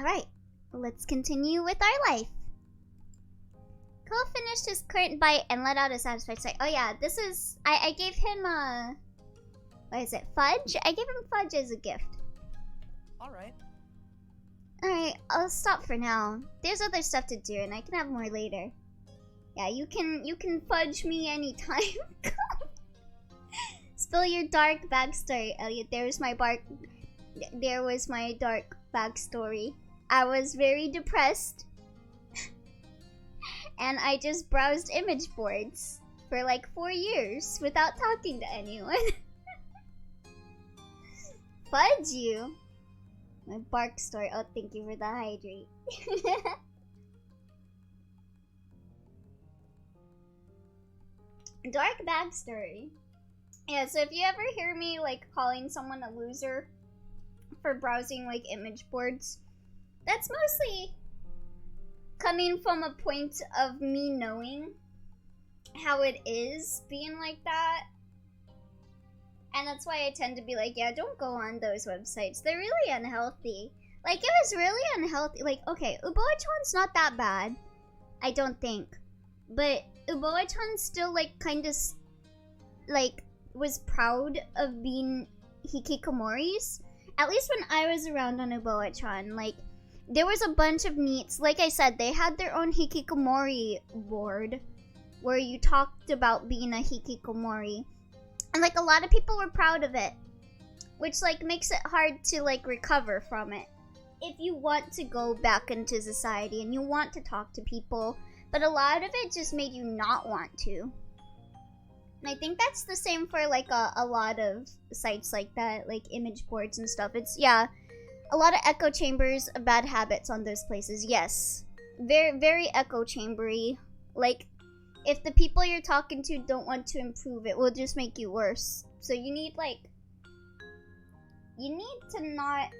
Alright, let's continue with our life. Cove finished his current bite and let out a satisfied sigh. Oh yeah, this is... I gave him, what is it, fudge? I gave him fudge as a gift. Alright. Alright, I'll stop for now. There's other stuff to do and I can have more later. Yeah, you can fudge me anytime. Spill your dark backstory, Elliot. There was my dark backstory. I was very depressed. And I just browsed image boards for like 4 years without talking to anyone. Fudge you. My bark story. Oh, thank you for the hydrate. Dark backstory. Yeah, so if you ever hear me like calling someone a loser for browsing like image boards, that's mostly coming from a point of me knowing how it is being like that. And that's why I tend to be like, yeah, don't go on those websites. They're really unhealthy. Like, it was really unhealthy. Like, okay, Uboa-chan's not that bad, I don't think. But Uboa-chan still, like, kind of, like, was proud of being hikikomori's. At least when I was around on Uboa-chan, like, there was a bunch of neats. Like I said, they had their own hikikomori board where you talked about being a hikikomori. And, like, a lot of people were proud of it, which, like, makes it hard to, like, recover from it. If you want to go back into society and you want to talk to people, but a lot of it just made you not want to. And I think that's the same for, like, a lot of sites like that, like image boards and stuff. It's, yeah, a lot of echo chambers, bad habits on those places, yes. Very, very echo chambery. Like, if the people you're talking to don't want to improve, it will just make you worse. So you need, like, you need to not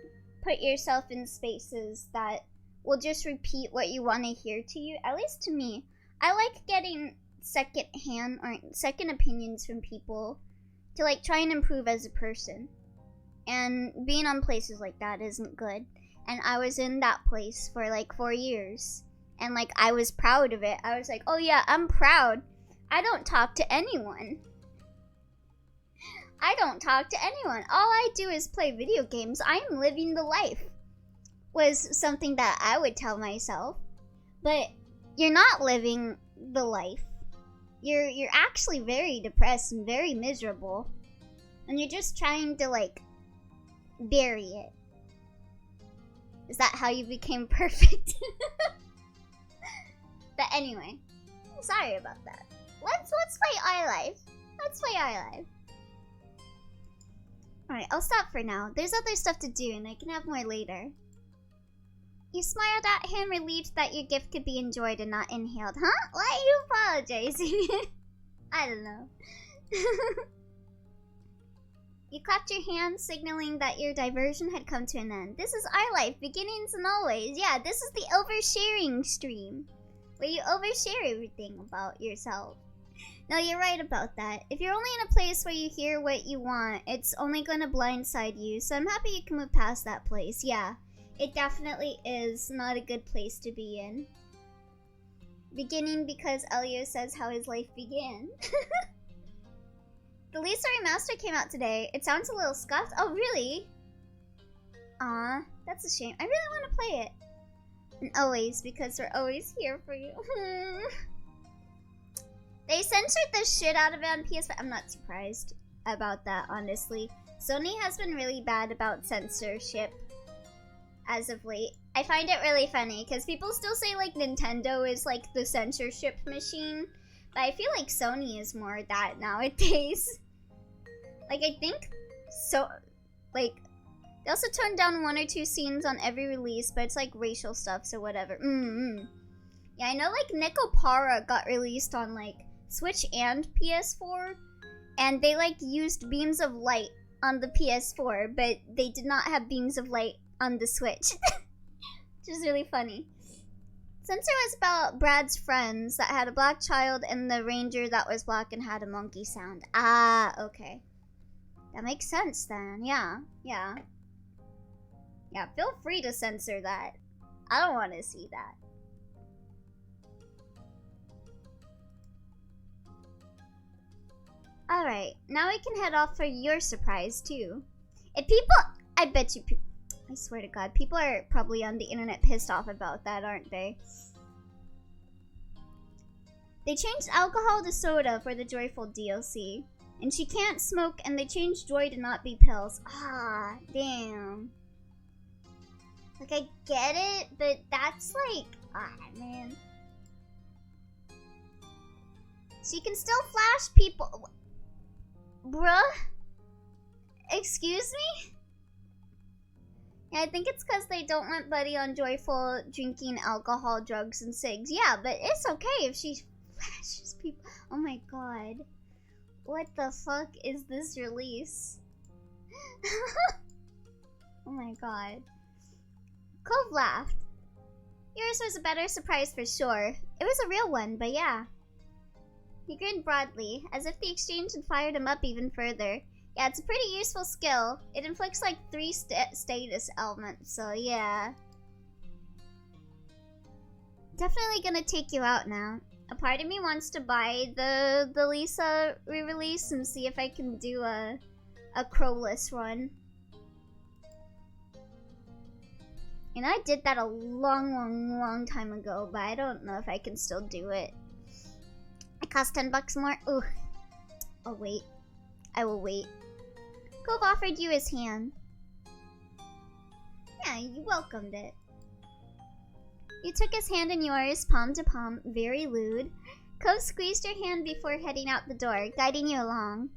put yourself in spaces that will just repeat what you want to hear to you. At least to me. I like getting second-hand or second opinions from people to, like, try and improve as a person. And being on places like that isn't good. And I was in that place for, like, 4 years. And, like, I was proud of it. I was like, oh yeah, I'm proud. I don't talk to anyone. I don't talk to anyone. All I do is play video games. I am living the life. Was something that I would tell myself. But you're not living the life. You're actually very depressed and very miserable. And you're just trying to, like, bury it. Is that how you became perfect? But anyway, sorry about that. Let's play our life. Let's play our life. Alright, I'll stop for now. There's other stuff to do and I can have more later. You smiled at him, relieved that your gift could be enjoyed and not inhaled. Huh? Why are you apologizing? I don't know. You clapped your hands, signaling that your diversion had come to an end. This is our life, beginnings and always. Yeah, this is the oversharing stream. Where you overshare everything about yourself. No, you're right about that. If you're only in a place where you hear what you want, it's only gonna blindside you, so I'm happy you can move past that place. Yeah, it definitely is not a good place to be in. Beginning because Elio says how his life began. The Lisa Remaster came out today. It sounds a little scuffed. Oh, really? Aw, that's a shame. I really want to play it. And always, because we're always here for you. They censored the shit out of it on PS5. I'm not surprised about that, honestly. Sony has been really bad about censorship as of late. I find it really funny, because people still say, like, Nintendo is, like, the censorship machine. But I feel like Sony is more that nowadays. Like, I think so, like, they also toned down 1 or 2 scenes on every release, but it's like racial stuff, so whatever. Yeah, I know like Nekopara got released on like Switch and PS4, and they like used beams of light on the PS4, but they did not have beams of light on the Switch. Which is really funny. Censor was about Brad's friends that had a black child and the ranger that was black and had a monkey sound. Ah, okay. That makes sense then, yeah. Yeah, feel free to censor that. I don't want to see that. Alright, now we can head off for your surprise, too. If people... I bet you... I swear to God, people are probably on the internet pissed off about that, aren't they? They changed alcohol to soda for the Joyful DLC. And she can't smoke, and they changed joy to not be pills. Ah, damn. Like, I get it, but that's like... Ah, man. She can still flash people... Bruh? Excuse me? Yeah, I think it's because they don't want Buddy on Joyful drinking alcohol, drugs, and cigs. Yeah, but it's okay if she flashes people. Oh my god. What the fuck is this release? Oh my god. Cove laughed. Yours was a better surprise for sure. It was a real one, but yeah. He grinned broadly, as if the exchange had fired him up even further. Yeah, it's a pretty useful skill. It inflicts like 3 status elements, so yeah. Definitely gonna take you out now. A part of me wants to buy the Lisa re-release and see if I can do a crowless run. And I did that a long time ago, but I don't know if I can still do it. It costs $10 more. Ooh. I'll wait. I will wait. Cove offered you his hand. Yeah, you welcomed it. You took his hand in yours, palm to palm, very lewd. Cove squeezed your hand before heading out the door, guiding you along.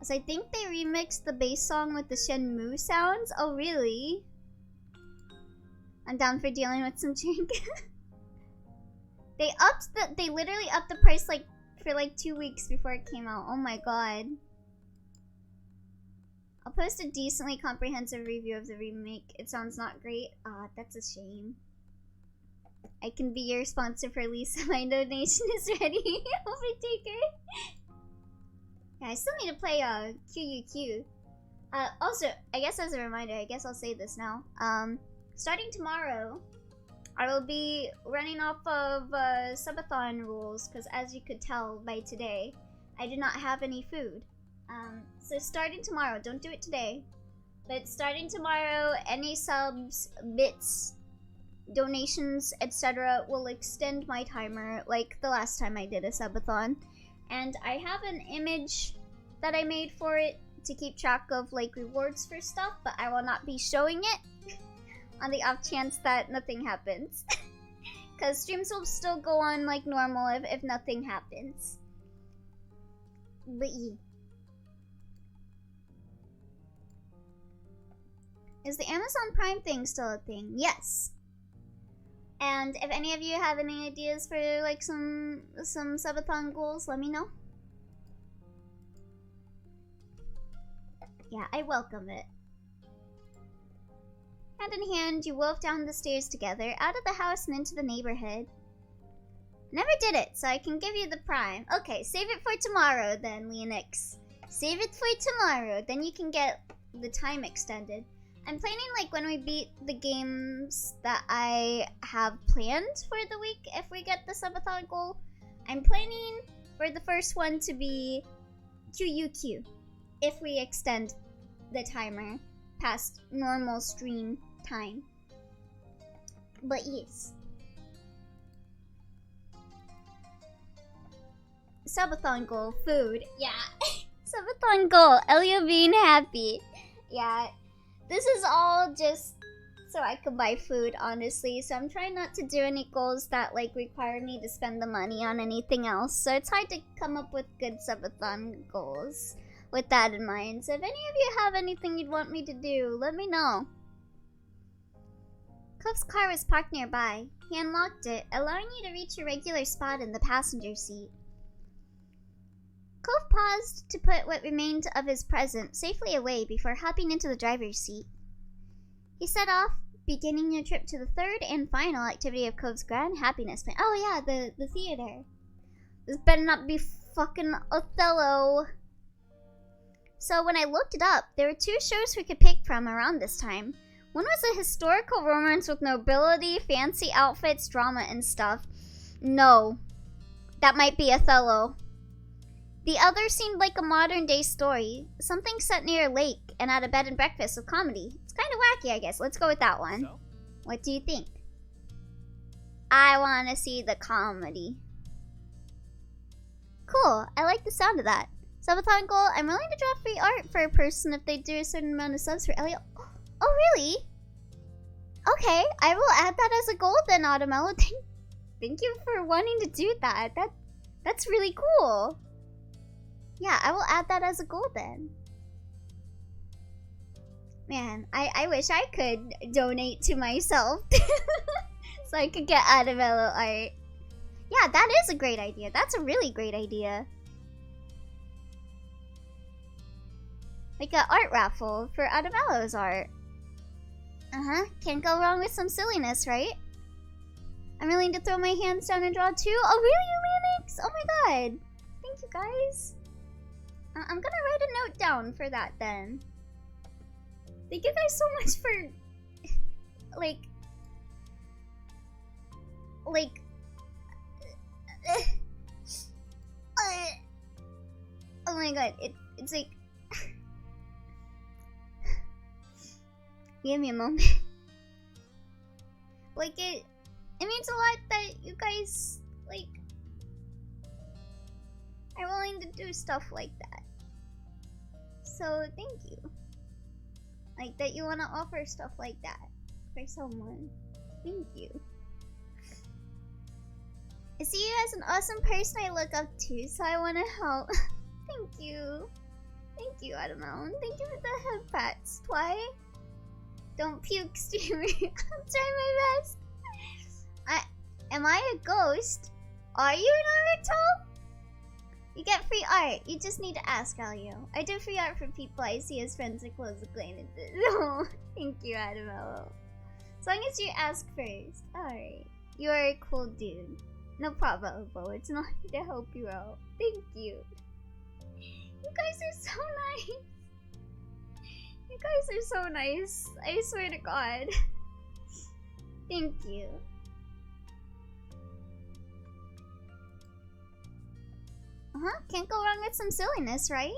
As I think they remixed the bass song with the Shenmue sounds. Oh, really? I'm down for dealing with some drink. They literally upped the price like for like 2 weeks before it came out. Oh my god. I'll post a decently comprehensive review of the remake. It sounds not great. Ah, that's a shame. I can be your sponsor for Lisa. My donation is ready. Overtaker. Yeah, I still need to play QUQ. Also, I guess as a reminder, I guess I'll say this now. Starting tomorrow, I will be running off of subathon rules, because as you could tell by today, I do not have any food. So starting tomorrow, don't do it today, but starting tomorrow, any subs, bits, donations, etc. will extend my timer like the last time I did a subathon. And I have an image that I made for it to keep track of like rewards for stuff, but I will not be showing it on the off chance that nothing happens. Because streams will still go on like normal if nothing happens. But yeah. Is the Amazon Prime thing still a thing? Yes. And if any of you have any ideas for like some subathon goals, let me know. Yeah, I welcome it. Hand in hand, you wolfed down the stairs together, out of the house and into the neighborhood. Never did it, so I can give you the Prime. Okay, save it for tomorrow then, Leonix. Save it for tomorrow, then you can get the time extended. I'm planning like when we beat the games that I have planned for the week if we get the subathon goal. I'm planning for the first one to be QUQ if we extend the timer past normal stream time. But yes. Subathon goal, food. Yeah. Subathon goal, Elio being happy. Yeah. This is all just so I could buy food, honestly. So I'm trying not to do any goals that like require me to spend the money on anything else. So it's hard to come up with good subathon goals with that in mind. So if any of you have anything you'd want me to do, let me know. Cove's car was parked nearby. He unlocked it, allowing you to reach your regular spot in the passenger seat. Cove paused to put what remained of his present safely away before hopping into the driver's seat. He set off, beginning your trip to the third and final activity of Cove's grand happiness plan. Oh yeah, the theater. This better not be fucking Othello. So when I looked it up, there were 2 shows we could pick from around this time. One was a historical romance with nobility, fancy outfits, drama, and stuff. No. That might be Othello. The other seemed like a modern day story. Something set near a lake and at a bed and breakfast with comedy. It's kind of wacky, I guess. Let's go with that one. So? What do you think? I want to see the comedy. Cool. I like the sound of that. Subathon goal. I'm willing to drop free art for a person if they do a certain amount of subs for Elliot. Oh, really? Okay. I will add that as a goal then, Automello. Thank you for wanting to do that. That's really cool. Yeah, I will add that as a goal then. Man, I wish I could donate to myself so I could get Automello art. Yeah, that is a great idea. That's a really great idea. Like an art raffle for Automello's art. Can't go wrong with some silliness, right? I'm willing to throw my hands down and draw too. Oh, really, Linux? Oh my god. Thank you, guys. I'm gonna write a note down for that then. Thank you guys so much for, oh my god, it's like, give me a moment. Like, it means a lot that you guys, like, are willing to do stuff like that. So, thank you. Like, that you want to offer stuff like that for someone. Thank you. I see you as an awesome person I look up to, so I want to help. Thank you. Thank you, Adamon. Thank you for the head pats. Why? Don't puke, streamer. I'm trying my best. Am I a ghost? Are you an Naruto? You get free art. You just need to ask, Elio. I do free art for people I see as friends and close acquaintances. Oh, thank you, Adamello. As long as you ask first. Alright. You are a cool dude. No problem, Bo. It's not to help you out. Thank you. You guys are so nice. You guys are so nice. I swear to God. Thank you. Can't go wrong with some silliness, right?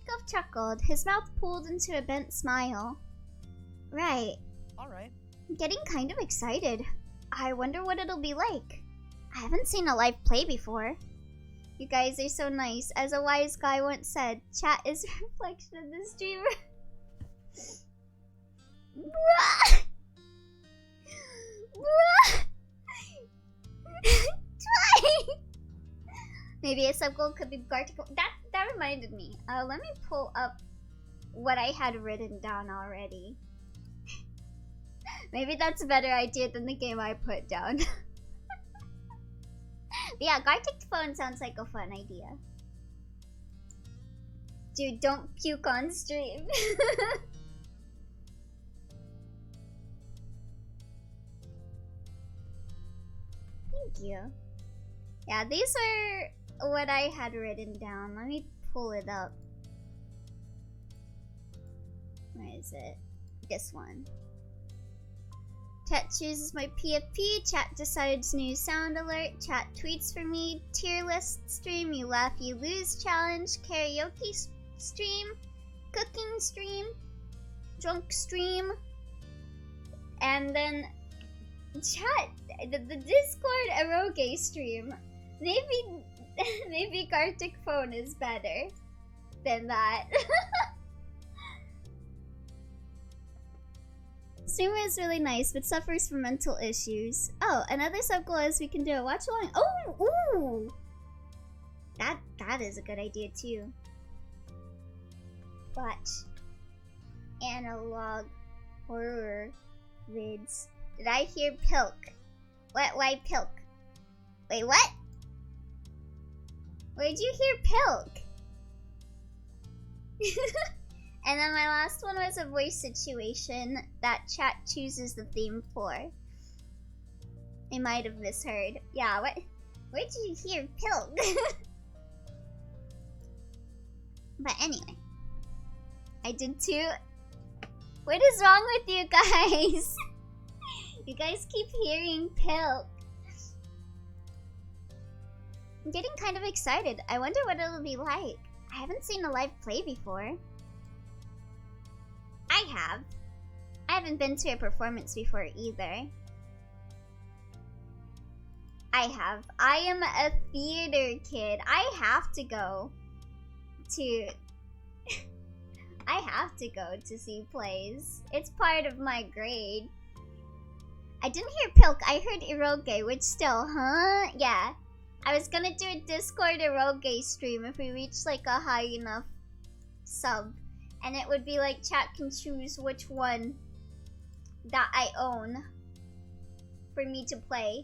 Cove chuckled, his mouth pulled into a bent smile. Right. Alright. I'm getting kind of excited. I wonder what it'll be like. I haven't seen a live play before. You guys are so nice. As a wise guy once said, chat is a reflection of the streamer. Bruh! Bruh! Try! Maybe a sub-goal could be Gartic. That reminded me. Let me pull up what I had written down already. Maybe that's a better idea than the game I put down. But yeah, Gartic phone sounds like a fun idea. Dude, don't puke on stream. Thank you. Yeah, these are what I had written down. Let me pull it up. Where is it? This one. Chat chooses my PFP. Chat decides new sound alert. Chat tweets for me. Tier list stream. You laugh, you lose challenge. Karaoke stream. Cooking stream. Drunk stream. And then chat. The Discord eroge stream. Maybe Gartic phone is better than that. Streamer is really nice, but suffers from mental issues. Oh, another sub-goal is we can do a watch along. Oh, ooh! That is a good idea too. Watch analog horror vids. Did I hear pilk? What? Why pilk? Wait, what? Where'd you hear pilk? And then my last one was a voice situation that chat chooses the theme for. I might have misheard. Yeah, what? Where'd you hear pilk? But anyway, I did two What is wrong with you guys? You guys keep hearing Pilk. I'm getting kind of excited. I wonder what it'll be like. I haven't seen a live play before. I have. I haven't been to a performance before either. I have. I am a theater kid. I have to go to... I have to go to see plays. It's part of my grade. I didn't hear Pilk. I heard Eroge, which still, huh? Yeah. I was gonna do a Discord Eroge stream if we reached like a high enough sub. And it would be like chat can choose which one that I own for me to play.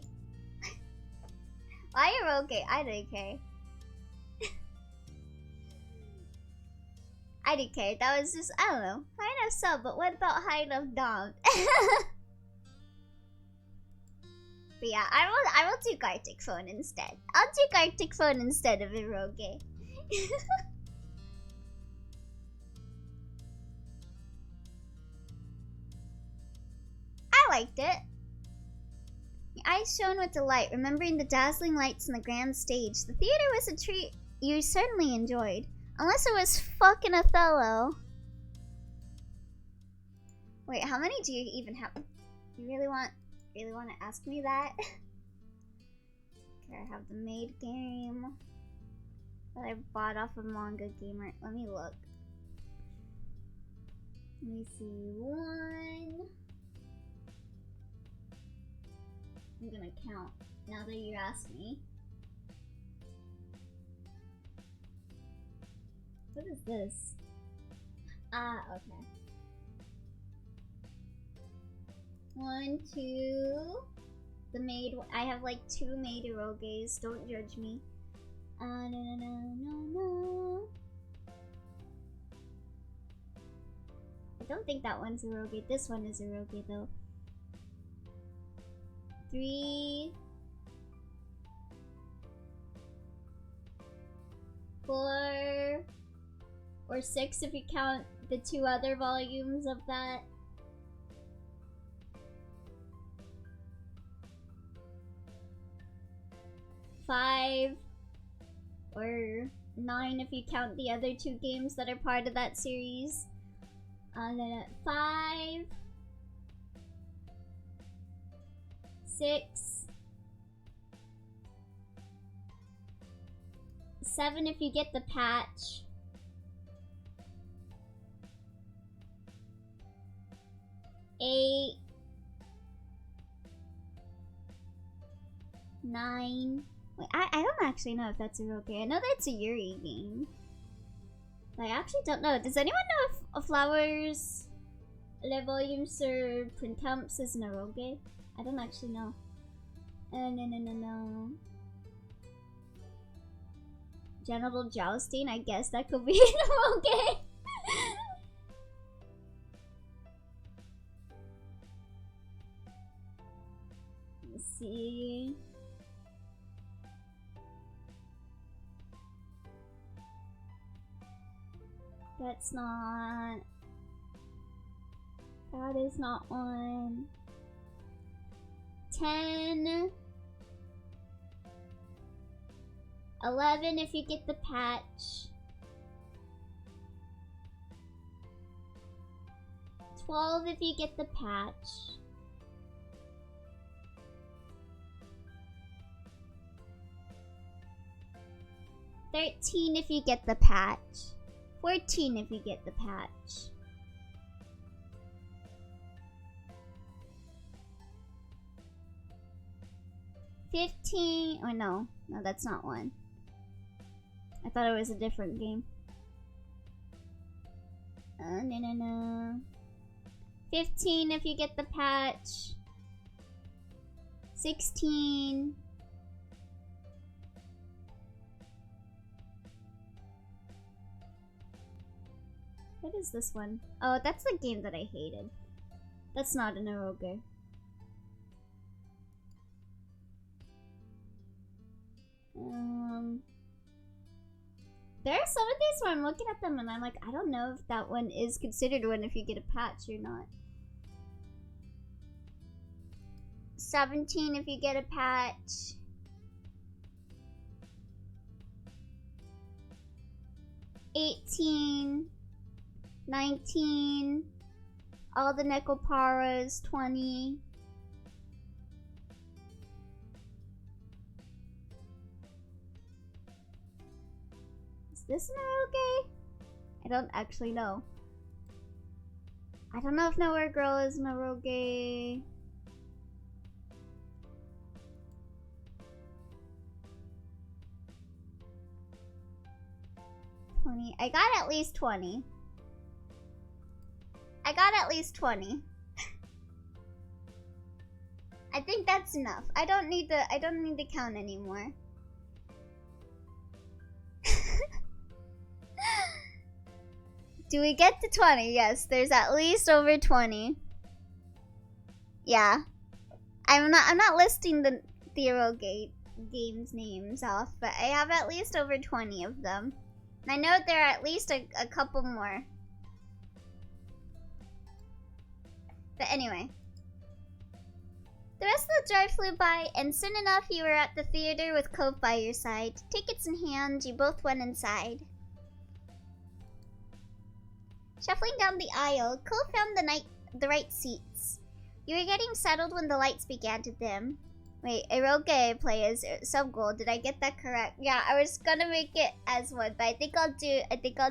Why Eroge? I don't care. I didn't care. That was just, I don't know. High enough sub, but what about high enough dom? But yeah, I will do Gartic Phone instead. I'll do Gartic Phone instead of Eroge. I liked it. Your eyes shone with delight, remembering the dazzling lights and the grand stage. The theater was a treat you certainly enjoyed. Unless it was fucking Othello. Wait, how many do you even have? You really want to ask me that? Okay, I have the maid game that I bought off of Manga Gamer. Let me look. Let me see. 1. I'm gonna count now that you asked me. What is this? Ah, okay. 1, 2. The maid. I have like 2 maid eroges. Don't judge me. No. I don't think that one's eroge. This one is eroge though. 3. 4. Or 6 if you count the 2 other volumes of that. 5. Or 9 if you count the other 2 games that are part of that series. 5. 6. 7 if you get the patch. 8. 9. Wait, I don't actually know if that's eroge. I know that's a Yuri game. But I actually don't know. Does anyone know if Flowers Le Volume sur Printemps is an eroge? I don't actually know. No. Genital jousting, I guess that could be an eroge. Let's see. That's not... That is not one. 10. 11 if you get the patch. 12 if you get the patch. 13 if you get the patch. 14 if you get the patch. 15, or no, that's not one. I thought it was a different game. No. 15 if you get the patch. 16. What is this one? Oh, that's the game that I hated. That's not an eroge. There are some of these where I'm looking at them and I'm like, I don't know if that one is considered one if you get a patch or not. 17 if you get a patch. 18. 19. All the Nekoparas, 20. Is this Naroge? I don't actually know. I don't know if Nowhere Girl is Naroge. I got at least 20. I got at least 20. I think that's enough. I don't need to count anymore. Do we get to 20? Yes, there's at least over 20. Yeah. I'm not listing the Theorogate games names off, but I have at least over 20 of them. And I know there are at least a couple more. But anyway. The rest of the drive flew by, and soon enough you were at the theater with Cove by your side. Tickets in hand, you both went inside. Shuffling down the aisle, Cove found the right seats. You were getting settled when the lights began to dim. Wait, Eroge play as sub-goal. Did I get that correct? Yeah, I was gonna make it as one, but I think I'll do I think I'll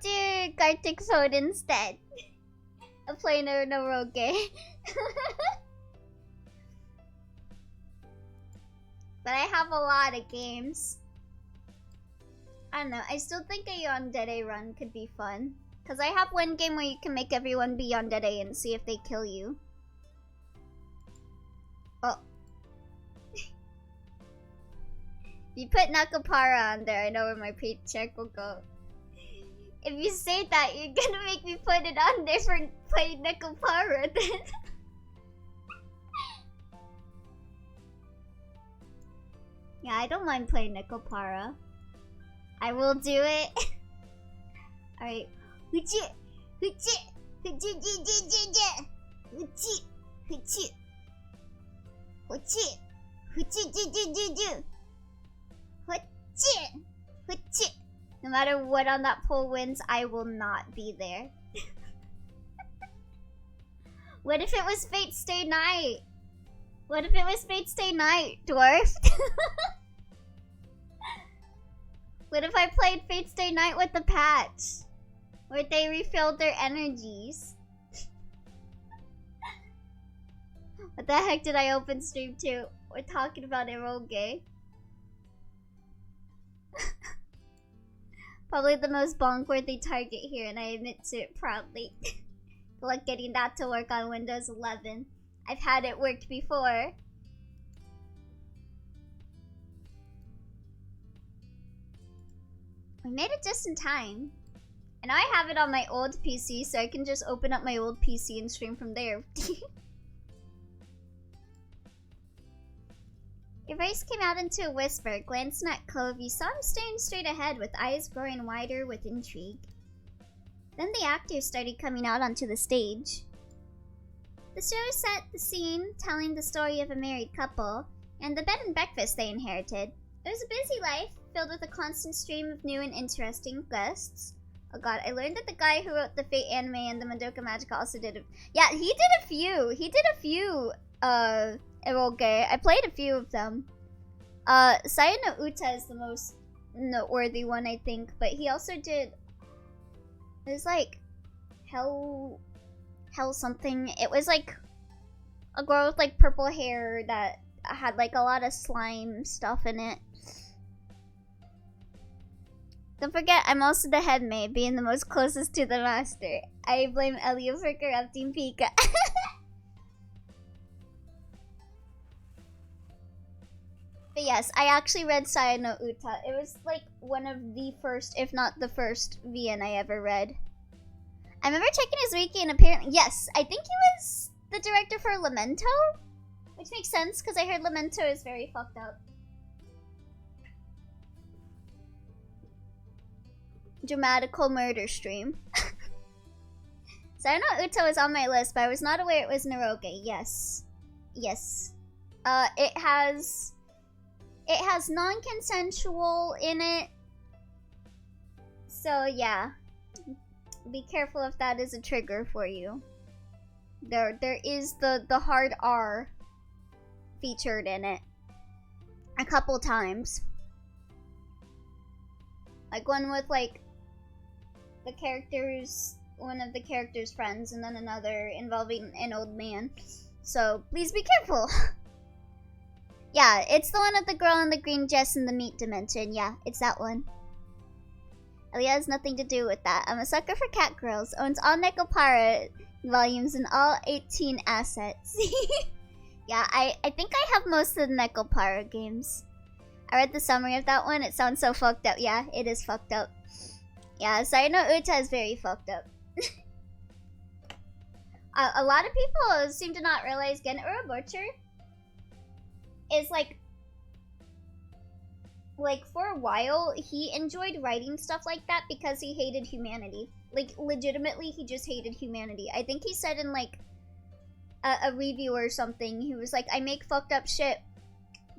do Gartic Phone instead. A play no Eroge. But I have a lot of games. I don't know, I still think a Yandere run could be fun. Cause I have one game where you can make everyone be Yandere and see if they kill you. Oh. You put Nakapara on there, I know where my paycheck will go. If you say that, you're gonna make me put it on there for playing Nakapara then. Yeah, I don't mind playing Nakapara. I will do it. Alright. Huchi! Huchi! Huchi! Huchi! Huchi! Huchi! Huchi! Huchi! Huchi! No matter what on that pole wins, I will not be there. What if it was Fate Stay Night? What if it was Fate Stay Night, dwarf? What if I played Fate Stay Night with the patch? Where they refilled their energies? What the heck did I open stream to? We're talking about Eroge. Probably the most bonk-worthy target here, and I admit to it proudly. Good luck getting that to work on Windows 11. I've had it worked before. We made it just in time. And now I have it on my old PC, so I can just open up my old PC and stream from there. Your voice came out into a whisper. Glancing at Cove, you saw him staring straight ahead with eyes growing wider with intrigue. Then the actors started coming out onto the stage. The show set the scene, telling the story of a married couple, and the bed and breakfast they inherited. It was a busy life, filled with a constant stream of new and interesting guests. Oh god, I learned that the guy who wrote the Fate anime and the Madoka Magica also did a... Yeah, he did a few. He did a few, Eroge. I played a few of them. Saya no Uta is the most noteworthy one, I think. But he also did... It was like... Hell something. It was like... A girl with like purple hair that had like a lot of slime stuff in it. Don't forget, I'm also the head maid, being the most closest to the master. I blame Elio for corrupting Pika. But yes, I actually read Saya no Uta. It was like one of the first, if not the first, VN I ever read. I remember checking his wiki and apparently, yes, I think he was the director for Lamento? Which makes sense, because I heard Lamento is very fucked up. dramatical murder stream. So I know Uta was on my list, but I was not aware it was Naroge. Yes. Yes. It has non-consensual in it. So yeah. Be careful if that is a trigger for you. There is the hard R featured in it. A couple times. Like one with like one of the character's friends, and then another involving an old man. So please be careful. Yeah, it's the one with the girl in the green dress in the meat dimension. Yeah, it's that one. Elia has nothing to do with that. I'm a sucker for cat girls. Owns all Nekopara volumes and all 18 assets. Yeah, I think I have most of the Nekopara games. I read the summary of that one. It sounds so fucked up. Yeah, it is fucked up. Yeah, so I know Uta is very fucked up. A lot of people seem to not realize Gen Urobucher is like for a while he enjoyed writing stuff like that because he hated humanity. Like legitimately he just hated humanity. I think he said in like a review or something, he was like, I make fucked up shit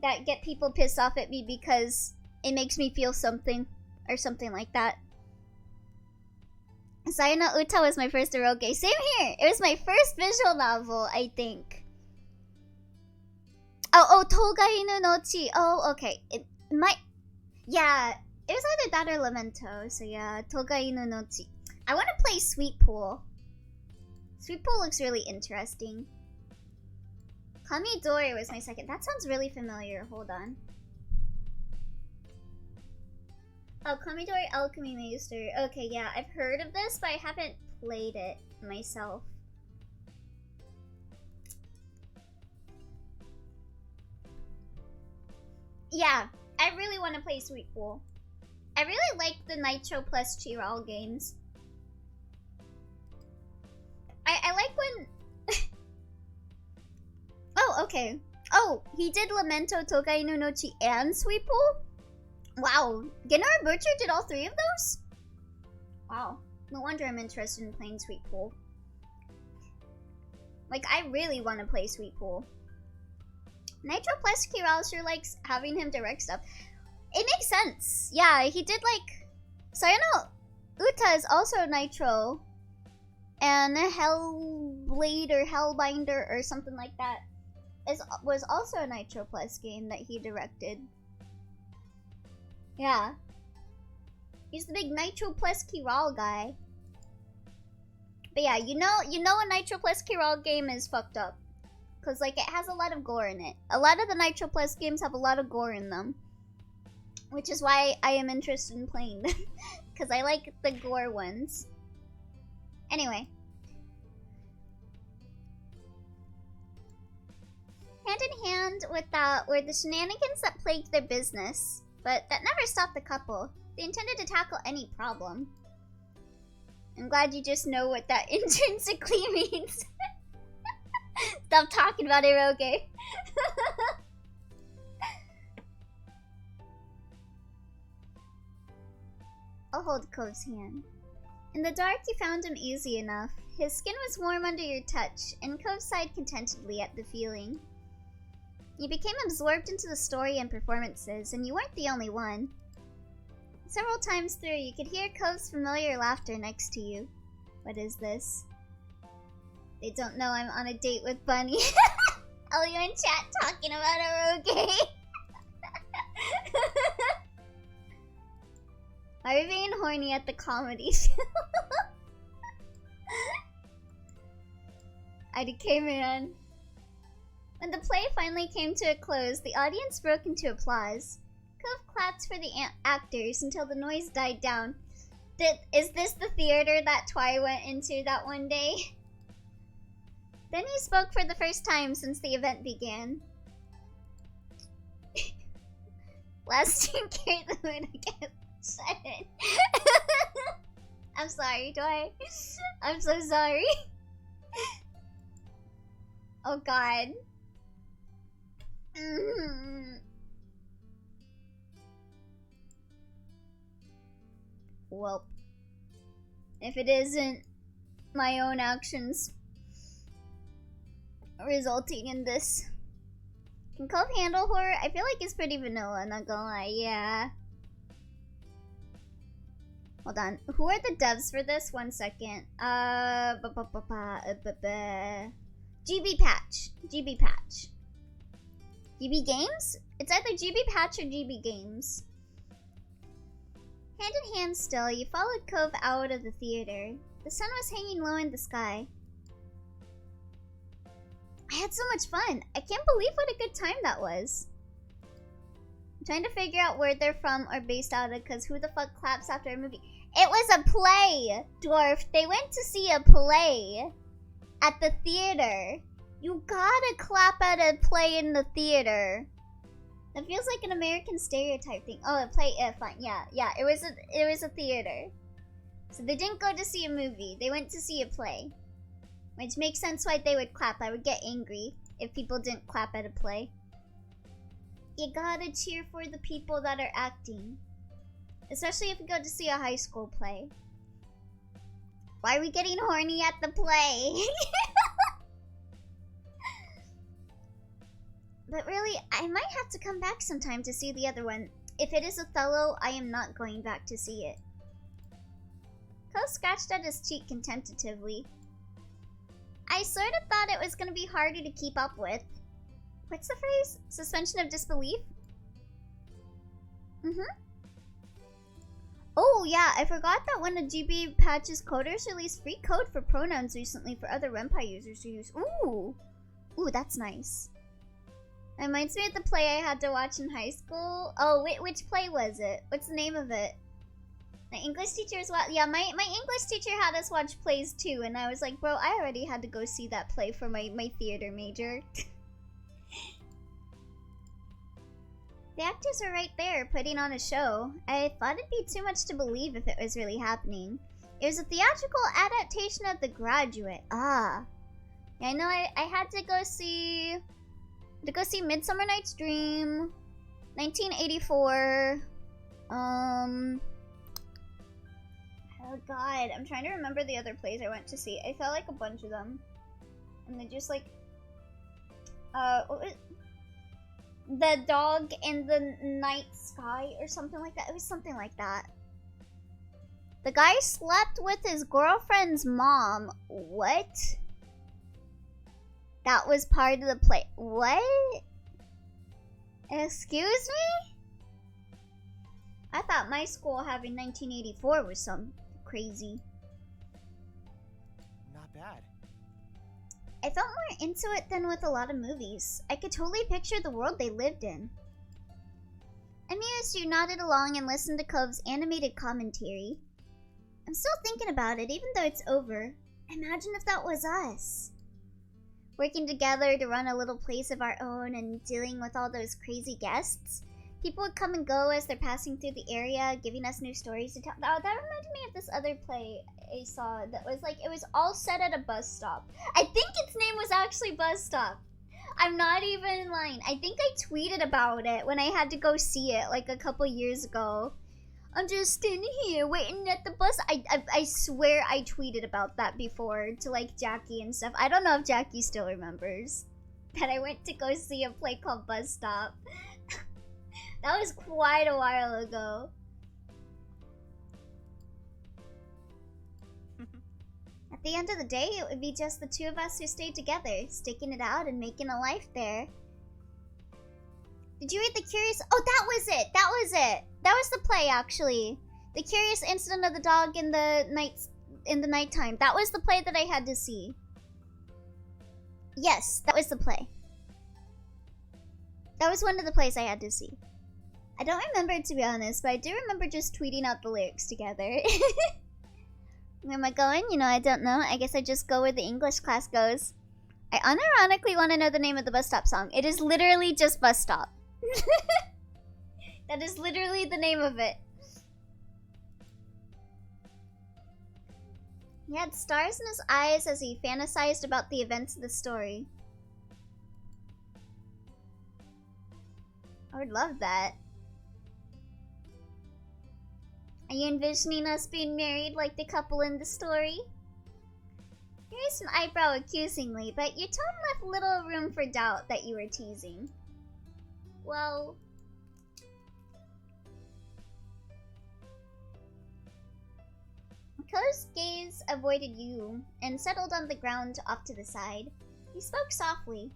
that get people pissed off at me because it makes me feel something or something like that. Sayano Uta was my first eroge. Same here. It was my first visual novel, I think. Oh, Togai no Nochi. Oh, okay. It might. Yeah, it was either that or Lamento. So yeah, Togai no Nochi. I want to play Sweet Pool. Sweet Pool looks really interesting. Kamidori was my second. That sounds really familiar. Hold on. Oh, Kamidori Alchemy Master. Okay, yeah, I've heard of this, but I haven't played it myself. Yeah, I really want to play Sweet Pool. I really like the Nitro plus Chiral games. I like when... Oh, okay. Oh, he did Lamento, Tokai no Nochi, and Sweet Pool? Wow, Genara Butcher did all three of those? Wow, no wonder I'm interested in playing Sweet Pool. Like, I really want to play Sweet Pool. Nitro plus Kiral sure likes having him direct stuff. It makes sense. Yeah, he did like... Sayano Uta is also Nitro. And Hellblade or Hellbinder or something like that was also a Nitro plus game that he directed. Yeah. He's the big Nitro plus Kiral guy. But yeah, you know a Nitro plus Kiral game is fucked up. Cause like it has a lot of gore in it. A lot of the Nitro plus games have a lot of gore in them. Which is why I am interested in playing them. Cause I like the gore ones. Anyway. Hand in hand with that were the shenanigans that plagued their business. But that never stopped the couple. They intended to tackle any problem. I'm glad you just know what that intrinsically means. Stop talking about eroge. I'll hold Cove's hand. In the dark, you found him easy enough. His skin was warm under your touch, and Cove sighed contentedly at the feeling. You became absorbed into the story and performances, and you weren't the only one. Several times through, you could hear Cove's familiar laughter next to you. What is this? They don't know I'm on a date with Bunny. Oh, you in chat talking about eroge? Why are we being horny at the comedy show? IDK man. When the play finally came to a close, the audience broke into applause. Cove clapped for the actors until the noise died down. Is this the theater that Twi went into that one day? Then he spoke for the first time since the event began. Last team carried the mood again. Shut it. I'm sorry, Twi. I'm so sorry. Oh god. Well, If it isn't my own actions resulting in this. Can Cove handle horror? I feel like it's pretty vanilla, not gonna lie, yeah. Hold on. Who are the devs for this? 1 second. GB Patch. GB Patch. GB Games? It's either GB Patch or GB Games. Hand in hand still, you followed Cove out of the theater. The sun was hanging low in the sky. I had so much fun. I can't believe what a good time that was. I'm trying to figure out where they're from or based out of, because who the fuck claps after a movie? It was a play, Dwarf. They went to see a play at the theater. You gotta clap at a play in the theater. That feels like an American stereotype thing. Oh, a play, fine. Yeah, it was a theater. So they didn't go to see a movie. They went to see a play. Which makes sense why they would clap. I would get angry if people didn't clap at a play. You gotta cheer for the people that are acting. Especially if we go to see a high school play. Why are we getting horny at the play? But really, I might have to come back sometime to see the other one. If it is Othello, I am not going back to see it. Cole scratched at his cheek contemplatively. I sort of thought it was gonna be harder to keep up with. What's the phrase? Suspension of disbelief? Oh yeah, I forgot that one of GB Patch's coders released free code for pronouns recently for other Ren'Py users to use. Ooh, that's nice. It reminds me of the play I had to watch in high school. Oh, wait, which play was it? What's the name of it? My English teacher as well. Yeah, my English teacher had us watch plays too, and I was like, bro, I already had to go see that play for my theater major. The actors are right there, putting on a show. I thought it'd be too much to believe if it was really happening. It was a theatrical adaptation of The Graduate. Ah. Yeah, I know I had to go see... Midsummer Night's Dream, 1984, oh god, I'm trying to remember the other plays I went to see. I felt like a bunch of them. And they just like, The Dog in the Night Sky or something like that. It was something like that. The guy slept with his girlfriend's mom. What? That was part of the play. What? Excuse me? I thought my school having 1984 was some crazy. Not bad. I felt more into it than with a lot of movies. I could totally picture the world they lived in. Amused, you nodded along and listened to Cove's animated commentary. I'm still thinking about it, even though it's over. Imagine if that was us. Working together to run a little place of our own and dealing with all those crazy guests. People would come and go as they're passing through the area, giving us new stories to tell. Oh, that reminded me of this other play I saw that was like, it was all set at a bus stop. I think its name was actually Bus Stop. I'm not even lying. I think I tweeted about it when I had to go see it like a couple years ago. I'm just standing here waiting at the bus. I swear I tweeted about that before to like Jackie and stuff. I don't know if Jackie still remembers that I went to go see a play called Bus Stop. That was quite a while ago. At the end of the day, it would be just the two of us who stayed together, sticking it out and making a life there. Did you read The Curious... Oh, that was it! That was it! That was the play, actually. The Curious Incident of the Dog in the Nighttime. That was the play that I had to see. Yes, that was the play. That was one of the plays I had to see. I don't remember it, to be honest, but I do remember just tweeting out the lyrics together. Where am I going? You know, I don't know. I guess I just go where the English class goes. I unironically want to know the name of the Bus Stop song. It is literally just Bus Stop. That is literally the name of it. He had stars in his eyes as he fantasized about the events of the story. I would love that. Are you envisioning us being married like the couple in the story? You raised an eyebrow accusingly, but your tone left little room for doubt that you were teasing. Well... Cove's gaze avoided you and settled on the ground off to the side. He spoke softly.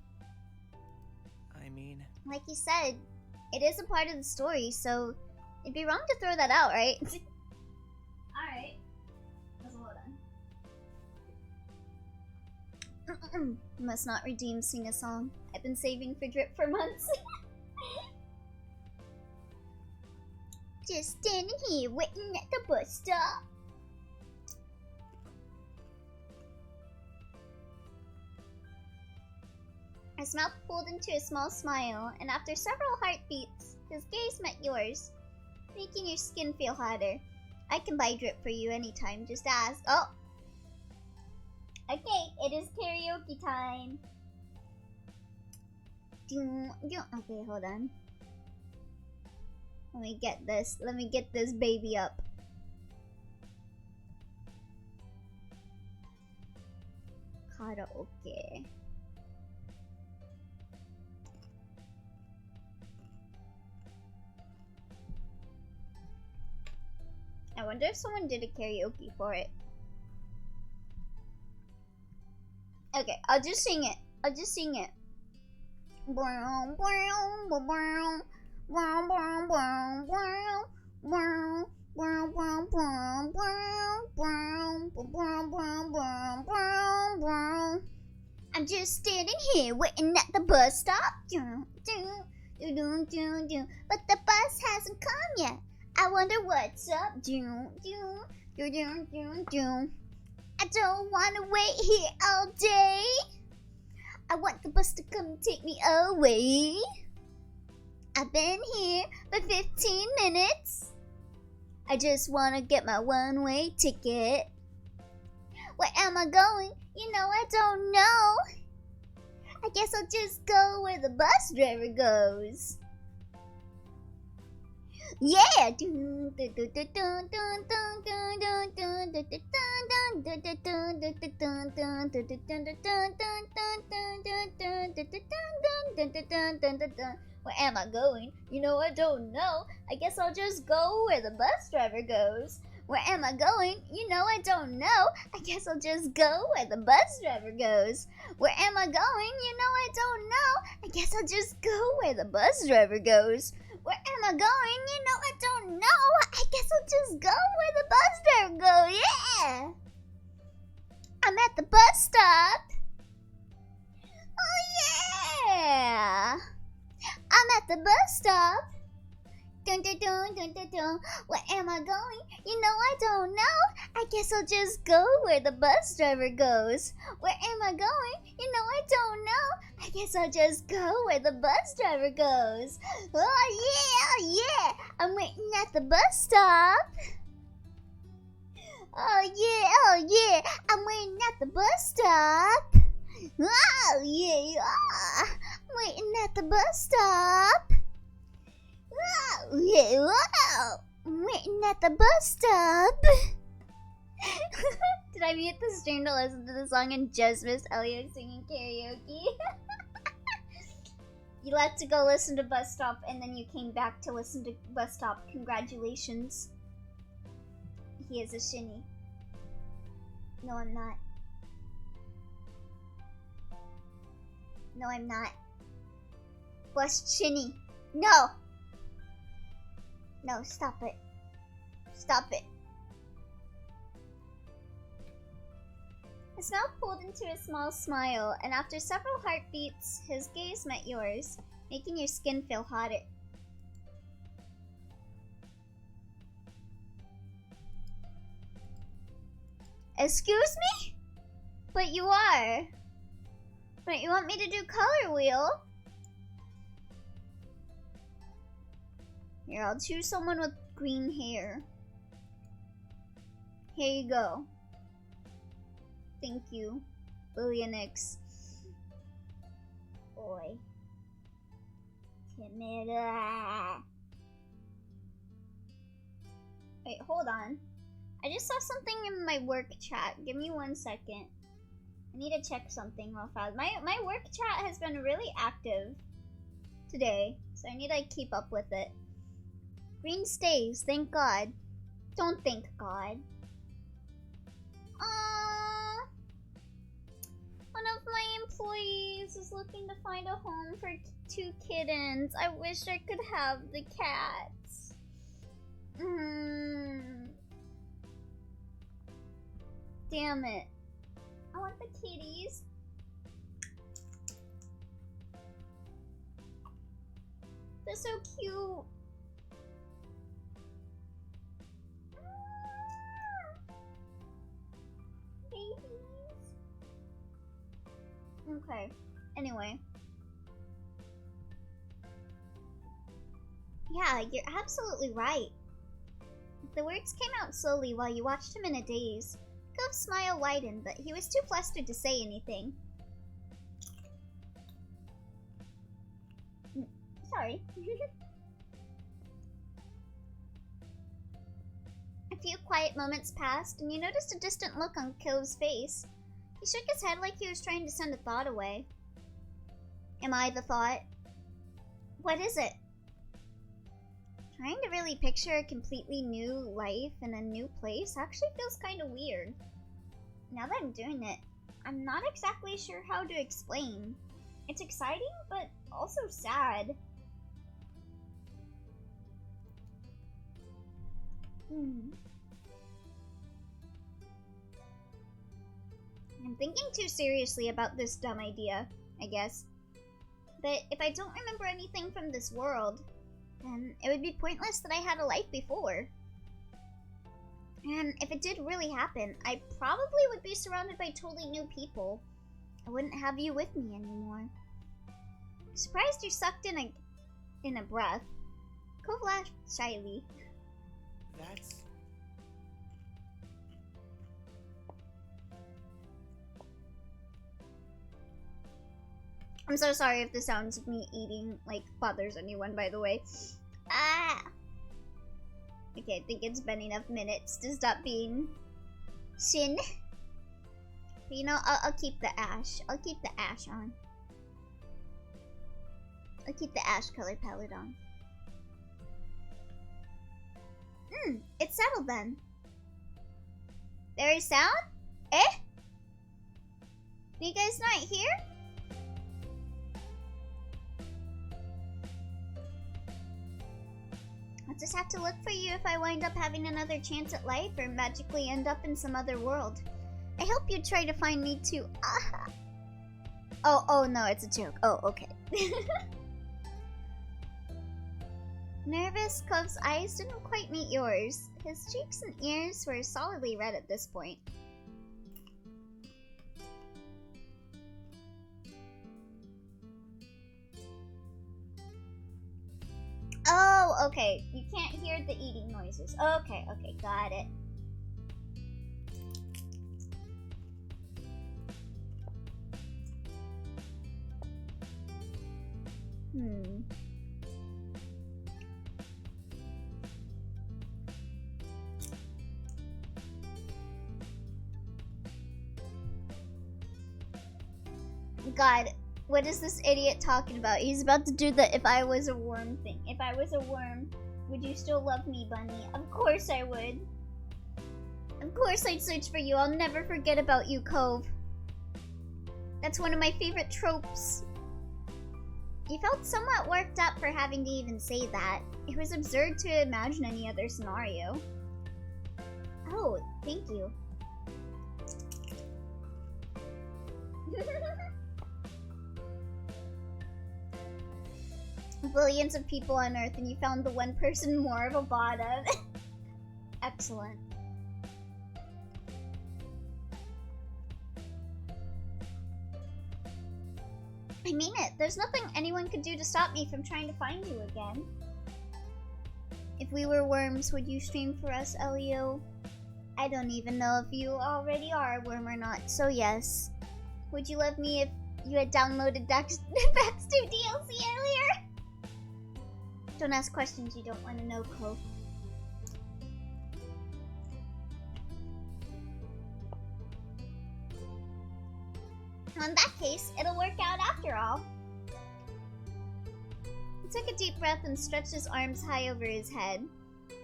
I mean... Like you said, it is a part of the story, so it'd be wrong to throw that out, right? Alright. Hold on. Must not redeem sing a song. I've been saving for drip for months. Just standing here waiting at the bus stop. His mouth pulled into a small smile, and after several heartbeats, his gaze met yours, making your skin feel hotter. I can buy drip for you anytime, just ask. Oh! Okay, it is karaoke time. Okay, hold on. Let me get this baby up. Karaoke. I wonder if someone did a karaoke for it. Okay, I'll just sing it. I'm just standing here waiting at the bus stop. But the bus hasn't come yet. I wonder what's up. I don't want to wait here all day. I want the bus to come and take me away. I've been here for 15 minutes. I just want to get my one-way ticket. Where am I going? You know, I don't know. I guess I'll just go where the bus driver goes. Yeah! Where am I going? You know, I don't know. I guess I'll just go where the bus driver goes. Where am I going? You know, I don't know. I guess I'll just go where the bus driver goes. Where am I going? You know, I don't know. I guess I'll just go where the bus driver goes. Where am I going? You know, I don't know. I guess I'll just go where the bus driver goes. Yeah! I'm at the bus stop. Oh, yeah! I'm at the bus stop. Dun, dun, dun, dun, dun, dun. Where am I going? You know, I don't know. I guess I'll just go where the bus driver goes. Where am I going? You know, I don't know. I guess I'll just go where the bus driver goes. Oh, yeah. I'm waiting at the bus stop. Oh, yeah. I'm waiting at the bus stop. Oh, yeah. I'm waiting at the bus stop. Oh, yeah. Wow. I'm waiting at the bus stop. Did I mute the stream to listen to the song and just miss Elio singing karaoke? You left to go listen to Bus Stop and then you came back to listen to Bus Stop. Congratulations. He is a shinny. No, I'm not. No, I'm not. Bus shinny. No! No, stop it. Stop it. His mouth pulled into a small smile, and after several heartbeats, his gaze met yours, making your skin feel hotter. Excuse me? But you are. But you want me to do color wheel? Here, I'll choose someone with green hair. Here you go. Thank you, Lilianix. Boy. Timid. Wait, hold on. I just saw something in my work chat. Give me 1 second. I need to check something real fast. My work chat has been really active today, so I need to keep up with it. Green stays, thank God. Don't thank God. One of my employees is looking to find a home for 2 kittens. I wish I could have the cats. Damn it. I want the kitties. They're so cute. Babies. Okay. Anyway. Yeah, you're absolutely right. The words came out slowly while you watched him in a daze. Cove's smile widened, but he was too flustered to say anything. Sorry. A few quiet moments passed, and you noticed a distant look on Cove's face. He shook his head like he was trying to send a thought away. Am I the thought? What is it? Trying to really picture a completely new life in a new place actually feels kind of weird. Now that I'm doing it, I'm not exactly sure how to explain. It's exciting, but also sad. I'm thinking too seriously about this dumb idea, I guess. But if I don't remember anything from this world, then it would be pointless that I had a life before. And if it did really happen, I probably would be surrounded by totally new people. I wouldn't have you with me anymore. Surprised you sucked in a breath. Cove laughed shyly. That's... I'm so sorry if the sounds of me eating, bothers anyone, by the way. Okay, I think it's been enough minutes to stop being sin. But you know, I'll keep the ash. I'll keep the ash on. I'll keep the ash color palette on. It's settled then. There is sound? Eh? You guys not here? I'll just have to look for you if I wind up having another chance at life or magically end up in some other world. I hope you try to find me too. Oh no, it's a joke. Oh, okay. Nervous, Cove's eyes didn't quite meet yours. His cheeks and ears were solidly red at this point. Oh, okay. You can't hear the eating noises. Okay, got it. God, what is this idiot talking about? He's about to do the if I was a worm thing. If I was a worm, would you still love me, Bunny? Of course I would. Of course I'd search for you. I'll never forget about you, Cove. That's one of my favorite tropes. You felt somewhat worked up for having to even say that. It was absurd to imagine any other scenario. Oh, thank you. Billions of people on Earth, and you found the one person more of a bottom. Excellent. I mean it. There's nothing anyone could do to stop me from trying to find you again. If we were worms, would you stream for us, Elio? I don't even know if you already are a worm or not, so yes. Would you love me if you had downloaded Backstreet DLC earlier? Don't ask questions you don't want to know, Cove. In that case, it'll work out after all. He took a deep breath and stretched his arms high over his head.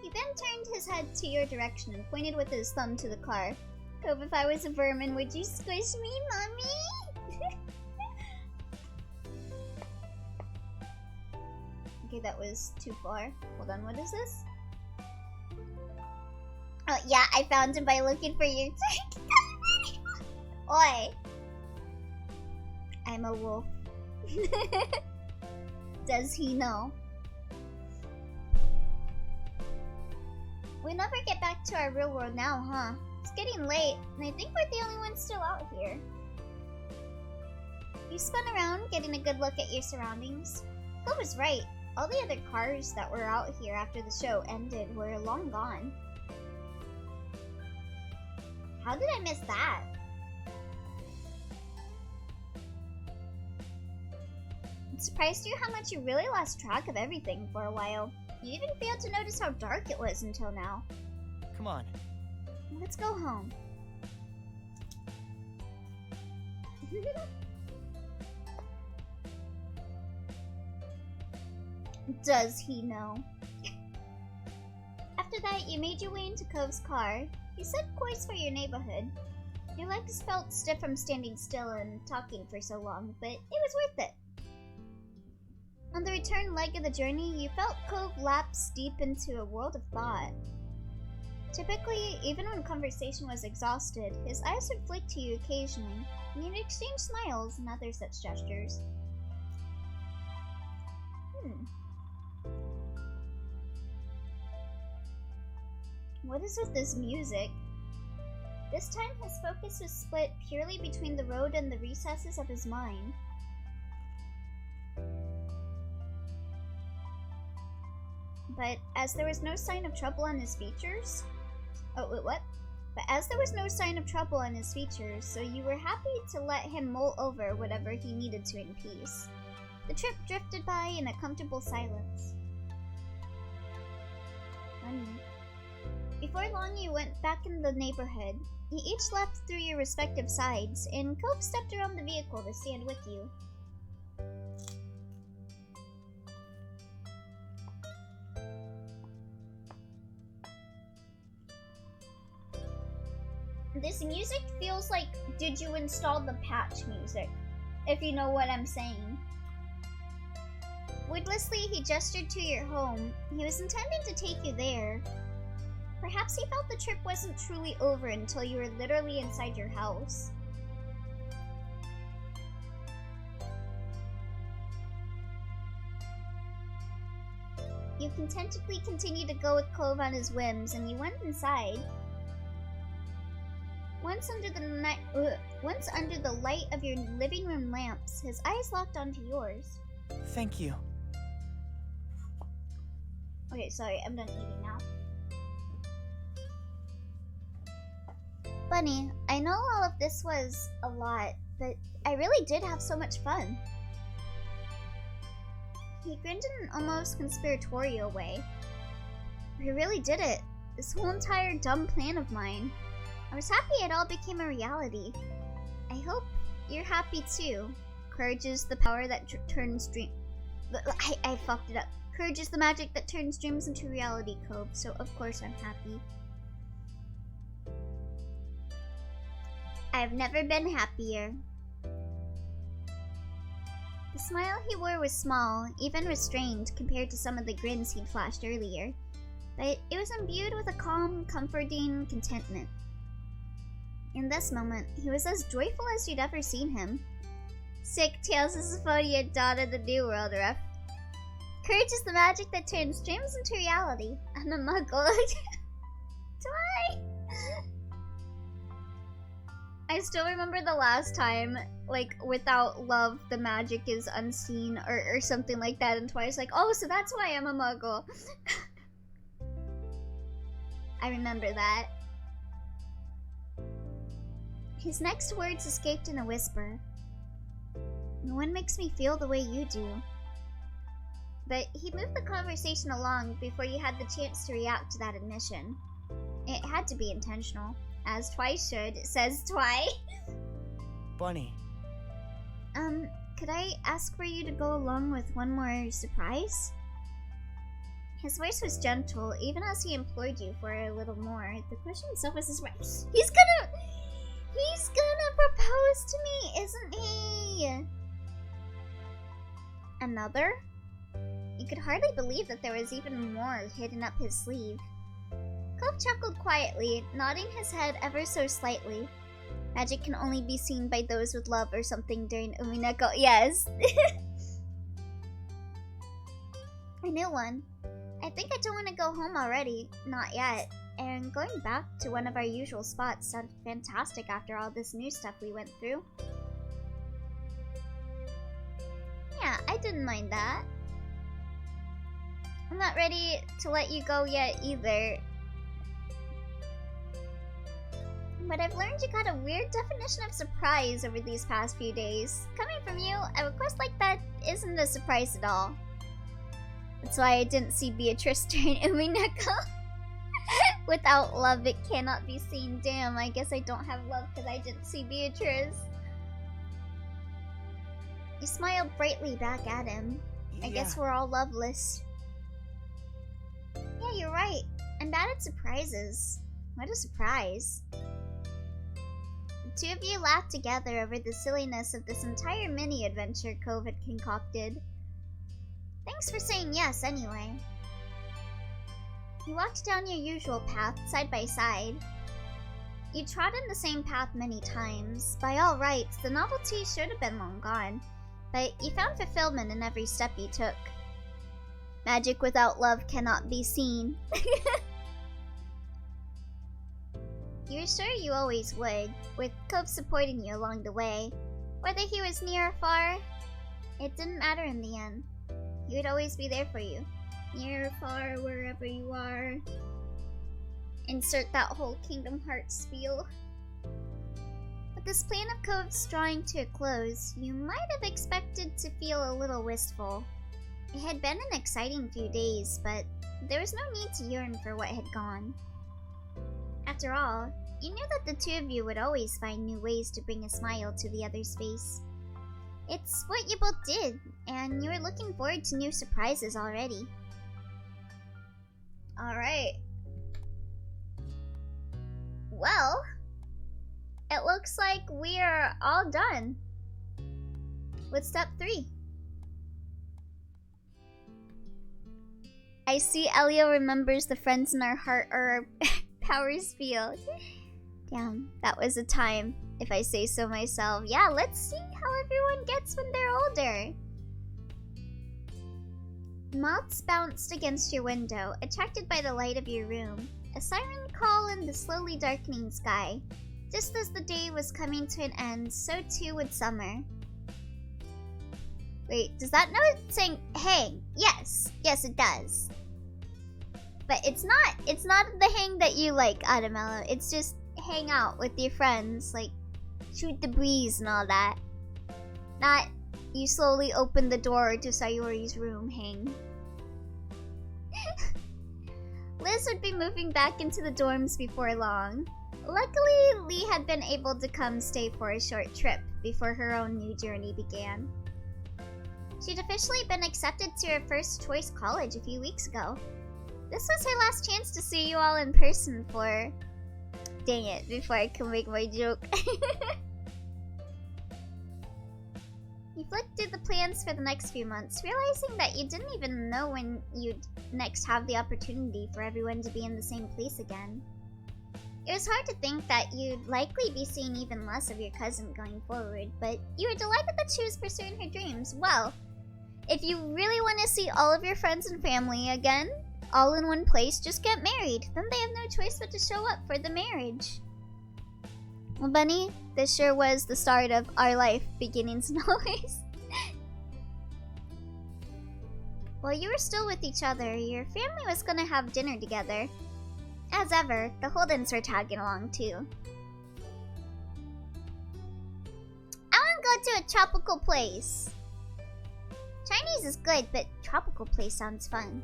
He then turned his head to your direction and pointed with his thumb to the car. Cove, if I was a vermin, would you squish me, mommy? Okay, that was too far. Hold on, what is this? Oh, yeah, I found him by looking for your turkey. Oi. I'm a wolf. Does he know? We never get back to our real world now, huh? It's getting late, and I think we're the only ones still out here. You spun around, getting a good look at your surroundings. Cole was right. All the other cars that were out here after the show ended were long gone. How did I miss that? It surprised you how much you really lost track of everything for a while. You even failed to notice how dark it was until now. Come on. Let's go home. Does he know? After that, you made your way into Cove's car. You set course for your neighborhood. Your legs felt stiff from standing still and talking for so long, but it was worth it. On the return leg of the journey, you felt Cove lapse deep into a world of thought. Typically, even when conversation was exhausted, his eyes would flick to you occasionally, and you'd exchange smiles and other such gestures. What is with this music? This time his focus was split purely between the road and the recesses of his mind. But as there was no sign of trouble on his features... Oh, wait, what? But as there was no sign of trouble on his features, so you were happy to let him mull over whatever he needed to in peace. The trip drifted by in a comfortable silence. Funny. Before long, you went back in the neighborhood. You each left through your respective sides, and Cove stepped around the vehicle to stand with you. This music feels like did you install the patch music, if you know what I'm saying. Wordlessly, he gestured to your home. He was intending to take you there. Perhaps he felt the trip wasn't truly over until you were literally inside your house. You contentedly continued to go with Cove on his whims, and you went inside. Once under the light of your living room lamps, his eyes locked onto yours. Thank you. Okay, sorry, I'm done eating now. Bunny, I know all of this was a lot, but I really did have so much fun. He grinned in an almost conspiratorial way. We really did it. This whole entire dumb plan of mine. I was happy it all became a reality. I hope you're happy too. Courage is the power that turns dreams... I fucked it up. Courage is the magic that turns dreams into reality, Cove, so of course I'm happy. I've never been happier. The smile he wore was small, even restrained compared to some of the grins he'd flashed earlier, but it was imbued with a calm, comforting contentment. In this moment, he was as joyful as you'd ever seen him. Sick, Tails, this is for your daughter, the New World, ref. Courage is the magic that turns dreams into reality. I'm a muggle. I still remember the last time, like, without love, the magic is unseen, or something like that, and Twice like, oh, so that's why I'm a muggle. I remember that. His next words escaped in a whisper. No one makes me feel the way you do. But he moved the conversation along before you had the chance to react to that admission. It had to be intentional. As Twice should, says Twi. Bunny, Could I ask for you to go along with one more surprise? His voice was gentle, even as he implored you for a little more. The question itself was a surprise. He's gonna propose to me, isn't he? Another? You could hardly believe that there was even more hidden up his sleeve. Cove chuckled quietly, nodding his head ever so slightly. Magic can only be seen by those with love or something during Umineko. Yes. A new one. I think I don't want to go home already. Not yet. And going back to one of our usual spots sounded fantastic after all this new stuff we went through. Yeah, I didn't mind that. I'm not ready to let you go yet either. But I've learned you got a weird definition of surprise over these past few days. Coming from you, a request like that isn't a surprise at all. That's why I didn't see Beatrice during Umineko. Without love, it cannot be seen. Damn, I guess I don't have love because I didn't see Beatrice. You smiled brightly back at him. I guess we're all loveless. Yeah, you're right. I'm bad at surprises. What a surprise. The two of you laughed together over the silliness of this entire mini-adventure Cove had concocted. Thanks for saying yes, anyway. You walked down your usual path, side by side. You trodden the same path many times. By all rights, the novelty should have been long gone, but you found fulfillment in every step you took. Magic without love cannot be seen. You were sure you always would, with Cove supporting you along the way. Whether he was near or far, it didn't matter in the end. He would always be there for you. Near or far, wherever you are. Insert that whole Kingdom Hearts spiel. With this plan of Cove's drawing to a close, you might have expected to feel a little wistful. It had been an exciting few days, but there was no need to yearn for what had gone. After all, you knew that the two of you would always find new ways to bring a smile to the other's face. It's what you both did, and you were looking forward to new surprises already. Alright. Well, it looks like we are all done with step 3. I see Elio remembers the friends in our heart are our powers field. Damn, that was a time, if I say so myself. Yeah, let's see how everyone gets when they're older. Moths bounced against your window, attracted by the light of your room. A siren call in the slowly darkening sky. Just as the day was coming to an end, so too would summer. Wait, does that note saying hang? Yes, it does. But it's not the hang that you like, Adamello. It's just hang out with your friends, like shoot the breeze and all that. Not you slowly open the door to Sayori's room hang. Liz would be moving back into the dorms before long. Luckily, Lee had been able to come stay for a short trip before her own new journey began. She'd officially been accepted to her first choice college a few weeks ago. This was her last chance to see you all in person for... Dang it, before I can make my joke. You flicked through the plans for the next few months, realizing that you didn't even know when you'd next have the opportunity for everyone to be in the same place again. It was hard to think that you'd likely be seeing even less of your cousin going forward, but you were delighted that she was pursuing her dreams. Well, if you really want to see all of your friends and family again, all in one place, just get married. Then they have no choice but to show up for the marriage. Well, Bunny, this sure was the start of our life beginnings and always. While you were still with each other, your family was gonna have dinner together. As ever, the Holdens were tagging along too. I wanna go to a tropical place. Chinese is good, but tropical place sounds fun.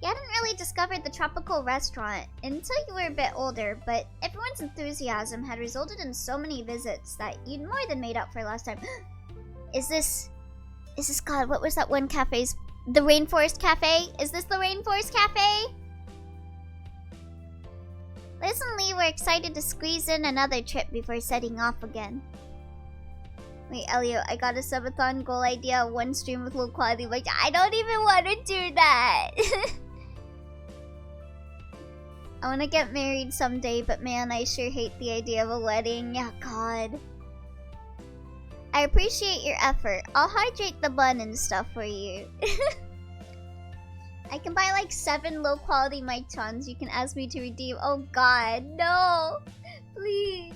You hadn't really discovered the tropical restaurant until you were a bit older, but everyone's enthusiasm had resulted in so many visits that you'd more than made up for last time. Is this God, what was that one cafe's? The Rainforest Cafe? Is this the Rainforest Cafe? Liz and Lee were excited to squeeze in another trip before setting off again. Wait, Elliot, I got a subathon goal idea. One stream with low quality. Like, I don't even want to do that. I want to get married someday, but man, I sure hate the idea of a wedding. Yeah, God. I appreciate your effort. I'll hydrate the bun and stuff for you. I can buy like 7 low quality mic chons you can ask me to redeem. Oh God, no! Please.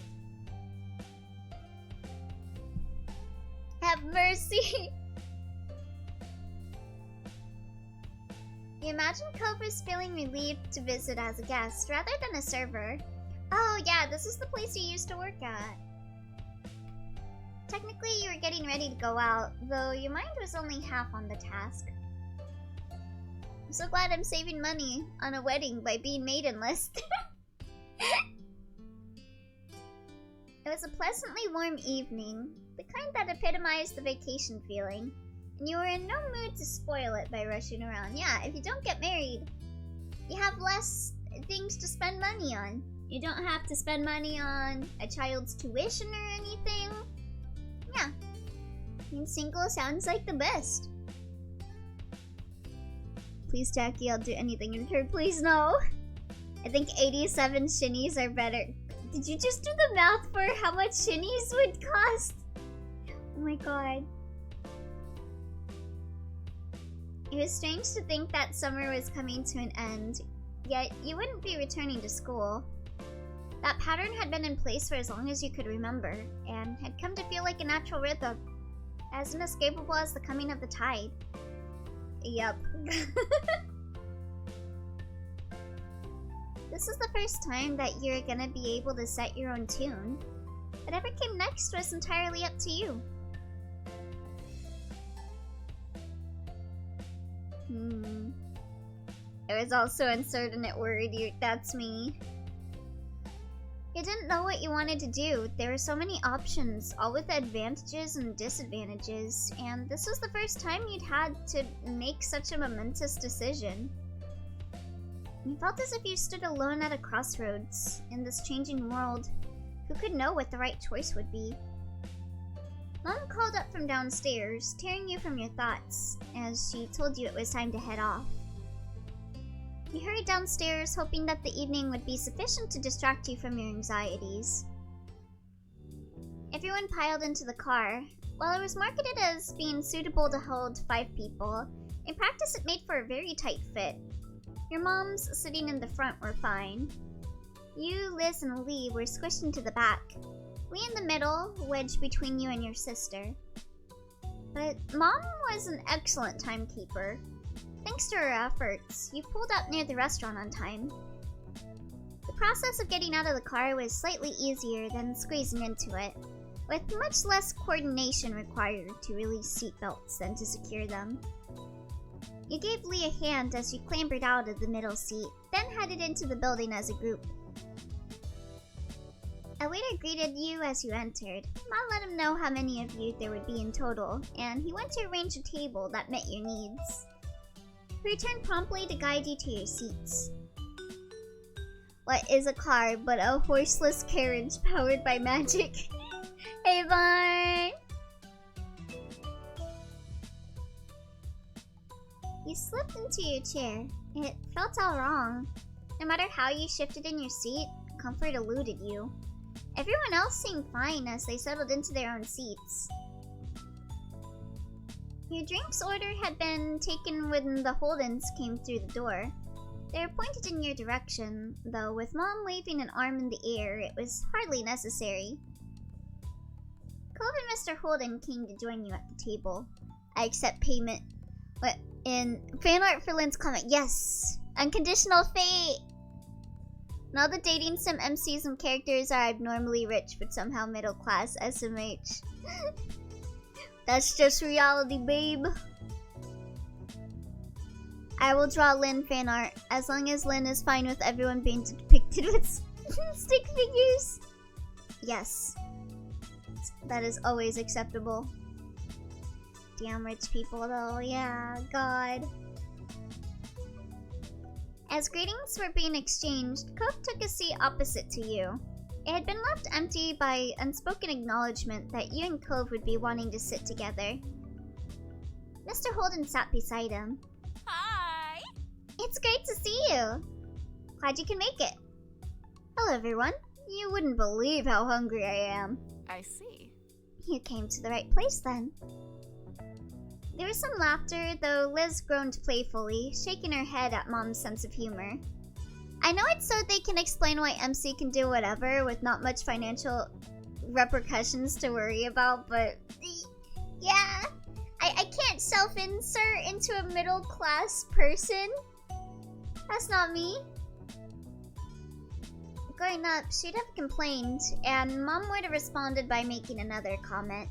Have mercy. You imagine Cove is feeling relieved to visit as a guest rather than a server. Oh yeah, this is the place you used to work at. Technically, you were getting ready to go out, though your mind was only half on the task. I'm so glad I'm saving money on a wedding by being maidenless. It was a pleasantly warm evening, the kind that epitomized the vacation feeling, and you were in no mood to spoil it by rushing around. Yeah, if you don't get married, you have less things to spend money on. You don't have to spend money on a child's tuition or anything. Yeah, being single sounds like the best. Please, Jackie, I'll do anything in return. Please, no. I think 87 shinies are better. Did you just do the math for how much shinies would cost? Oh my God. It was strange to think that summer was coming to an end, yet you wouldn't be returning to school. That pattern had been in place for as long as you could remember, and had come to feel like a natural rhythm, as inescapable as the coming of the tide. Yep. This is the first time that you're gonna be able to set your own tune. Whatever came next was entirely up to you. I was also uncertain at word. That's me. You didn't know what you wanted to do. There were so many options, all with advantages and disadvantages, and this was the first time you'd had to make such a momentous decision. You felt as if you stood alone at a crossroads in this changing world. Who could know what the right choice would be? Mom called up from downstairs, tearing you from your thoughts, as she told you it was time to head off. You hurried downstairs, hoping that the evening would be sufficient to distract you from your anxieties. Everyone piled into the car. While it was marketed as being suitable to hold 5 people, in practice it made for a very tight fit. Your moms, sitting in the front, were fine. You, Liz, and Lee were squished into the back. Lee in the middle, wedged between you and your sister. But Mom was an excellent timekeeper. Thanks to her efforts, you pulled up near the restaurant on time. The process of getting out of the car was slightly easier than squeezing into it, with much less coordination required to release seatbelts than to secure them. You gave Lee a hand as you clambered out of the middle seat, then headed into the building as a group. A waiter greeted you as you entered. Mom let him know how many of you there would be in total, and he went to arrange a table that met your needs. He returned promptly to guide you to your seats. What is a car but a horseless carriage powered by magic? Hey, Vaughn! You slipped into your chair. It felt all wrong. No matter how you shifted in your seat, comfort eluded you. Everyone else seemed fine as they settled into their own seats. Your drinks order had been taken when the Holdens came through the door. They were pointed in your direction, though with Mom waving an arm in the air, it was hardly necessary. Cove and Mr. Holden came to join you at the table. I accept payment. What? In fan art for Lynn's comment. Yes! Unconditional fate! Now the dating sim MCs and characters are abnormally rich but somehow middle class SMH. That's just reality, babe. I will draw Lynn fan art, as long as Lynn is fine with everyone being depicted with stick figures. Yes. That is always acceptable. Damn rich people though, yeah, god. As greetings were being exchanged, Cove took a seat opposite to you. It had been left empty by unspoken acknowledgement that you and Cove would be wanting to sit together. Mr. Holden sat beside him. Hi! It's great to see you! Glad you can make it. Hello, everyone. You wouldn't believe how hungry I am. I see. You came to the right place then. There was some laughter, though Liz groaned playfully, shaking her head at Mom's sense of humor. I know it's so they can explain why MC can do whatever with not much financial repercussions to worry about, but yeah, I can't self-insert into a middle-class person. That's not me. Growing up, she'd have complained, and Mom would have responded by making another comment.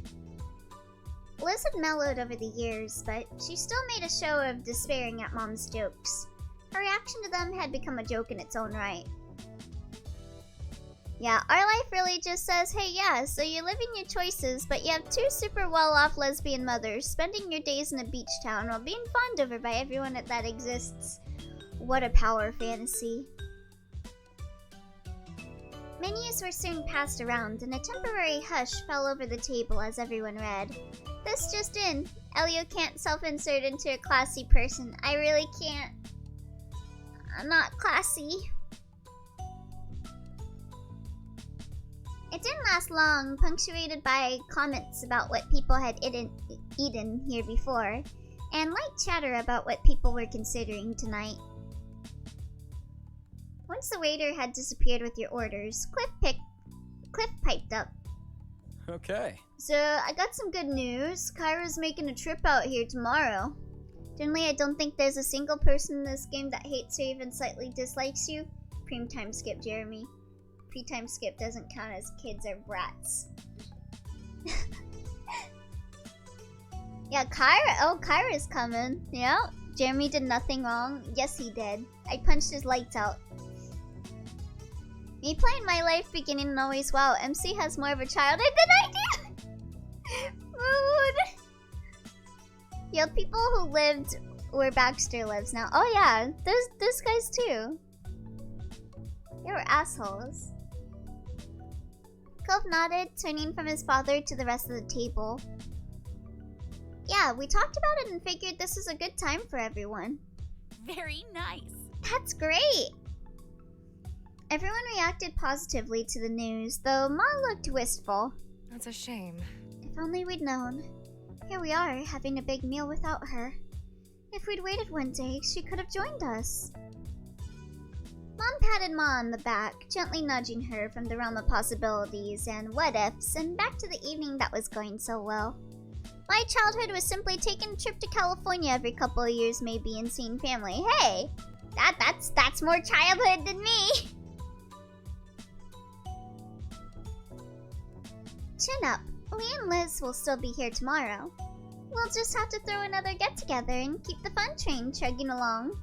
Liz had mellowed over the years, but she still made a show of despairing at Mom's jokes. Her reaction to them had become a joke in its own right. Yeah, our life really just says, hey yeah, so you're living your choices, but you have two super well-off lesbian mothers spending your days in a beach town while being fawned over by everyone that exists. What a power fantasy. Menus were soon passed around, and a temporary hush fell over the table as everyone read. This just in. Elio can't self-insert into a classy person. I really can't. I'm not classy. It didn't last long, punctuated by comments about what people had eaten here before, and light chatter about what people were considering tonight. Once the waiter had disappeared with your orders, Cliff piped up. Okay. So, I got some good news. Kyra's making a trip out here tomorrow. Generally, I don't think there's a single person in this game that hates or even slightly dislikes you. Pre-time skip, Jeremy. Pre-time skip doesn't count as kids or brats. Yeah, Kyra's coming. Yeah, Jeremy did nothing wrong. Yes, he did. I punched his lights out. Me playing my life beginning and always, wow, MC has more of a childhood than I do! Mood! Yeah, people who lived where Baxter lives now. Oh yeah, those guys too. They were assholes. Cove nodded, turning from his father to the rest of the table. Yeah, we talked about it and figured this is a good time for everyone. Very nice. That's great! Everyone reacted positively to the news, though Ma looked wistful. That's a shame. If only we'd known. Here we are, having a big meal without her. If we'd waited one day, she could have joined us. Mom patted Ma on the back, gently nudging her from the realm of possibilities and what-ifs, and back to the evening that was going so well. My childhood was simply taking a trip to California every couple of years maybe and seeing family. Hey! That's more childhood than me! Chin up. Lee and Liz will still be here tomorrow. We'll just have to throw another get-together and keep the fun train chugging along.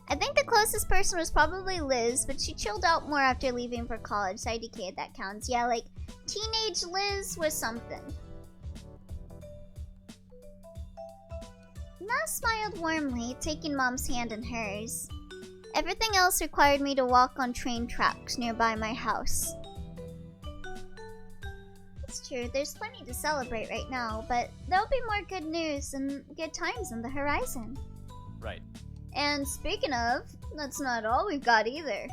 I think the closest person was probably Liz, but she chilled out more after leaving for college, so I IDK'd that counts. Yeah, like, teenage Liz was something. Na smiled warmly, taking Mom's hand in hers. Everything else required me to walk on train tracks nearby my house. It's true, there's plenty to celebrate right now, but there'll be more good news and good times on the horizon. Right. And speaking of, that's not all we've got either.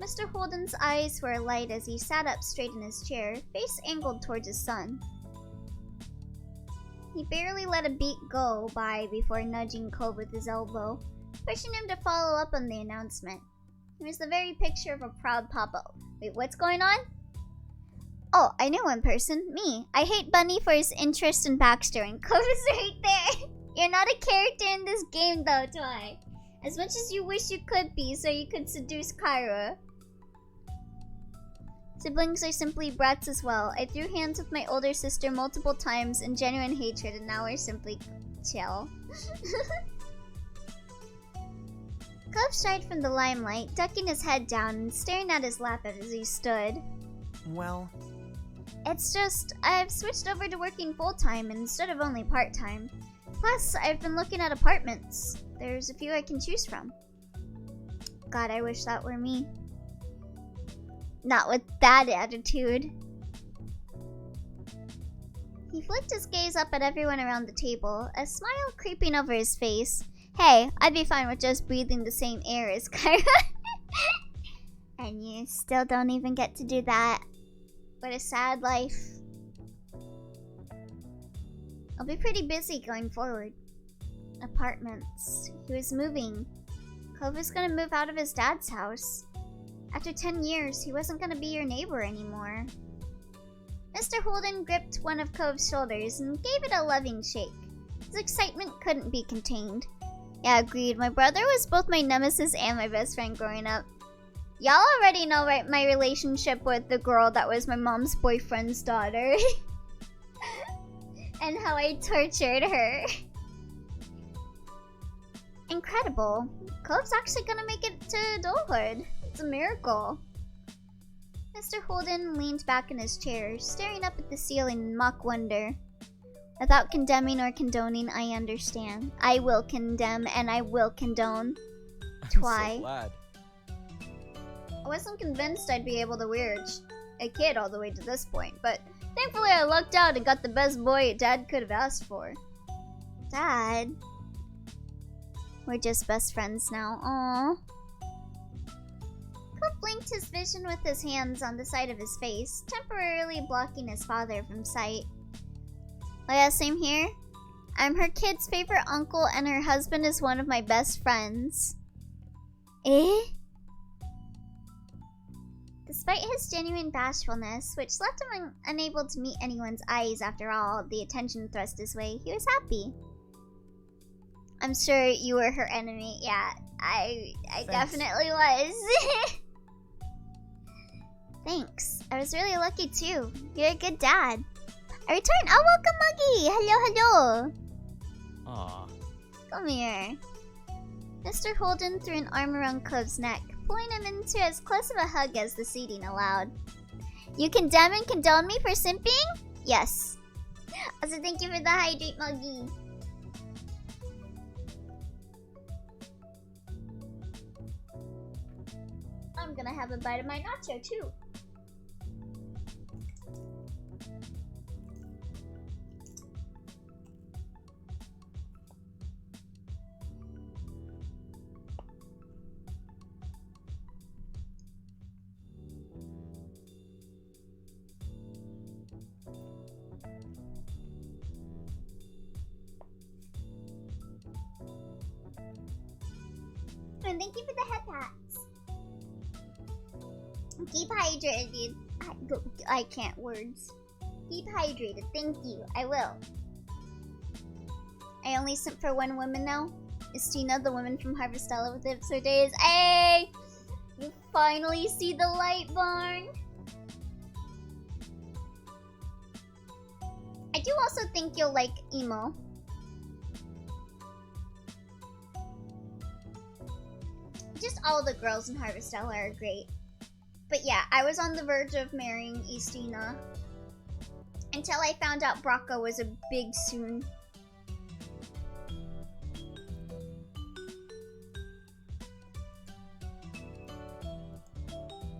Mr. Holden's eyes were alight as he sat up straight in his chair, face angled towards his son. He barely let a beat go by before nudging Cove with his elbow, pushing him to follow up on the announcement. It was the very picture of a proud papa. Wait, what's going on? Oh, I know one person. Me. I hate Bunny for his interest in Baxter, and Cove is right there. You're not a character in this game though, Twi. As much as you wish you could be so you could seduce Kyra. Siblings are simply brats as well. I threw hands with my older sister multiple times in genuine hatred, and now we're simply chill. Cove shied from the limelight, ducking his head down and staring at his lap as he stood. Well, It's just, I've switched over to working full-time instead of only part-time. Plus, I've been looking at apartments. There's a few I can choose from. God, I wish that were me. Not with that attitude. He flicked his gaze up at everyone around the table, a smile creeping over his face. Hey, I'd be fine with just breathing the same air as Kyra. And you still don't even get to do that. What a sad life. I'll be pretty busy going forward. Apartments. He was moving. Cove was gonna move out of his dad's house. After 10 years, he wasn't gonna be your neighbor anymore. Mr. Holden gripped one of Cove's shoulders and gave it a loving shake. His excitement couldn't be contained. Yeah, agreed. My brother was both my nemesis and my best friend growing up. Y'all already know my relationship with the girl that was my mom's boyfriend's daughter. And how I tortured her. Incredible. Cove's actually gonna make it to adulthood. It's a miracle. Mr. Holden leaned back in his chair, staring up at the ceiling in mock wonder. Without condemning or condoning, I understand. I will condemn and I will condone. Twy. I'm so glad. I wasn't convinced I'd be able to wear a kid all the way to this point, but thankfully I lucked out and got the best boy Dad could have asked for. Dad? We're just best friends now. Aww. Cove blinked his vision with his hands on the side of his face, temporarily blocking his father from sight. Oh yeah, same here. I'm her kid's favorite uncle and her husband is one of my best friends. Eh? Despite his genuine bashfulness, which left him unable to meet anyone's eyes after all the attention thrust his way, he was happy. I'm sure you were her enemy. Yeah, I definitely was. Thanks. I was really lucky too. You're a good dad. I returned. Oh, welcome, Muggy. Hello, hello. Aw. Come here. Mr. Holden threw an arm around Cove's neck, pulling him into as close of a hug as the seating allowed. You condemn and condone me for simping? Yes. Also, thank you for the hydrate, Muggy. I'm gonna have a bite of my nacho, too. And thank you for the head pats. Keep hydrated. I can't words. Keep hydrated. Thank you. I will. I only simp for one woman now. Is Tina the woman from Harvestella with the episode days? Hey! You finally see the light, Barn. I do also think you'll like emo. Just all the girls in Harvestella are great. But yeah, I was on the verge of marrying Istina until I found out Braca was a big soon.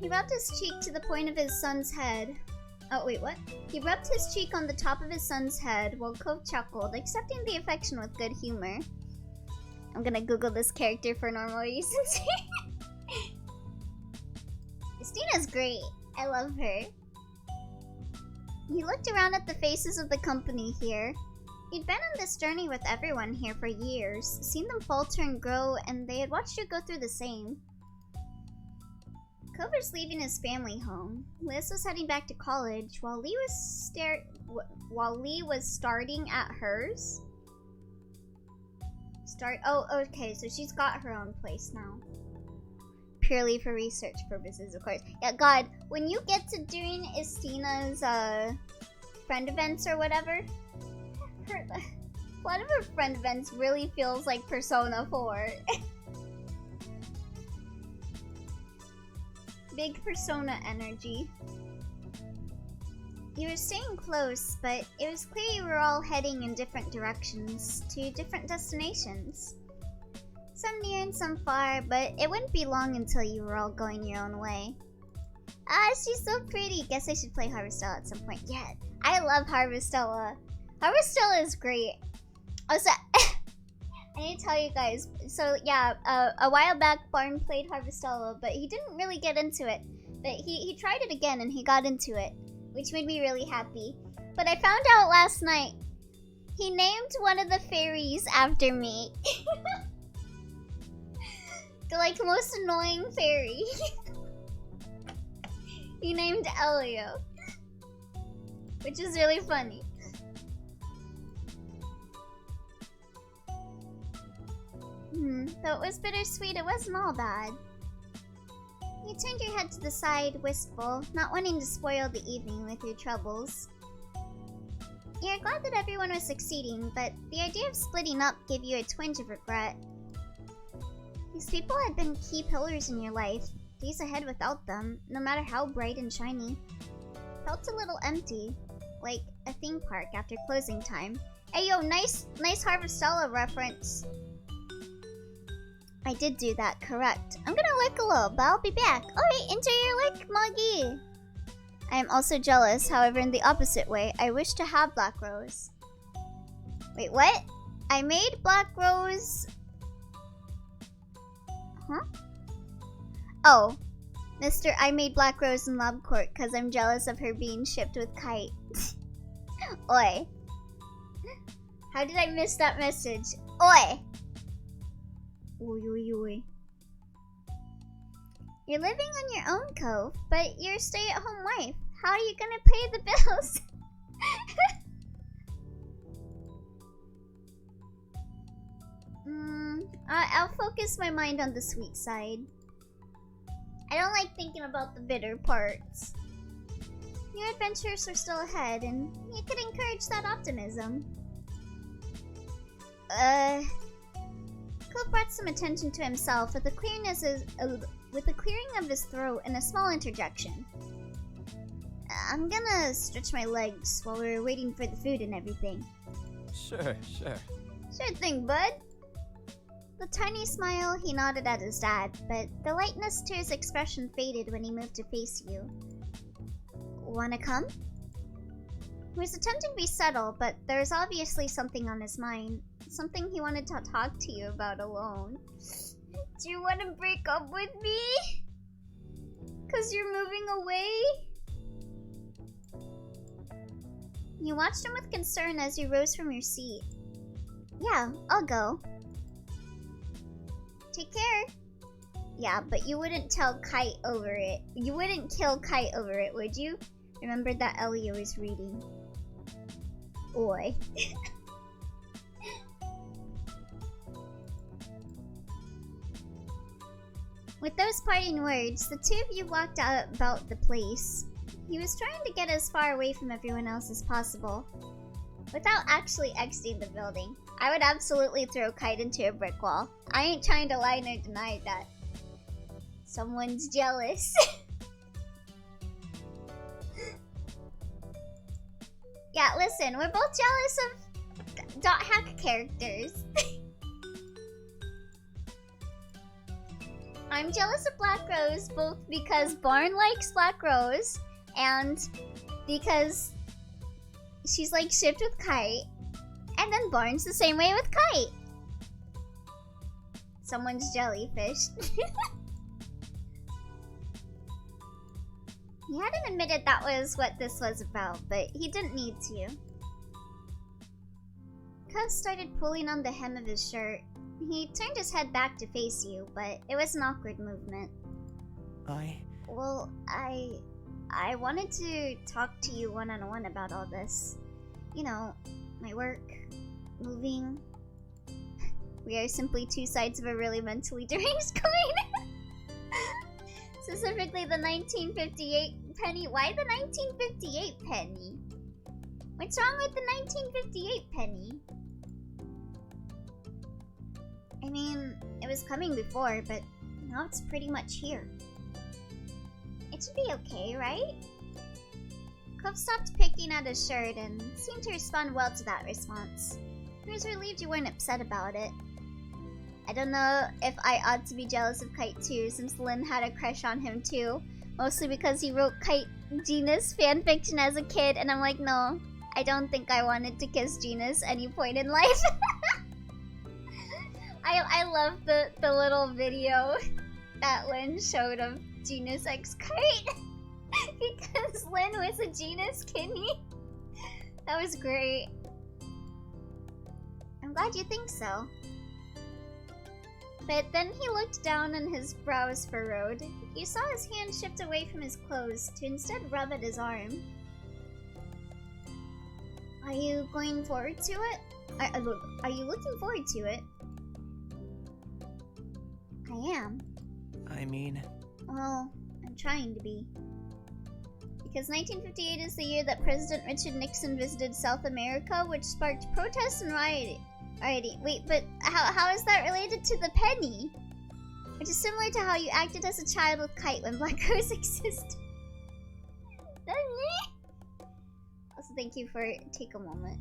He rubbed his cheek to the point of his son's head. Oh, wait, what? He rubbed his cheek on the top of his son's head while Cove chuckled, accepting the affection with good humor. I'm gonna Google this character for normal reasons. Christina's great. I love her. He looked around at the faces of the company here. He'd been on this journey with everyone here for years, seen them falter and grow, and they had watched you go through the same. Cove was leaving his family home. Liz was heading back to college, while Lee was starting at hers. Oh, okay, so she's got her own place now. Purely for research purposes, of course. Yeah, God, when you get to doing Istina's friend events or whatever, a lot of her friend events really feels like Persona 4. Big Persona energy. You were staying close, but it was clear you were all heading in different directions, to different destinations. Some near and some far, but it wouldn't be long until you were all going your own way. Ah, she's so pretty. Guess I should play Harvestella at some point. Yeah, I love Harvestella. Harvestella is great. Also, I need to tell you guys. So yeah, a while back, Barn played Harvestella, but he didn't really get into it. But he tried it again and he got into it, which made me really happy. But I found out last night he named one of the fairies after me. The like most annoying fairy. He named Elio, which is really funny. Though it was bittersweet, it wasn't all bad. You turned your head to the side, wistful, not wanting to spoil the evening with your troubles. You're glad that everyone was succeeding, but the idea of splitting up gave you a twinge of regret. These people had been key pillars in your life. Days ahead without them, no matter how bright and shiny, felt a little empty, like a theme park after closing time. Hey yo, nice Harvestella reference. I did do that, correct. I'm gonna lick a little, but I'll be back. Alright, enjoy your lick, Muggy. I am also jealous, however in the opposite way. I wish to have Black Rose. Wait, what? I made Black Rose... Huh? Oh, Mr. I made Black Rose in Lab Court because I'm jealous of her being shipped with Kite. Oi. How did I miss that message? Oi! Oi, oi, oi. You're living on your own, Cove, but you're a stay-at-home wife. How are you gonna pay the bills? I'll focus my mind on the sweet side. I don't like thinking about the bitter parts. New adventures are still ahead, and you could encourage that optimism. Cove brought some attention to himself with the clearing of his throat and a small interjection. I'm gonna stretch my legs while we're waiting for the food and everything. Sure. Sure thing, bud. With a tiny smile, he nodded at his dad, but the lightness to his expression faded when he moved to face you. Wanna come? He was attempting to be subtle, but there was obviously something on his mind. Something he wanted to talk to you about alone. Do you want to break up with me? 'Cause you're moving away? You watched him with concern as you rose from your seat. Yeah, I'll go. Take care. Yeah, but you wouldn't tell Kite over it. You wouldn't kill Kite over it, would you? Remember that Elio is reading. Oi. With those parting words, the two of you walked out about the place. He was trying to get as far away from everyone else as possible, without actually exiting the building. I would absolutely throw Kite into a brick wall. I ain't trying to lie nor deny that. Someone's jealous. Yeah, listen, we're both jealous of dot hack characters. I'm jealous of Black Rose both because Barn likes Black Rose and because she's like shipped with Kite, and then Barn's the same way with Kite. Someone's jellyfish. He hadn't admitted that was what this was about, but he didn't need to. Cove started pulling on the hem of his shirt. He turned his head back to face you, but it was an awkward movement. Well, I wanted to talk to you one-on-one about all this. You know, my work, moving. We are simply two sides of a really mentally deranged coin. Specifically the 1958 penny. Why the 1958 penny? What's wrong with the 1958 penny? I mean, it was coming before, but now it's pretty much here. It should be okay, right? Cove stopped picking at his shirt and seemed to respond well to that response. He was relieved you weren't upset about it. I don't know if I ought to be jealous of Kite too, since Lynn had a crush on him too. Mostly because he wrote Kite Genus fanfiction as a kid, and I'm like, no, I don't think I wanted to kiss Genus any point in life. I love the little video that Lynn showed of Genus X Kite. Because Lynn was a Genus kidney. That was great. I'm glad you think so. But then he looked down and his brows furrowed. You saw his hand shift away from his clothes to instead rub at his arm. Are you going forward to it? Are you looking forward to it? I am. I mean... Well, I'm trying to be. Because 1958 is the year that President Richard Nixon visited South America, which sparked protests and rioting. Wait, but how is that related to the penny? Which is similar to how you acted as a child with Kite when Black Rose existed. Also, thank you for take a moment.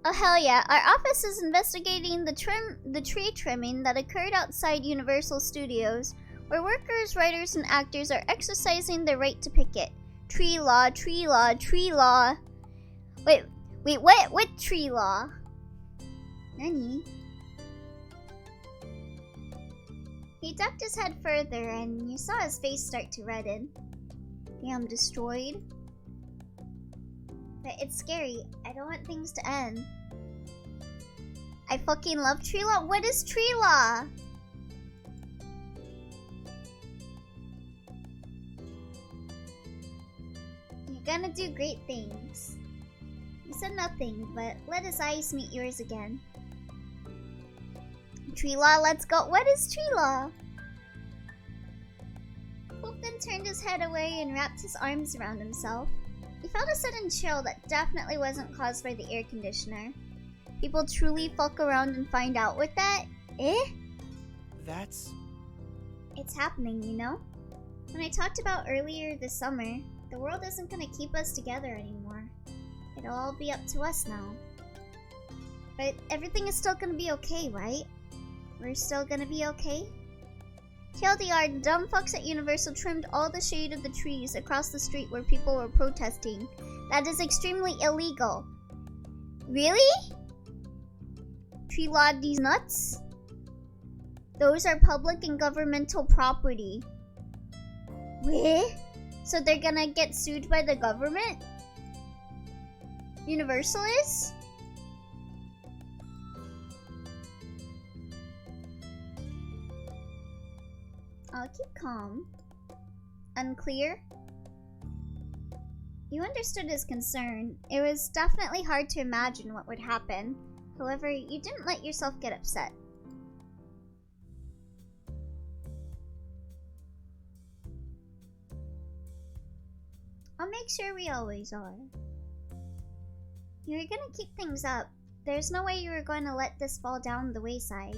Oh hell yeah, our office is investigating the tree trimming that occurred outside Universal Studios, where workers, writers, and actors are exercising their right to picket. Tree law, tree law, tree law. Wait, what tree law? Nani? He ducked his head further and you saw his face start to redden. Damn, destroyed? But it's scary. I don't want things to end. I fucking love tree law. What is tree law? You're gonna do great things. You said nothing, but let his eyes meet yours again. Tree law, let's go. What is tree law? Cove then turned his head away and wrapped his arms around himself. He felt a sudden chill that definitely wasn't caused by the air conditioner. People truly fuck around and find out with that? Eh? That's... It's happening, you know? When I talked about earlier this summer, the world isn't gonna keep us together anymore. It'll all be up to us now. But everything is still gonna be okay, right? We're still gonna be okay? TLDR, the dumb fucks at Universal trimmed all the shade of the trees across the street where people were protesting. That is extremely illegal. Really? Tree law these nuts? Those are public and governmental property. What? So they're gonna get sued by the government? Universal is? I'll keep calm. Unclear? You understood his concern. It was definitely hard to imagine what would happen. However, you didn't let yourself get upset. I'll make sure we always are. You were gonna keep things up. There's no way you were going to let this fall down the wayside.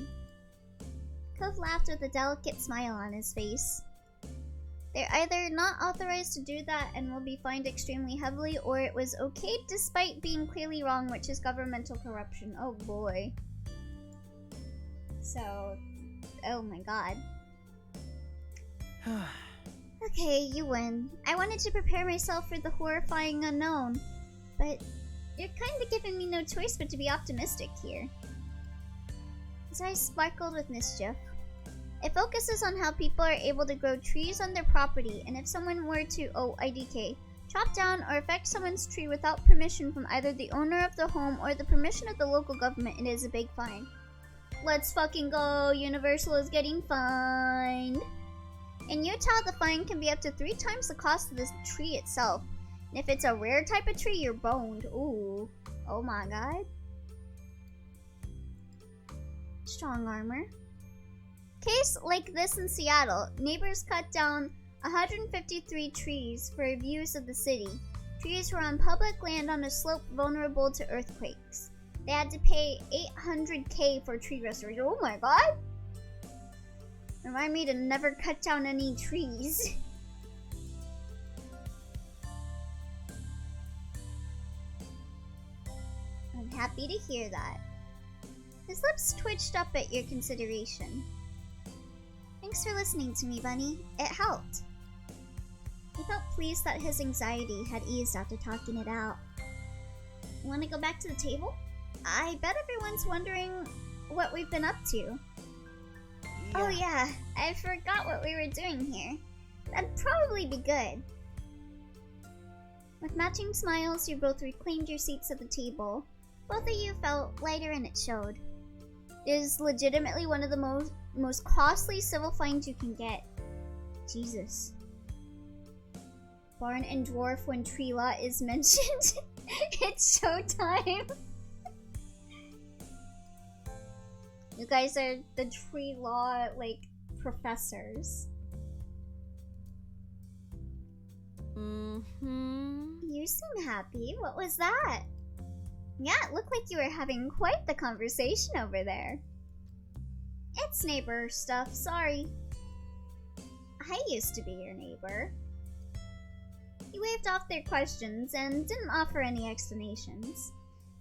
Cove laughed with a delicate smile on his face. They're either not authorized to do that and will be fined extremely heavily, or it was okay despite being clearly wrong, which is governmental corruption. Oh boy. So, oh my god. Okay, you win. I wanted to prepare myself for the horrifying unknown, but you're kinda giving me no choice but to be optimistic here. His eyes sparkled with mischief. It focuses on how people are able to grow trees on their property, and if someone were to, IDK, chop down or affect someone's tree without permission from either the owner of the home or the permission of the local government, it is a big fine. Let's fucking go! Universal is getting fined! In Utah, the fine can be up to 3 times the cost of the tree itself. And if it's a rare type of tree, you're boned. Ooh. Oh my god. Strong armor. Case like this in Seattle, neighbors cut down 153 trees for views of the city. Trees were on public land on a slope vulnerable to earthquakes. They had to pay $800K for tree restoration. Oh my god! Remind me to never cut down any trees. I'm happy to hear that. His lips twitched up at your consideration. Thanks for listening to me, Bunny. It helped. He felt pleased that his anxiety had eased after talking it out. Want to go back to the table? I bet everyone's wondering what we've been up to. Oh yeah, I forgot what we were doing here. That'd probably be good. With matching smiles, you both reclaimed your seats at the table. Both of you felt lighter and it showed. It is legitimately one of the most costly civil fines you can get. Jesus. Barn and dwarf when tree law is mentioned. It's showtime. You guys are the tree law, like, professors. You seem happy. What was that? Yeah, it looked like you were having quite the conversation over there. It's neighbor stuff, sorry. I used to be your neighbor. He waved off their questions and didn't offer any explanations.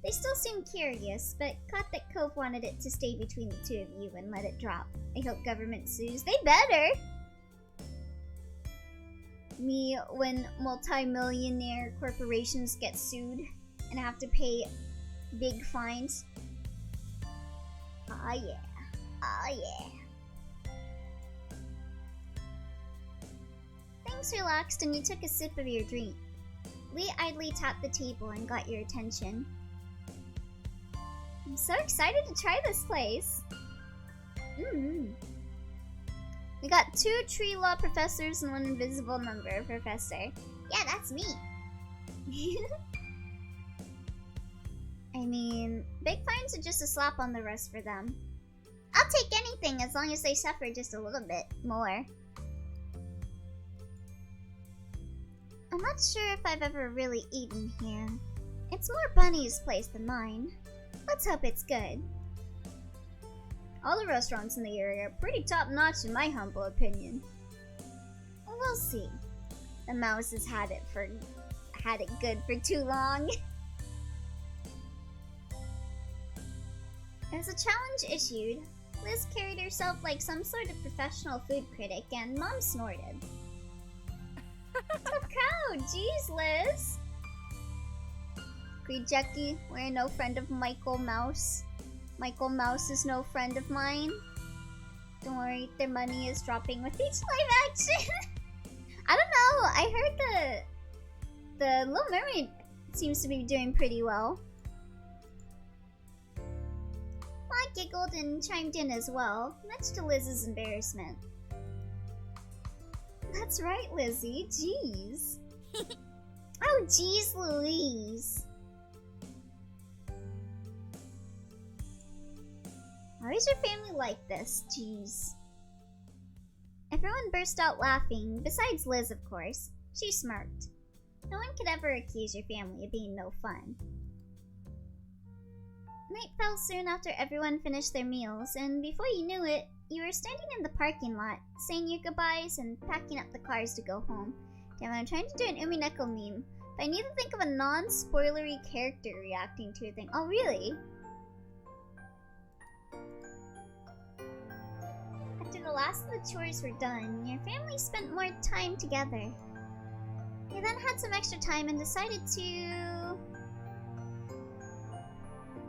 They still seemed curious, but caught that Cove wanted it to stay between the two of you and let it drop. I hope government sues. They better! Me when multi-millionaire corporations get sued and have to pay big fines. Ah yeah. Ah yeah. Things relaxed and you took a sip of your drink. Lee idly tapped the table and got your attention. I'm so excited to try this place. We got 2 tree law professors and 1 invisible number professor. Yeah, that's me. I mean, big fines are just a slap on the wrist for them. I'll take anything as long as they suffer just a little bit more. I'm not sure if I've ever really eaten here. It's more Bunny's place than mine. Let's hope it's good. All the restaurants in the area are pretty top-notch in my humble opinion. We'll see. The mouse has had it good for too long. As a challenge issued, Liz carried herself like some sort of professional food critic and Mom snorted. Tough crowd, jeez, Liz. Agreed, Jackie. We're no friend of Michael Mouse. Michael Mouse is no friend of mine. Don't worry, their money is dropping with each live action. I don't know. I heard the Little Mermaid seems to be doing pretty well. I giggled and chimed in as well, much to Liz's embarrassment. That's right, Lizzie. Jeez. Oh, jeez Louise. Why is your family like this? Jeez. Everyone burst out laughing, besides Liz, of course. She smirked. No one could ever accuse your family of being no fun. Night fell soon after everyone finished their meals, and before you knew it, you were standing in the parking lot, saying your goodbyes and packing up the cars to go home. Damn, I'm trying to do an Umineko meme, but I need to think of a non-spoilery character reacting to a thing. Oh, really? After the last of the chores were done, your family spent more time together. You then had some extra time and decided to...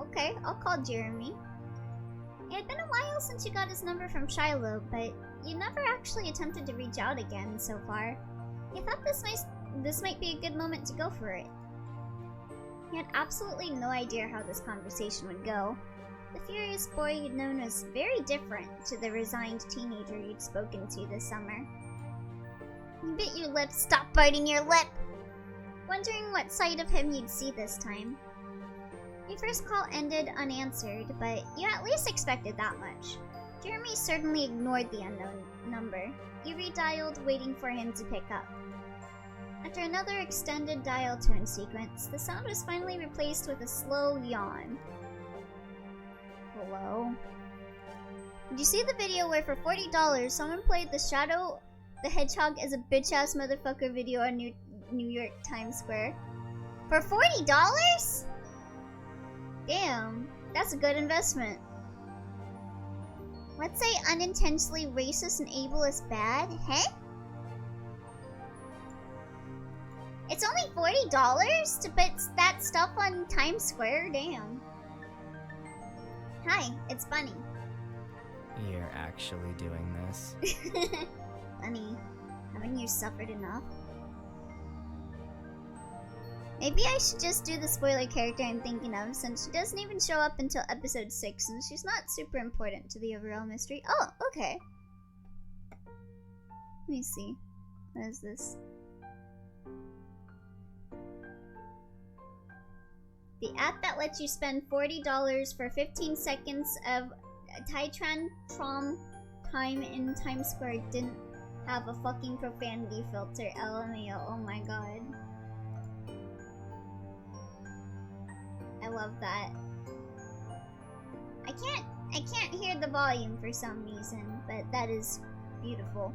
Okay, I'll call Jeremy. It had been a while since you got his number from Shiloh, but you never actually attempted to reach out again so far. You thought this might be a good moment to go for it. You had absolutely no idea how this conversation would go. The furious boy you'd known was very different to the resigned teenager you'd spoken to this summer. You bit your lip. Stop biting your lip! Wondering what side of him you'd see this time. Your first call ended unanswered, but you at least expected that much. Jeremy certainly ignored the unknown number. You redialed, waiting for him to pick up. After another extended dial tone sequence, the sound was finally replaced with a slow yawn. Hello? Did you see the video where for $40 someone played the Shadow the Hedgehog as a bitch-ass motherfucker video on New York Times Square? For $40? Damn, that's a good investment. Let's say unintentionally racist and ableist bad? Huh? It's only $40 to put that stuff on Times Square? Damn. Hi, it's Bunny. You're actually doing this? Bunny, haven't you suffered enough? Maybe I should just do the spoiler character I'm thinking of, since she doesn't even show up until episode 6, and she's not super important to the overall mystery. Oh, okay. Let me see. What is this? The app that lets you spend $40 for 15 seconds of Titran Trom time in Times Square didn't have a fucking profanity filter. LMAO. Oh my god. I love that. I can't hear the volume for some reason, but that is beautiful.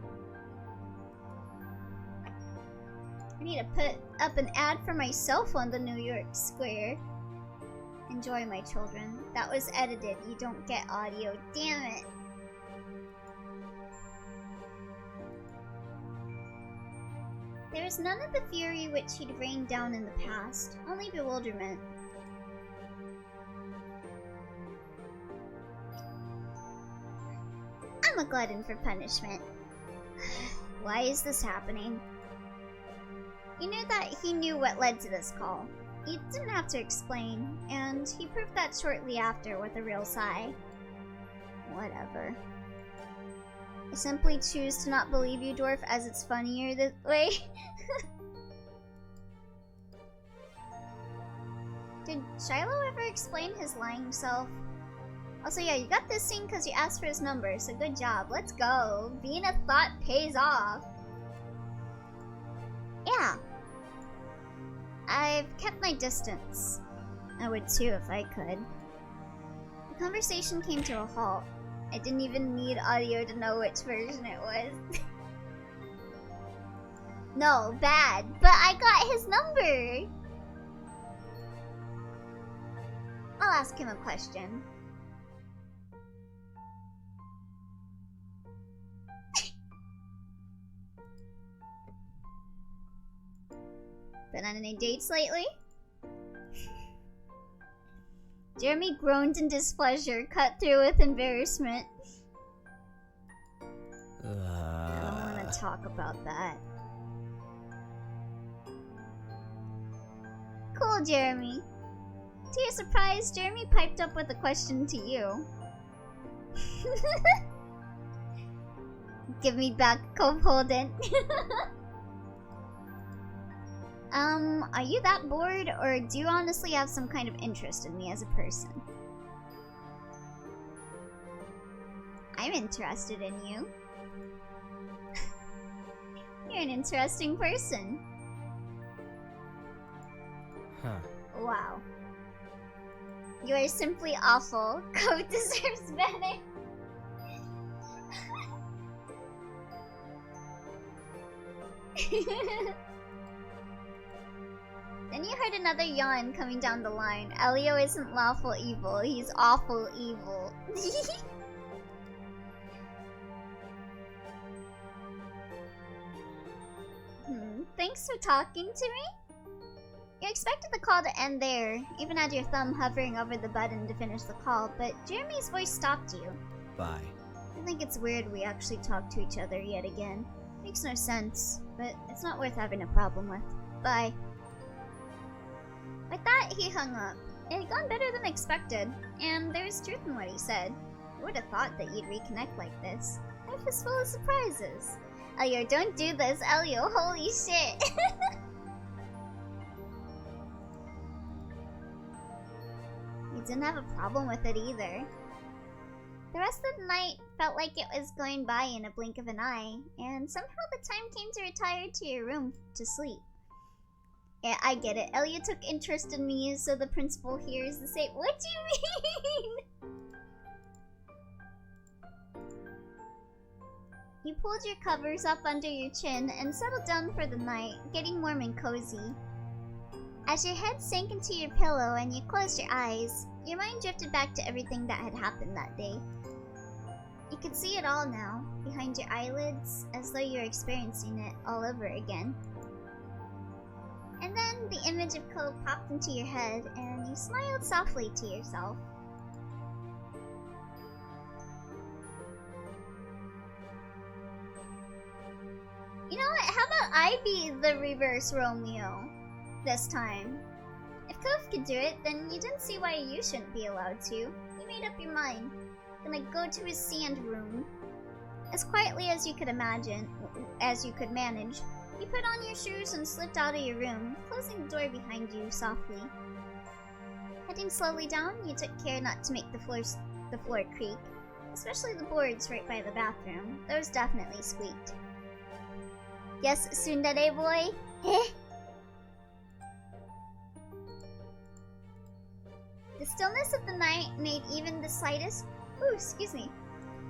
I need to put up an ad for myself on the New York Square. Enjoy, my children. That was edited. You don't get audio. Damn it. There is none of the fury which he'd rained down in the past, only bewilderment. I'm a glutton for punishment. Why is this happening? You knew that he knew what led to this call. He didn't have to explain, and he proved that shortly after with a real sigh. Whatever. I simply choose to not believe you, Dwarf, as it's funnier this way. Did Shiloh ever explain his lying self? Also, yeah, you got this scene because you asked for his number, so good job. Let's go. Being a thought pays off. Yeah. I've kept my distance. I would too if I could. The conversation came to a halt. I didn't even need audio to know which version it was. No, bad. But I got his number! I'll ask him a question. Been on any dates lately? Jeremy groaned in displeasure, cut through with embarrassment. I don't want to talk about that. Cool, Jeremy. To your surprise, Jeremy piped up with a question to you. Give me back, Cove Holden. Are you that bored, or do you honestly have some kind of interest in me as a person? I'm interested in you. You're an interesting person. Huh. Wow. You are simply awful. Cove deserves better. Then you heard another yawn coming down the line. Elio isn't lawful evil, he's awful evil. Thanks for talking to me? You expected the call to end there, even had your thumb hovering over the button to finish the call, but Jeremy's voice stopped you. Bye. I think it's weird we actually talked to each other yet again. Makes no sense, but it's not worth having a problem with. Bye. With that, he hung up. It had gone better than expected, and there was truth in what he said. I would have thought that you'd reconnect like this. Life is full of surprises. Elio, don't do this, Elio, holy shit! You didn't have a problem with it either. The rest of the night felt like it was going by in a blink of an eye, and somehow the time came to retire to your room to sleep. Yeah, I get it. Elliot took interest in me, so the principal here is the same. What do you mean? You pulled your covers up under your chin and settled down for the night, getting warm and cozy. As your head sank into your pillow and you closed your eyes, your mind drifted back to everything that had happened that day. You could see it all now, behind your eyelids, as though you were experiencing it all over again. And then the image of Cove popped into your head, and you smiled softly to yourself. You know what? How about I be the reverse Romeo this time? If Cove could do it, then you didn't see why you shouldn't be allowed to. You made up your mind. Gonna go to his sand room. As quietly as you could manage, you put on your shoes and slipped out of your room, closing the door behind you softly. Heading slowly down, you took care not to make the floor creak, especially the boards right by the bathroom. Those definitely squeaked. Yes, tsundere boy? Heh? The stillness of the night made even the slightest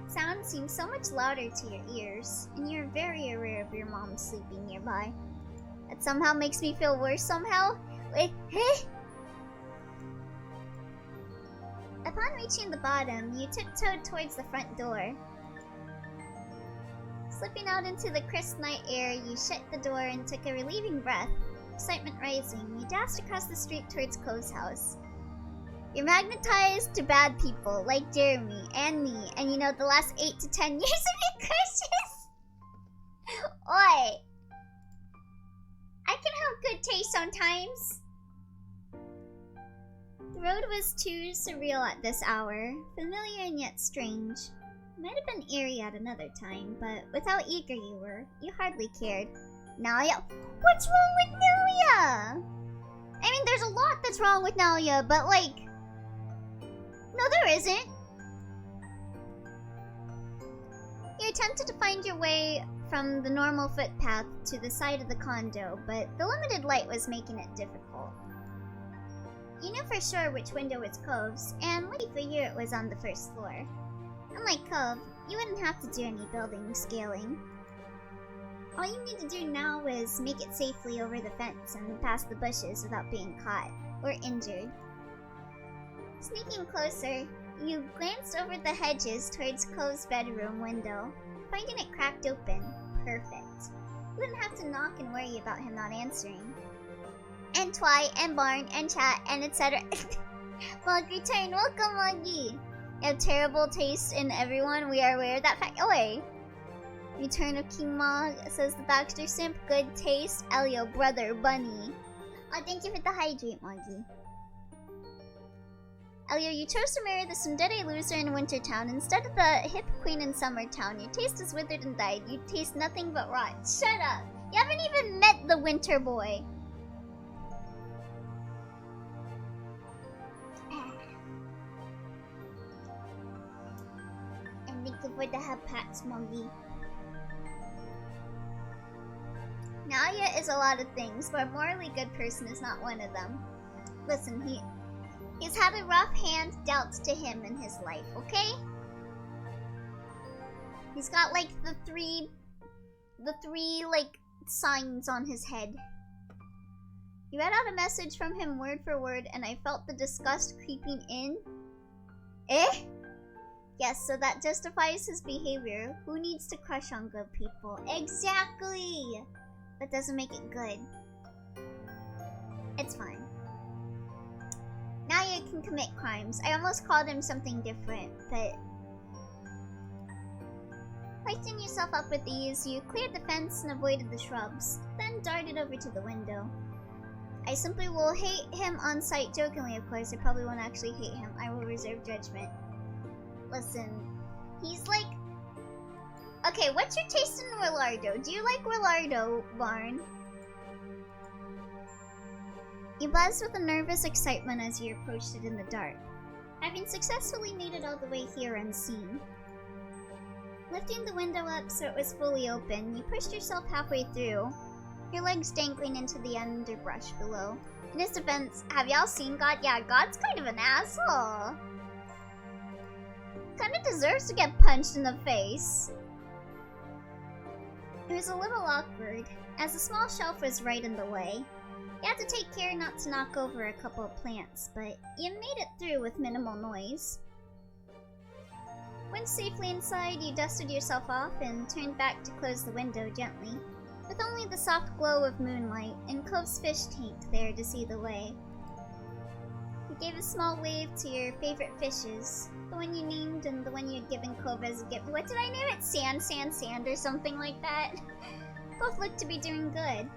sound seem so much louder to your ears, and you're very aware of your mom sleeping nearby. That somehow makes me feel worse somehow. Wait, heh? Upon reaching the bottom, you tiptoed towards the front door. Slipping out into the crisp night air, you shut the door and took a relieving breath. Excitement rising, you dashed across the street towards Cove's house. You're magnetized to bad people, like Jeremy and me, and you know the last 8 to 10 years of your curses. Oi! I can have good taste sometimes. The road was too surreal at this hour, familiar and yet strange. It might have been eerie at another time, but with how eager you were, you hardly cared. Naoya? What's wrong with Naoya? I mean, there's a lot that's wrong with Naoya, but like... No, there isn't. You attempted to find your way from the normal footpath to the side of the condo, but the limited light was making it difficult. You knew for sure which window was Cove's, and lucky for you it was on the first floor. Unlike Cove, you wouldn't have to do any building scaling. All you need to do now was make it safely over the fence and past the bushes without being caught or injured. Sneaking closer, you glanced over the hedges towards Cove's bedroom window, finding it cracked open. Perfect. You wouldn't have to knock and worry about him not answering. And Twy, and Barn, and Chat, and etc. Mog return. Welcome, Moggy! You have terrible taste in everyone. We are aware of that fact. Oi! Return of King Mog, says the Baxter Simp. Good taste. Elio, brother, bunny. Oh, thank you for the hydrate, Moggy. Elio, you chose to marry the tsundere loser in Wintertown instead of the hip queen in Summertown. Your taste is withered and died. You taste nothing but rot. Shut up! You haven't even met the winter boy. And thank you for the hub packs, Moggy. Naoya is a lot of things, but a morally good person is not one of them. Listen, he's had a rough hand dealt to him in his life, okay? He's got like the three like signs on his head. You read out a message from him word for word, and I felt the disgust creeping in. Eh? Yes, so that justifies his behavior. Who needs to crush on good people? Exactly! That doesn't make it good. It's fine. Now you can commit crimes. I almost called him something different, but... Hoisting yourself up with ease, you cleared the fence and avoided the shrubs, then darted over to the window. I simply will hate him on sight, jokingly of course. I probably won't actually hate him. I will reserve judgment. Listen, he's like... Okay, what's your taste in Willardo? Do you like Willardo, Barn? You buzzed with a nervous excitement as you approached it in the dark, having successfully made it all the way here unseen. Lifting the window up so it was fully open, you pushed yourself halfway through, your legs dangling into the underbrush below. In his defense, have y'all seen God? Yeah, God's kind of an asshole. Kinda deserves to get punched in the face. It was a little awkward, as a small shelf was right in the way. You had to take care not to knock over a couple of plants, but you made it through with minimal noise. Once safely inside, you dusted yourself off and turned back to close the window gently, with only the soft glow of moonlight and Cove's fish tank there to see the way. You gave a small wave to your favorite fishes, the one you named and the one you had given Cove as a gift. What did I name it? Sand, or something like that? Both looked to be doing good.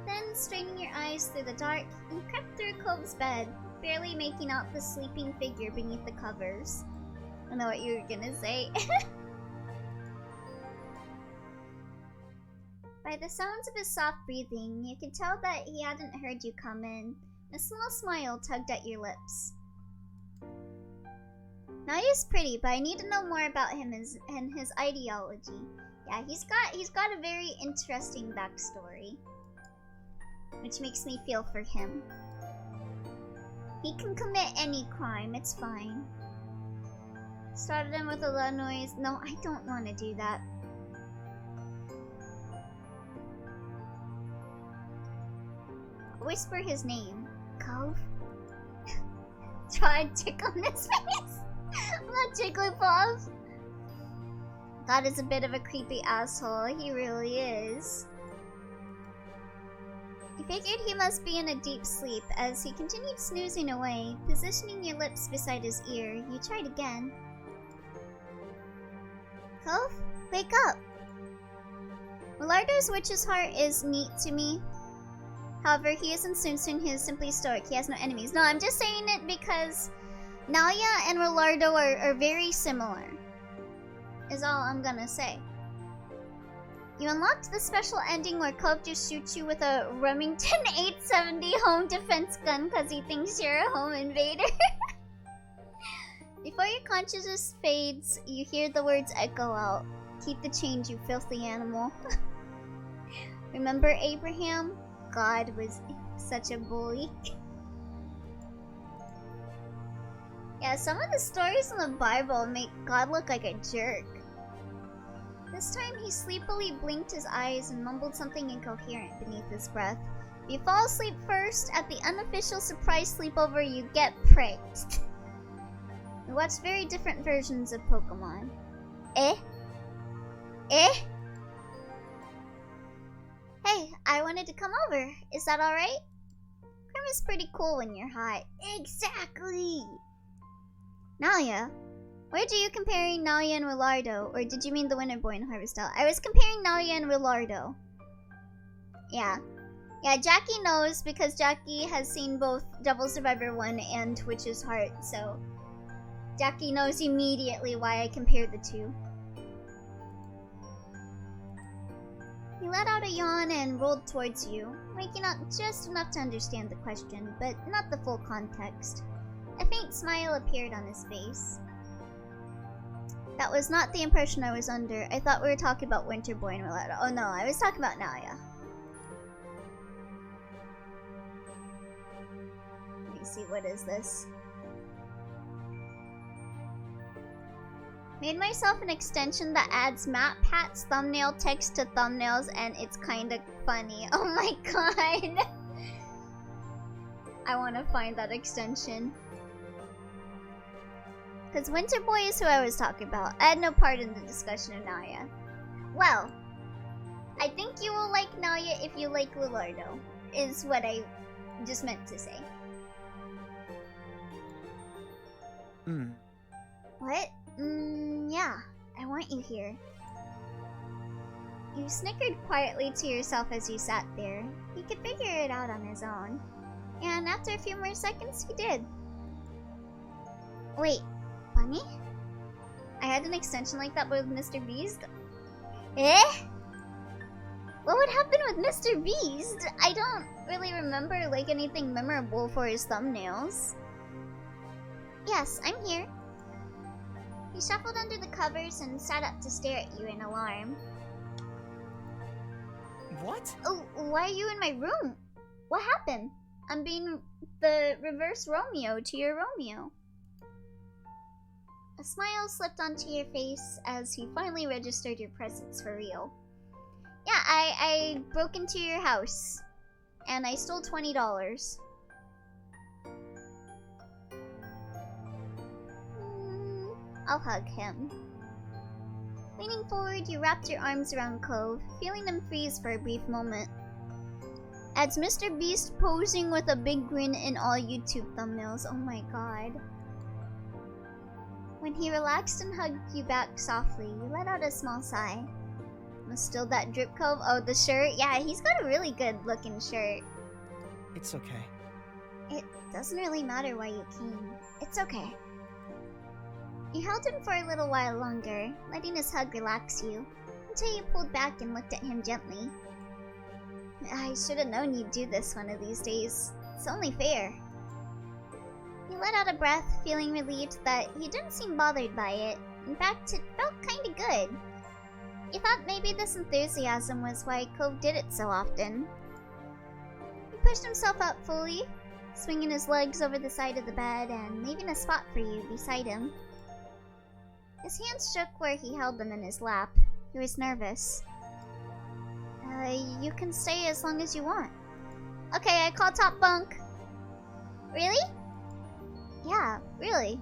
Then, straining your eyes through the dark, you crept through Cove's bed, barely making out the sleeping figure beneath the covers. I know what you were gonna say. By the sounds of his soft breathing, you could tell that he hadn't heard you come in. A small smile tugged at your lips. Nayu's pretty, but I need to know more about him and his ideology. Yeah, he's got a very interesting backstory, which makes me feel for him. He can commit any crime, it's fine. Started him with a loud noise. No, I don't want to do that. Whisper his name. Cove? Try to tickle his face. I'm not Jigglypuff. God is a bit of a creepy asshole. He really is. You figured he must be in a deep sleep. As he continued snoozing away, positioning your lips beside his ear, you tried again. Cove, wake up! Millardo's witch's heart is neat to me. However, he isn't Sunsun, he is simply stoic. He has no enemies. No, I'm just saying it because Nalia and Millardo are very similar. Is all I'm gonna say. You unlocked the special ending where Cove just shoots you with a Remington 870 home defense gun because he thinks you're a home invader. Before your consciousness fades, you hear the words echo out. Keep the change, you filthy animal. Remember Abraham? God was such a bully. Yeah, some of the stories in the Bible make God look like a jerk. This time he sleepily blinked his eyes and mumbled something incoherent beneath his breath. If you fall asleep first, at the unofficial surprise sleepover you get pricked. We watched very different versions of Pokemon. Eh? Eh? Hey, I wanted to come over. Is that alright? Cream is pretty cool when you're hot. Exactly! Nalia, where are you comparing Nalia and Willardo? Or did you mean the Winter Boy and Harvestelle? I was comparing Nalia and Willardo. Yeah. Yeah, Jackie knows because Jackie has seen both Devil Survivor 1 and Witch's Heart, so Jackie knows immediately why I compared the two. He let out a yawn and rolled towards you, waking up just enough to understand the question, but not the full context. A faint smile appeared on his face. That was not the impression I was under. I thought we were talking about Winter Boy and Roletta. Oh no, I was talking about Nalia. Let me see, what is this? Made myself an extension that adds map hats thumbnail text to thumbnails and it's kinda funny. Oh my god! I wanna find that extension. Because Winter Boy is who I was talking about. I had no part in the discussion of Nalia. Well, I think you will like Nalia if you like Willardo, is what I just meant to say. What? Yeah, I want you here. You snickered quietly to yourself as you sat there. He could figure it out on his own. And after a few more seconds, he did. Wait, Bunny? I had an extension like that with Mr. Beast? Eh? What would happen with Mr. Beast? I don't really remember like anything memorable for his thumbnails. Yes, I'm here. He shuffled under the covers and sat up to stare at you in alarm. What? Oh, why are you in my room? What happened? I'm being the reverse Romeo to your Romeo. A smile slipped onto your face as he finally registered your presence for real. Yeah, I broke into your house. And I stole $20. I'll hug him. Leaning forward, you wrapped your arms around Cove, feeling him freeze for a brief moment. As Mr. Beast posing with a big grin in all YouTube thumbnails. Oh my god. When he relaxed and hugged you back softly, you let out a small sigh. Was still that drip, Cove? Oh, the shirt? Yeah, he's got a really good looking shirt. It's okay. It doesn't really matter why you came. It's okay. You held him for a little while longer, letting his hug relax you, until you pulled back and looked at him gently. I should have known you'd do this one of these days. It's only fair. You let out a breath, feeling relieved that he didn't seem bothered by it. In fact, it felt kinda good. You thought maybe this enthusiasm was why Cove did it so often. He pushed himself up fully, swinging his legs over the side of the bed and leaving a spot for you beside him. His hands shook where he held them in his lap. He was nervous. You can stay as long as you want. Okay, I call top bunk. Really? Yeah, really.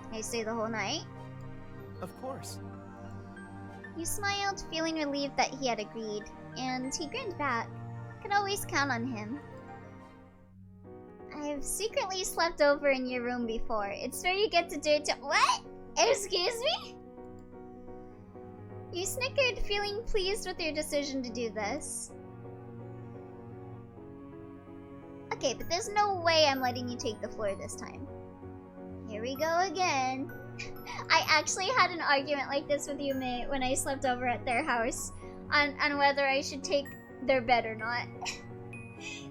Can I stay the whole night? Of course. You smiled, feeling relieved that he had agreed, and he grinned back. Could always count on him. I've secretly slept over in your room before. It's where you get to do it to— What? Excuse me? You snickered, feeling pleased with your decision to do this. Okay, but there's no way I'm letting you take the floor this time. Here we go again. I actually had an argument like this with Yume when I slept over at their house on whether I should take their bed or not.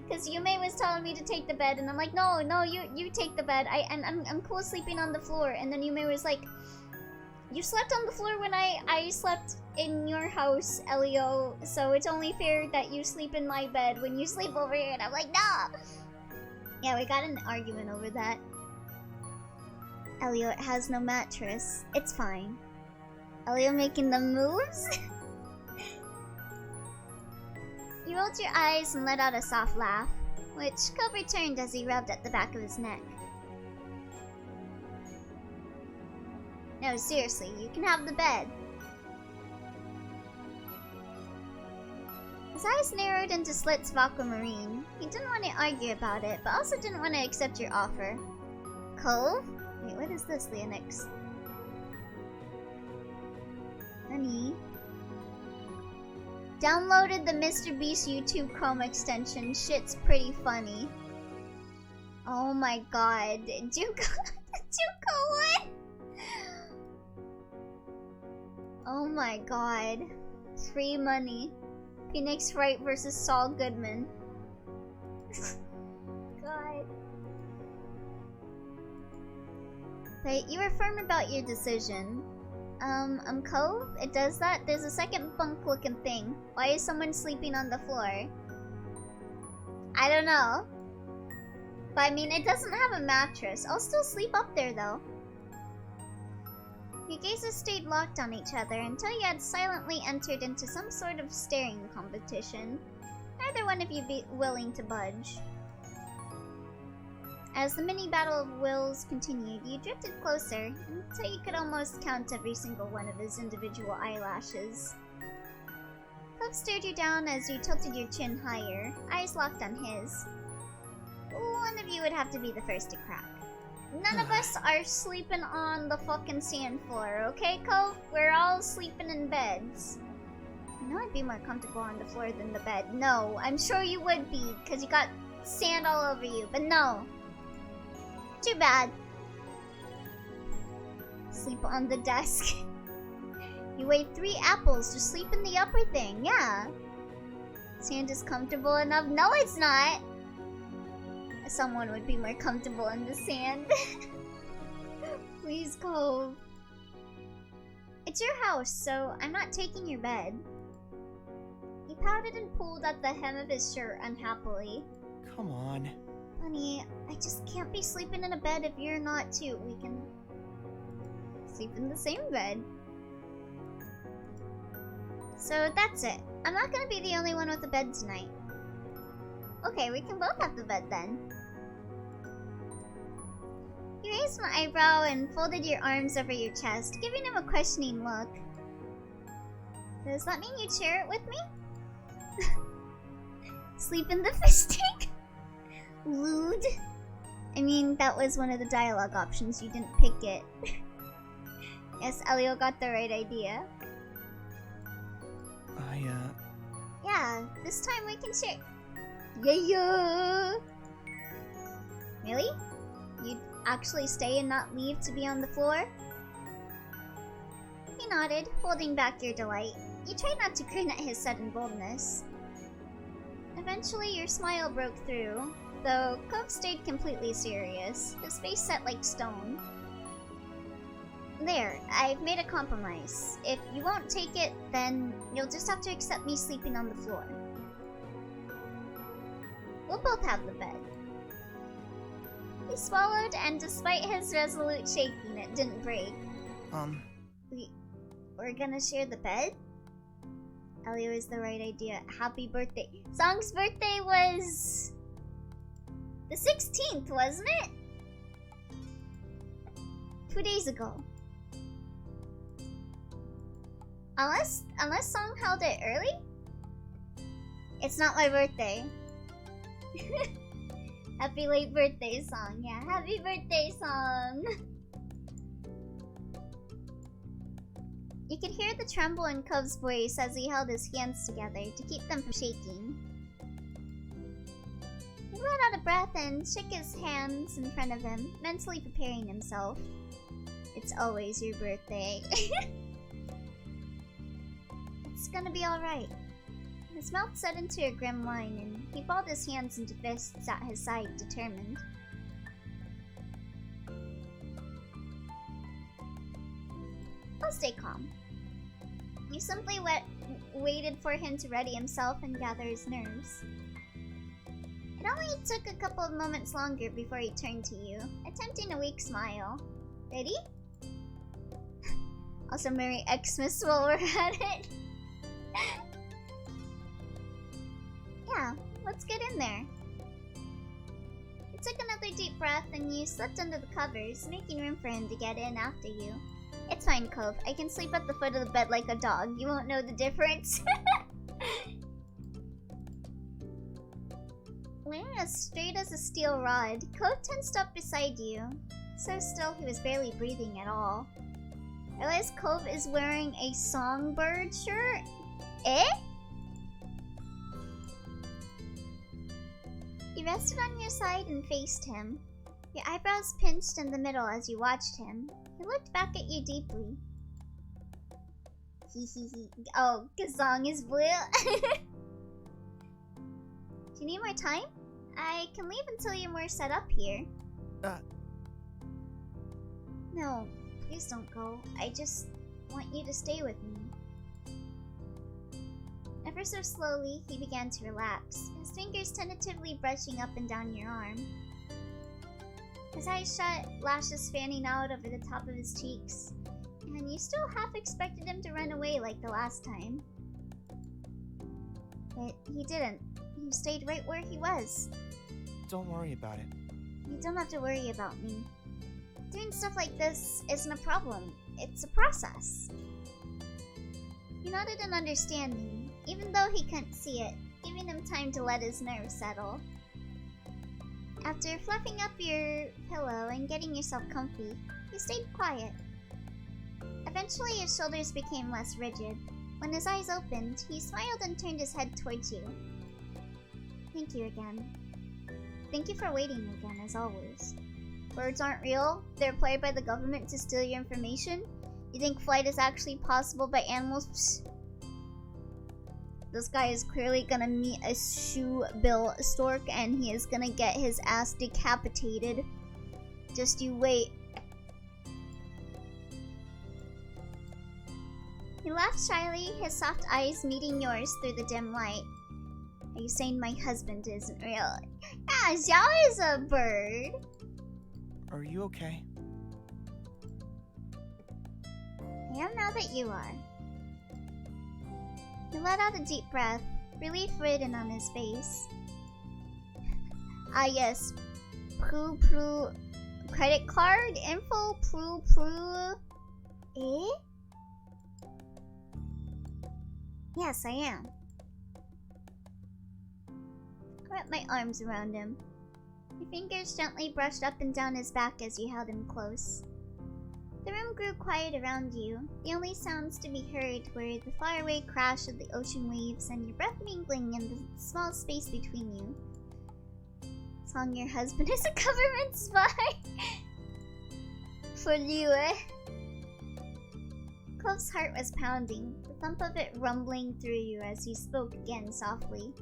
Because Yume was telling me to take the bed, and I'm like, no, you take the bed. I'm cool sleeping on the floor. And then Yume was like, you slept on the floor when I slept in your house, Elio. So it's only fair that you sleep in my bed when you sleep over here. And I'm like, no. Yeah, we got in an argument over that. Elio, it has no mattress. It's fine. Elio making the moves? You rolled your eyes and let out a soft laugh, which Cove returned as he rubbed at the back of his neck. No, seriously, you can have the bed. His eyes narrowed into slits of aquamarine. He didn't want to argue about it, but also didn't want to accept your offer. Cove? Wait, what is this, Leonix? Honey? Downloaded the Mr. Beast YouTube Chrome extension. Shit's pretty funny. Oh my god. Did you go what? Oh my god. Free money. Phoenix Wright versus Saul Goodman. God. But you were firm about your decision. Cove? It does that? There's a second bunk-looking thing. Why is someone sleeping on the floor? I don't know. But I mean, it doesn't have a mattress. I'll still sleep up there, though. Your gazes stayed locked on each other until you had silently entered into some sort of staring competition. Neither one of you be willing to budge. As the mini battle of wills continued, you drifted closer until you could almost count every single one of his individual eyelashes. Cove stared you down as you tilted your chin higher, eyes locked on his. One of you would have to be the first to crack. None of us are sleeping on the fucking sand floor, okay, Cove? We're all sleeping in beds. I know I'd be more comfortable on the floor than the bed. No, I'm sure you would be, because you got sand all over you, but no. Too bad. Sleep on the desk. You weighed 3 apples to sleep in the upper thing, yeah. Sand is comfortable enough. No, it's not. Someone would be more comfortable in the sand. Please, Cove. It's your house, so I'm not taking your bed. He pouted and pulled at the hem of his shirt unhappily. Come on. Honey, I just can't be sleeping in a bed if you're not too. We can sleep in the same bed. So that's it. I'm not gonna be the only one with a bed tonight. Okay, we can both have the bed then. You raised an eyebrow and folded your arms over your chest, giving him a questioning look. Does that mean you'd share it with me? Sleep in the fish tank? Lewd? I mean, that was one of the dialogue options. You didn't pick it. Yes, Elio got the right idea. Yeah, this time we can share. Yeah! Really? You'd actually stay and not leave to be on the floor? He nodded, holding back your delight. You tried not to grin at his sudden boldness. Eventually, your smile broke through, though Cove stayed completely serious, his face set like stone. There, I've made a compromise. If you won't take it, then you'll just have to accept me sleeping on the floor. We'll both have the bed. He swallowed, and despite his resolute shaking, it didn't break. We're gonna share the bed? Elio is the right idea. Happy birthday. Song's birthday was... the 16th, wasn't it? 2 days ago. Unless Song held it early? It's not my birthday. Happy late birthday, Song. Yeah, happy birthday, Song. You could hear the tremble in Cove's voice as he held his hands together to keep them from shaking. He let out a breath and shook his hands in front of him, mentally preparing himself. It's always your birthday. It's gonna be alright. His mouth set into a grim line, and he balled his hands into fists at his side, determined. I'll stay calm. You simply waited for him to ready himself and gather his nerves. It only took a couple of moments longer before he turned to you, attempting a weak smile. Ready? Also, Merry Xmas while we're at it. Yeah, let's get in there. You took another deep breath and you slipped under the covers, making room for him to get in after you. It's fine, Cove. I can sleep at the foot of the bed like a dog. You won't know the difference. Wearing as straight as a steel rod, Cove tensed up beside you. So still, he was barely breathing at all. Realize Cove is wearing a songbird shirt? Eh? You rested on your side and faced him. Your eyebrows pinched in the middle as you watched him. He looked back at you deeply. Hehehe. Oh, Kazong is blue. Do you need more time? I can leave until you're more set up here. No, please don't go. I just want you to stay with me. Ever so slowly, he began to relax, his fingers tentatively brushing up and down your arm. His eyes shut, lashes fanning out over the top of his cheeks, and you still half expected him to run away like the last time. But he didn't. He stayed right where he was. Don't worry about it. You don't have to worry about me. Doing stuff like this isn't a problem. It's a process. He nodded in understanding, even though he couldn't see it, giving him time to let his nerves settle. After fluffing up your pillow and getting yourself comfy, you stayed quiet. Eventually, his shoulders became less rigid. When his eyes opened, he smiled and turned his head towards you. Thank you again. Thank you for waiting again, as always. Birds aren't real. They're played by the government to steal your information. You think flight is actually possible by animals? Psst. This guy is clearly gonna meet a shoe-bill stork and he is gonna get his ass decapitated. Just you wait. He laughed shyly, his soft eyes meeting yours through the dim light. Are you saying my husband isn't real? Yeah, Xiao is a bird. Are you okay? I am now that you are. He let out a deep breath, relief written on his face. Ah yes, Pru credit card info Pru. Eh? Yes, I am. I wrapped my arms around him. My fingers gently brushed up and down his back as you held him close. The room grew quiet around you. The only sounds to be heard were the faraway crash of the ocean waves and your breath mingling in the small space between you. Song your husband is a government spy. For you, eh? Cove's heart was pounding, the thump of it rumbling through you as he spoke again softly.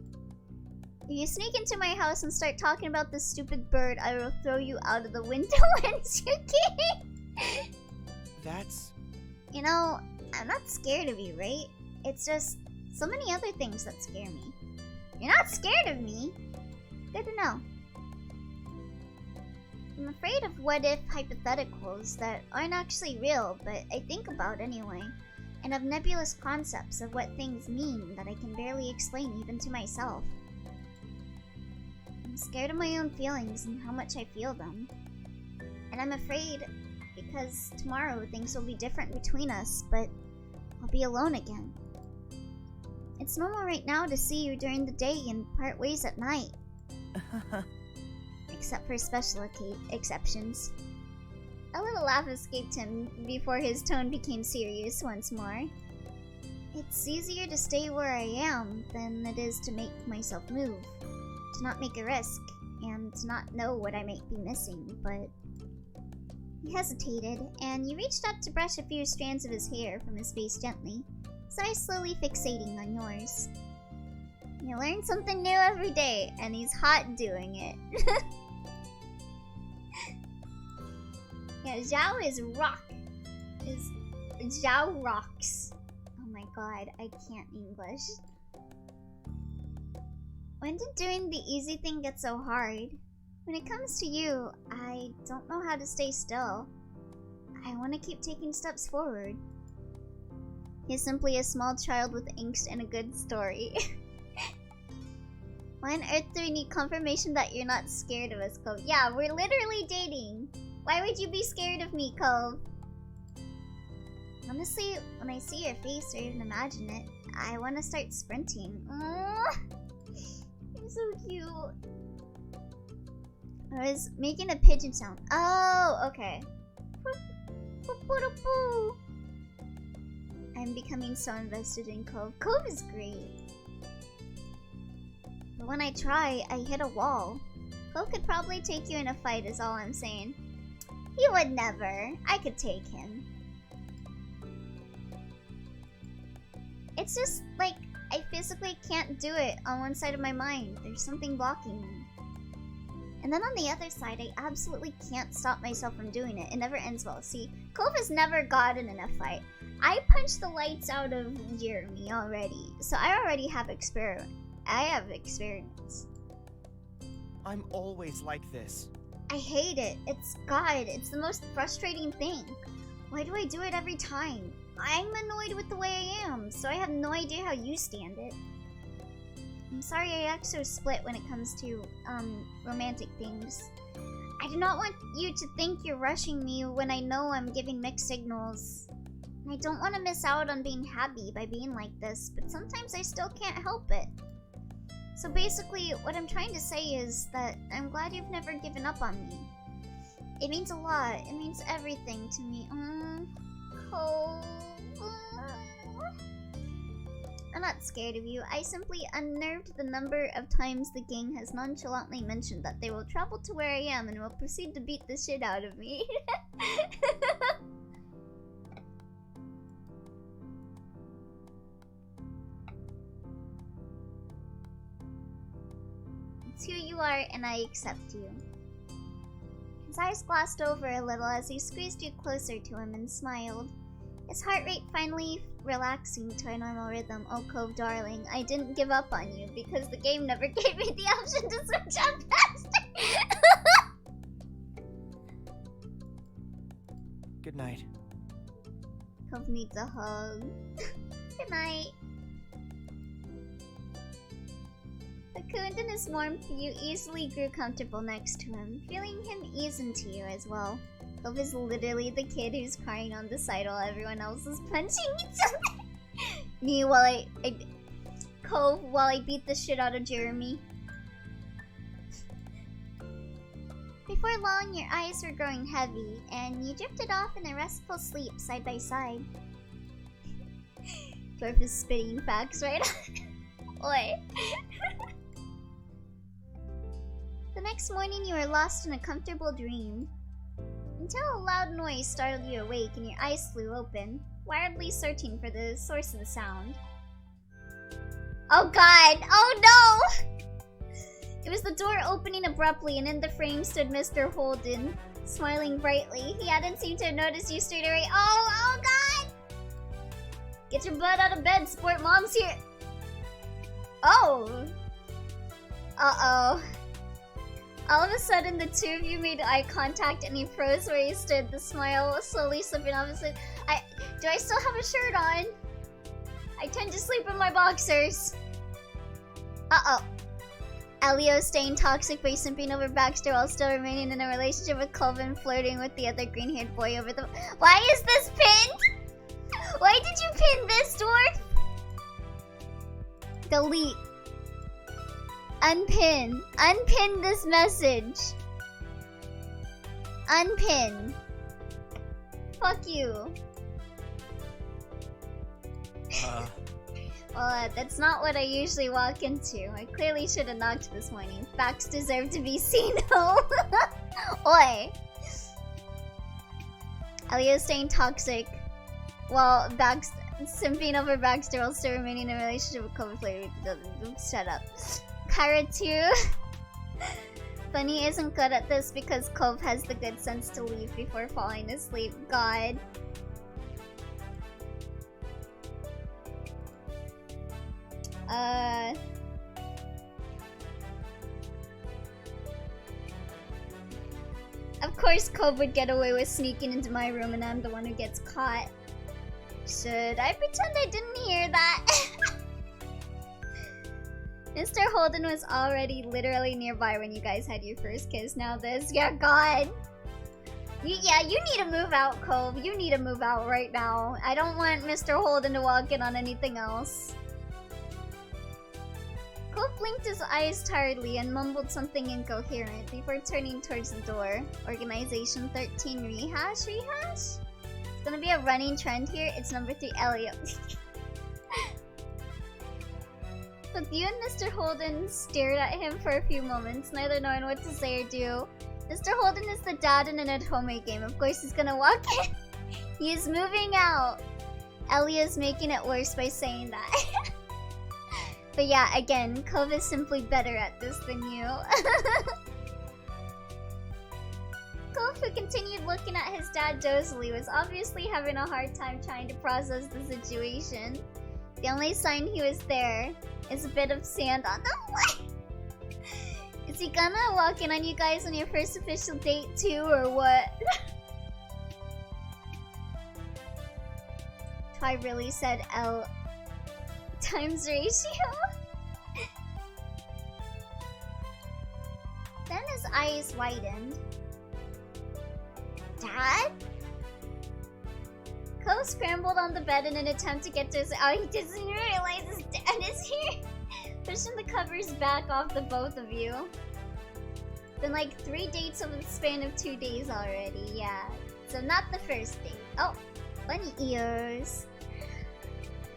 If you sneak into my house and start talking about this stupid bird, I will throw you out of the window once you kidding. That's... You know, I'm not scared of you, right? It's just so many other things that scare me. You're not scared of me? Good to know. I'm afraid of what-if hypotheticals that aren't actually real, but I think about anyway. And of nebulous concepts of what things mean that I can barely explain even to myself. I'm scared of my own feelings and how much I feel them. And I'm afraid because tomorrow things will be different between us, but I'll be alone again. It's normal right now to see you during the day and part ways at night. Except for special exceptions. A little laugh escaped him before his tone became serious once more. It's easier to stay where I am than it is to make myself move. To not make a risk, and to not know what I might be missing, but... He hesitated, and you reached up to brush a few strands of his hair from his face gently, his eyes slowly fixating on yours. You learn something new every day, and he's hot doing it. Yeah, Zhao is rock. Zhao rocks. Oh my god, I can't English. When did doing the easy thing get so hard? When it comes to you, I don't know how to stay still. I want to keep taking steps forward. He's simply a small child with angst and a good story. Why on earth do we need confirmation that you're not scared of us, Cove? Yeah, we're literally dating. Why would you be scared of me, Cove? Honestly, when I see your face or even imagine it, I want to start sprinting. Aww. You're so cute. I was making a pigeon sound. Oh, okay. I'm becoming so invested in Cove. Cove is great. But when I try, I hit a wall. Cove could probably take you in a fight is all I'm saying. He would never. I could take him. It's just, like, I physically can't do it on one side of my mind. There's something blocking me. And then on the other side, I absolutely can't stop myself from doing it. It never ends well. See, Cove has never gotten in a fight. I punched the lights out of Jeremy already. So I already have experience. I'm always like this. I hate it. It's the most frustrating thing. Why do I do it every time? I'm annoyed with the way I am, so I have no idea how you stand it. I'm sorry I act so split when it comes to, romantic things. I do not want you to think you're rushing me when I know I'm giving mixed signals. I don't want to miss out on being happy by being like this, but sometimes I still can't help it. So basically, what I'm trying to say is that I'm glad you've never given up on me. It means a lot. It means everything to me. Cove. I'm not scared of you. I simply unnerved the number of times the gang has nonchalantly mentioned that they will travel to where I am and will proceed to beat the shit out of me. It's who you are, and I accept you. His eyes glossed over a little as he squeezed you closer to him and smiled. His heart rate finally relaxing to a normal rhythm. Oh, Cove, darling, I didn't give up on you because the game never gave me the option to switch up faster. Good night. Cove needs a hug. Good night. cocooned in his warmth, you easily grew comfortable next to him, feeling him ease into you as well. Cove is literally the kid who's crying on the side while everyone else is punching each other. Me while Cove while I beat the shit out of Jeremy. Before long, your eyes were growing heavy, and you drifted off in a restful sleep side by side. Dwarf is spitting facts right now. Oi. The next morning, you were lost in a comfortable dream. Until a loud noise startled you awake and your eyes flew open, wildly searching for the source of the sound. Oh god! Oh no! It was the door opening abruptly, and in the frame stood Mr. Holden, smiling brightly. He hadn't seemed to have noticed you straight away. Oh god! Get your butt out of bed, sport, mom's here! Oh! Uh-oh. All of a sudden, the two of you made eye contact and he froze where he stood, the smile slowly slipping off his face. Do I still have a shirt on? I tend to sleep in my boxers. Uh-oh. Elio staying toxic by simping over Baxter while still remaining in a relationship with Cove and flirting with the other green-haired boy over the— Why is this pinned? Why did you pin this, dwarf? Delete. Unpin. Unpin this message. Unpin. Fuck you. Well, that's not what I usually walk into. I clearly should have knocked this morning. Facts deserve to be seen. Oi. Elio's staying toxic while simping over Baxter while still remaining in a relationship with Cove. Shut up. Kyra 2. Bunny isn't good at this because Cove has the good sense to leave before falling asleep. God. Of course Cove would get away with sneaking into my room and I'm the one who gets caught. Should I pretend I didn't hear that? Mr. Holden was already literally nearby when you guys had your first kiss. Now this. Yeah, God. You need to move out, Cove. You need to move out right now. I don't want Mr. Holden to walk in on anything else. Cove blinked his eyes tiredly and mumbled something incoherent before turning towards the door. Organization 13 rehash? It's gonna be a running trend here. It's number 3 Elliot. Both you and Mr. Holden stared at him for a few moments, neither knowing what to say or do. Mr. Holden is the dad in an Atome game. Of course he's gonna walk in. He is moving out. Elliot's making it worse by saying that. But yeah, again, Cove is simply better at this than you. Cove, who continued looking at his dad dozily, was obviously having a hard time trying to process the situation. The only sign he was there is a bit of sand on the way. Is he gonna walk in on you guys on your first official date too, or what? I really said L times ratio. Then his eyes widened. Dad? Cove scrambled on the bed in an attempt to get to his— Oh, he doesn't realize his dad is here. Pushing the covers back off the both of you. Been like 3 dates over the span of 2 days already, yeah. So not the first date. Oh, bunny ears.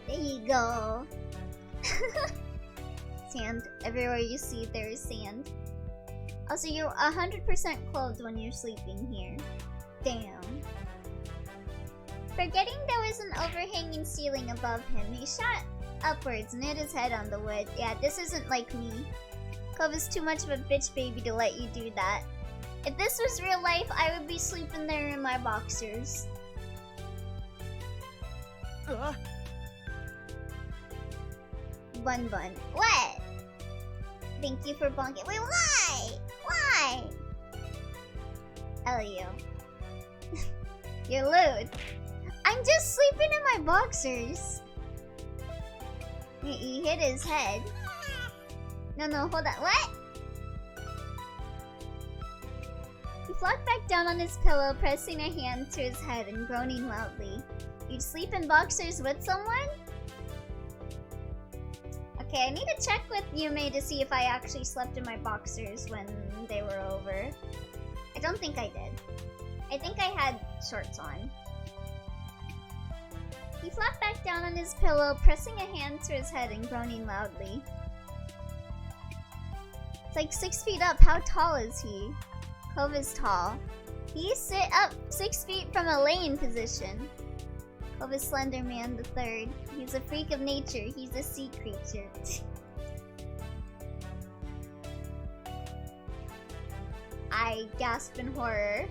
There you go. Sand. Everywhere you see, there is sand. Also, you're 100% clothed when you're sleeping here. Damn. Forgetting there was an overhanging ceiling above him, he shot upwards and hit his head on the wood. Yeah, this isn't like me. Cove is too much of a bitch baby to let you do that. If this was real life, I would be sleeping there in my boxers. Bun. What? Thank you for bonking. Wait, why? Why? Elio. You're lewd. I'm just sleeping in my boxers. He hit his head. No, hold on. What? He flopped back down on his pillow, pressing a hand to his head and groaning loudly. You'd sleep in boxers with someone? Okay, I need to check with Yume to see if I actually slept in my boxers when they were over. I don't think I did. I think I had shorts on. He flopped back down on his pillow, pressing a hand to his head and groaning loudly. It's like 6 feet up. How tall is he? Cove is tall. He sit up 6 feet from a laying position. Cove is Slender Man the Third. He's a freak of nature. He's a sea creature. I gasped in horror.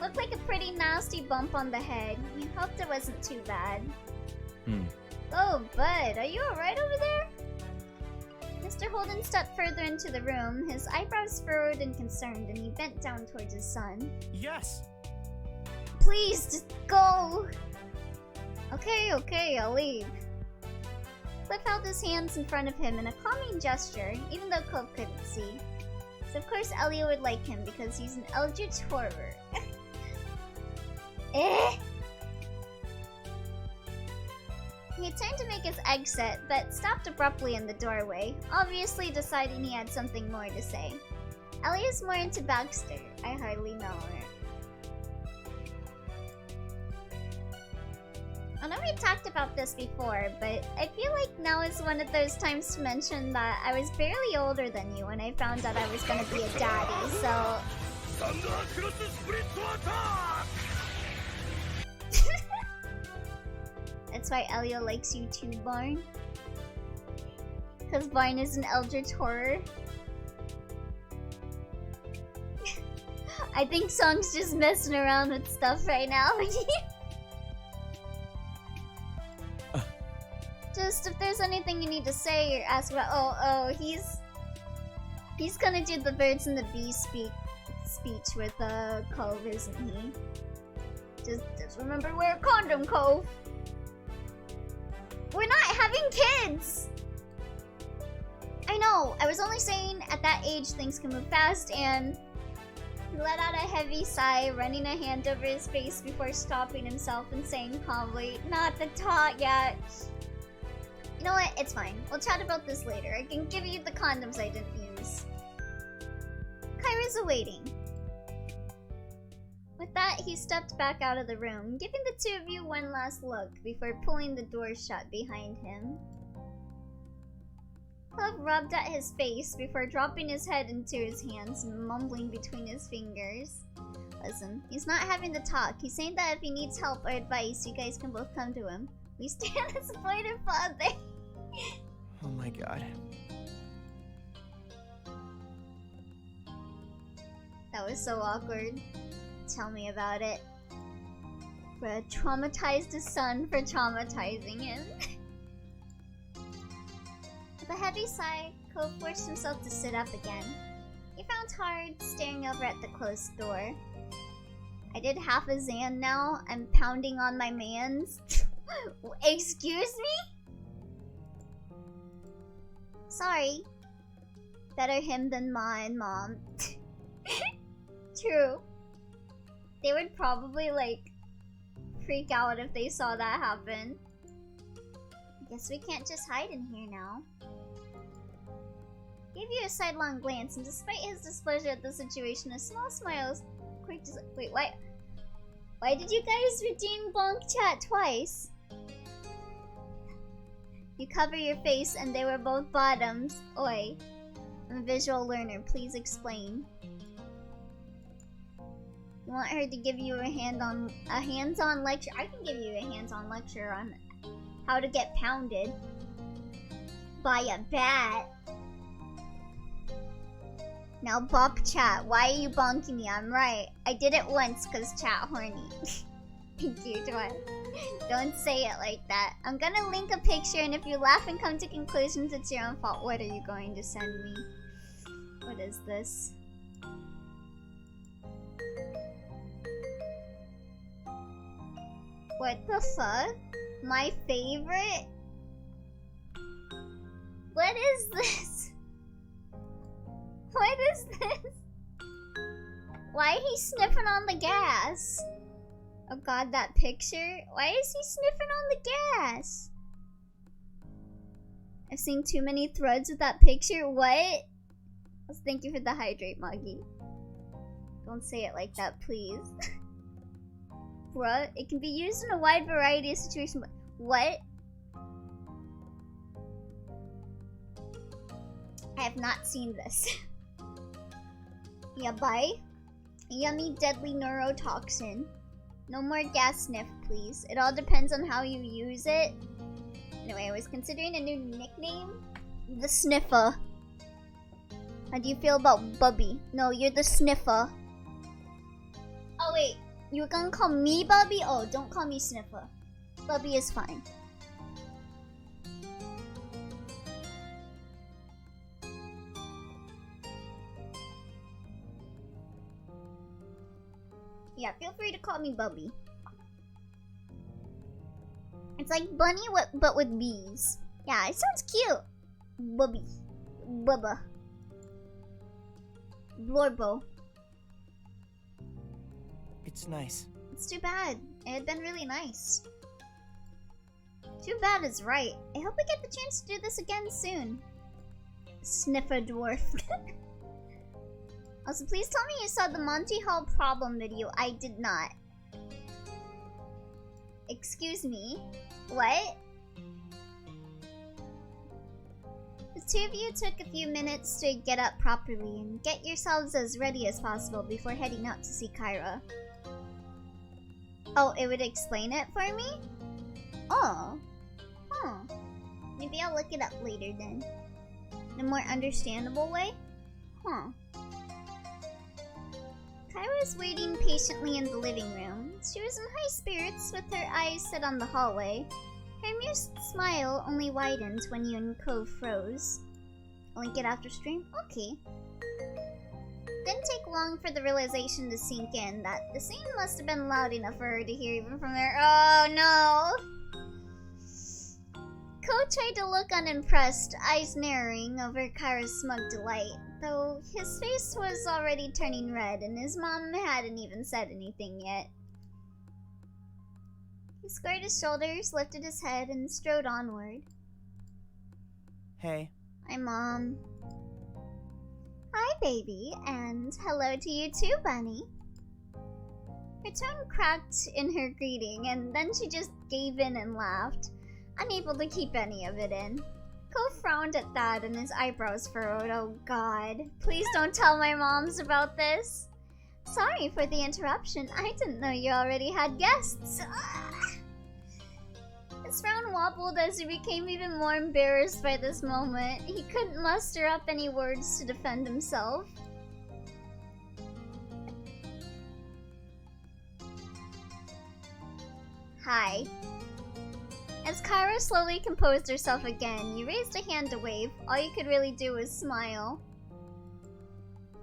Looked like a pretty nasty bump on the head. We hoped it wasn't too bad. Oh, bud, are you alright over there? Mr. Holden stepped further into the room, his eyebrows furrowed and concerned, and he bent down towards his son. Yes. Please, just go! Okay, I'll leave. Cliff held his hands in front of him in a calming gesture, even though Cove couldn't see. So of course Elio would like him because he's an eldritch horror. He turned to make his exit, but stopped abruptly in the doorway, obviously deciding he had something more to say. Elio's more into Baxter. I hardly know her. I know we talked about this before, but I feel like now is one of those times to mention that I was barely older than you when I found out I was gonna be a daddy, so... That's why Elio likes you too, Barn. Because Barn is an eldritch horror. I think Song's just messing around with stuff right now. Just if there's anything you need to say or ask about. Oh, he's gonna do the birds and the bees speech with Cove, isn't he? Just remember, wear a condom, Cove. We're not having kids! I know, I was only saying at that age things can move fast, and he let out a heavy sigh, running a hand over his face before stopping himself and saying calmly, not the tot yet. You know what, it's fine. We'll chat about this later. I can give you the condoms I didn't use. Kyra's awaiting. With that, he stepped back out of the room, giving the two of you one last look before pulling the door shut behind him. Cove rubbed at his face before dropping his head into his hands and mumbling between his fingers. Listen, he's not having the talk. He's saying that if he needs help or advice, you guys can both come to him. We stand as a supportive father. Oh my god. That was so awkward. Tell me about it. Brad traumatized his son for traumatizing him. With a heavy sigh, Cove forced himself to sit up again. He found hard staring over at the closed door. I did half a Xan now. I'm pounding on my mans. Excuse me? Sorry. Better him than Ma and Mom. True. They would probably, like, freak out if they saw that happen. I guess we can't just hide in here now. Gave you a sidelong glance, and despite his displeasure at the situation, a small smile quaked his— Wait, why did you guys redeem bonk chat twice? You cover your face, and they were both bottoms. Oi. I'm a visual learner. Please explain. You want her to give you a hands-on lecture? I can give you a hands-on lecture on how to get pounded by a bat. Now bop chat. Why are you bonking me? I'm right. I did it once because chat horny. Thank you, Joy. Don't say it like that. I'm gonna link a picture, and if you laugh and come to conclusions, it's your own fault. What are you going to send me? What is this? What the fuck? My favorite? What is this? What is this? Why he sniffing on the gas? Oh god, that picture. Why is he sniffing on the gas? I've seen too many threads with that picture. What? Thank you for the hydrate, Muggy. Don't say it like that, please. Bruh, it can be used in a wide variety of situations. What? I have not seen this. Yeah, bye. Yummy, deadly neurotoxin. No more gas sniff, please. It all depends on how you use it. Anyway, I was considering a new nickname. The Sniffer. How do you feel about Bubby? No, you're the Sniffer. Oh wait, you were gonna call me Bubby? Oh, don't call me Sniffer. Bubby is fine. Yeah, feel free to call me Bubby. It's like bunny, but with bees. Yeah, it sounds cute. Bubby. Bubba. Blorbo. It's nice. It's too bad. It had been really nice. Too bad is right. I hope we get the chance to do this again soon. Sniffer dwarf. Also, please tell me you saw the Monty Hall problem video. I did not. Excuse me? What? The two of you took a few minutes to get up properly and get yourselves as ready as possible before heading out to see Kyra. Oh, it would explain it for me? Oh. Huh. Maybe I'll look it up later then. In a more understandable way? Huh. Kyra was waiting patiently in the living room. She was in high spirits with her eyes set on the hallway. Her amused smile only widened when you and Cove froze. Link it after stream? Okay. Didn't take long for the realization to sink in that the scene must have been loud enough for her to hear even from there. Oh no! Cove tried to look unimpressed, eyes narrowing over Kyra's smug delight, though his face was already turning red and his mom hadn't even said anything yet. He squared his shoulders, lifted his head, and strode onward. Hey. Hi, Mom. Hi, baby, and hello to you too, Bunny. Her tone cracked in her greeting, and then she just gave in and laughed, unable to keep any of it in. Cove frowned at that and his eyebrows furrowed. Oh god, please don't tell my moms about this. Sorry for the interruption. I didn't know you already had guests. His frown wobbled as he became even more embarrassed by this moment. He couldn't muster up any words to defend himself. Hi. As Kyra slowly composed herself again, you raised a hand to wave. All you could really do was smile.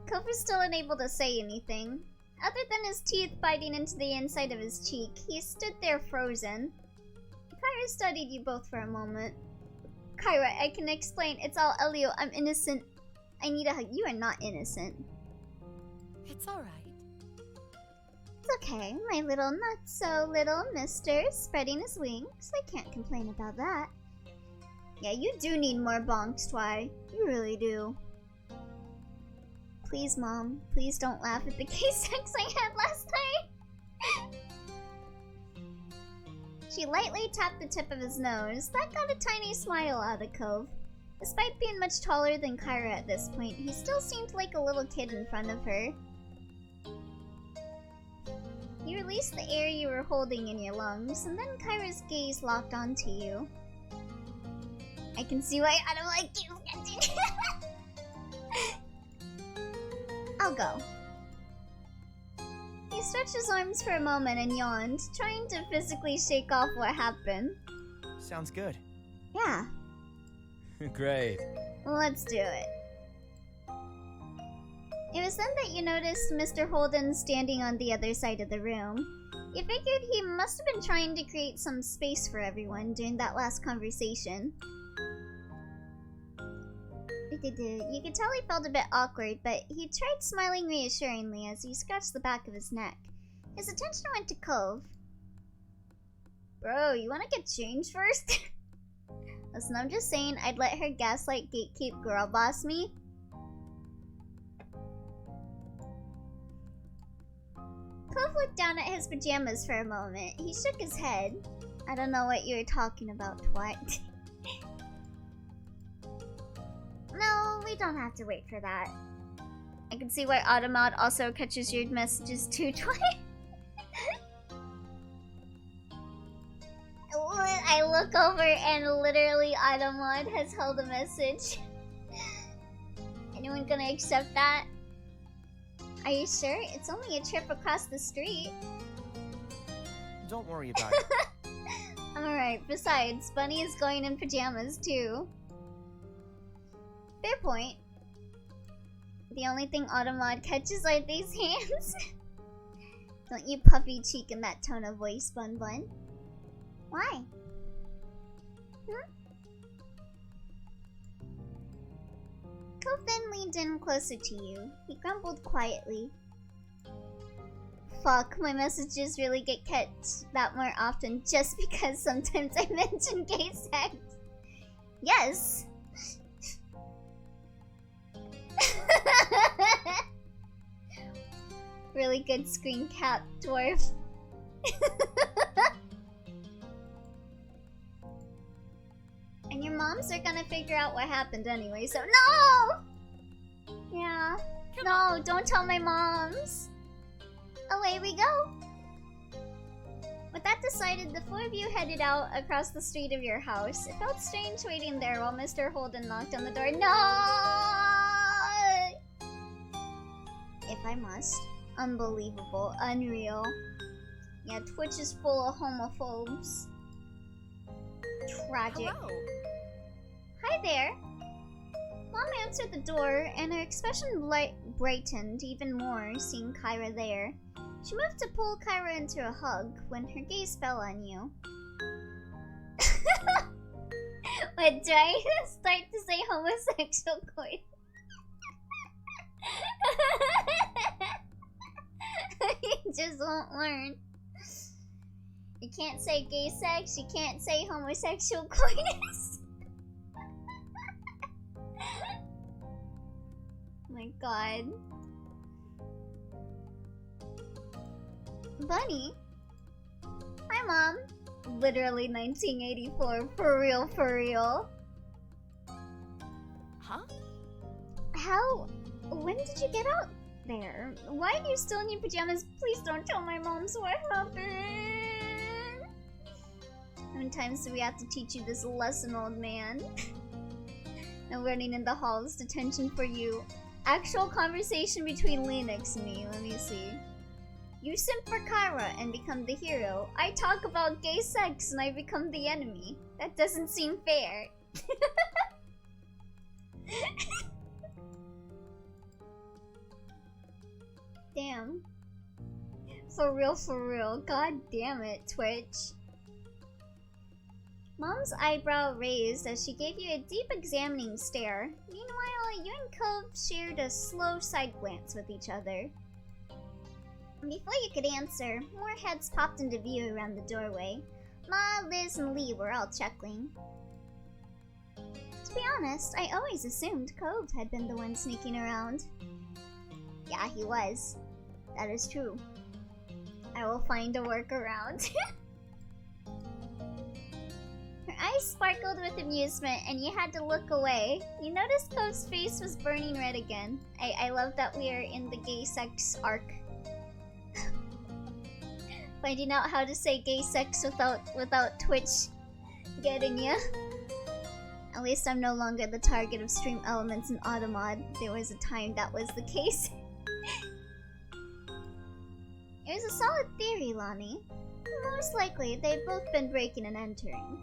Cove was still unable to say anything. Other than his teeth biting into the inside of his cheek, he stood there frozen. Kyra studied you both for a moment. Kyra, I can explain. It's all Elio. I'm innocent. I need a hug. You are not innocent. It's alright. It's okay, my little not-so-little mister spreading his wings. I can't complain about that. Yeah, you do need more bonks, Twy. You really do. Please, Mom. Please don't laugh at the gay sex I had last night. She lightly tapped the tip of his nose. That got a tiny smile out of Cove. Despite being much taller than Kyra at this point, he still seemed like a little kid in front of her. You released the air you were holding in your lungs, and then Kyra's gaze locked onto you. I can see why I don't like you sketching. I'll go. He stretched his arms for a moment and yawned, trying to physically shake off what happened. Sounds good. Yeah, Great. let's do it. It was then that you noticed Mr. Holden standing on the other side of the room. You figured he must have been trying to create some space for everyone during that last conversation. You could tell he felt a bit awkward, but he tried smiling reassuringly as he scratched the back of his neck. His attention went to Cove. Bro, you wanna get changed first? Listen, I'm just saying I'd let her gaslight gatekeep girl boss me. Cove looked down at his pajamas for a moment. He shook his head. I don't know what you were talking about, twat. No, we don't have to wait for that. I can see why Automod also catches your messages too, twat. I look over and literally Automod has held a message. Anyone gonna accept that? Are you sure? It's only a trip across the street. Don't worry about it. I'm alright. Besides, Bunny is going in pajamas too. Fair point. The only thing Automod catches are these hands. Don't you puffy cheek in that tone of voice, Bun Bun. Why? Cove then leaned in closer to you. He grumbled quietly. Fuck, my messages really get catched that more often just because sometimes I mention gay sex. Yes. Really good screen cap, dwarf. And your moms are gonna figure out what happened anyway, so no! Yeah. No, don't tell my moms. Away we go. With that decided, the four of you headed out across the street of your house. It felt strange waiting there while Mr. Holden knocked on the door. No! If I must. Unbelievable. Unreal. Yeah, Twitch is full of homophobes. Tragic. Hello. Hi there. Mom answered the door, and her expression brightened even more, seeing Kyra there. She moved to pull Kyra into a hug when her gaze fell on you. What, do I start to say homosexual coin? You just won't learn. You can't say gay sex, you can't say homosexual coitus. Oh my god. Bunny? Hi, Mom. Literally 1984. For real, for real. Huh? How? When did you get out there? Why are you still in your pajamas? Please don't tell my moms what happened. How many times do we have to teach you this lesson, old man? No running in the halls. Detention for you. Actual conversation between Linux and me. Let me see. You simp for Kyra and become the hero. I talk about gay sex and I become the enemy. That doesn't seem fair. Damn. For real. God damn it, Twitch. Mom's eyebrow raised as she gave you a deep examining stare. Meanwhile, you and Cove shared a slow side glance with each other. Before you could answer, more heads popped into view around the doorway. Ma, Liz, and Lee were all chuckling. To be honest, I always assumed Cove had been the one sneaking around. Yeah, he was. That is true. I will find a workaround. Her eyes sparkled with amusement and you had to look away. You noticed Cove's face was burning red again. I love that we are in the gay sex arc. Finding out how to say gay sex without Twitch getting ya. At least I'm no longer the target of stream elements in Automod. There was a time that was the case. It was a solid theory, Lonnie. Most likely, they've both been breaking and entering.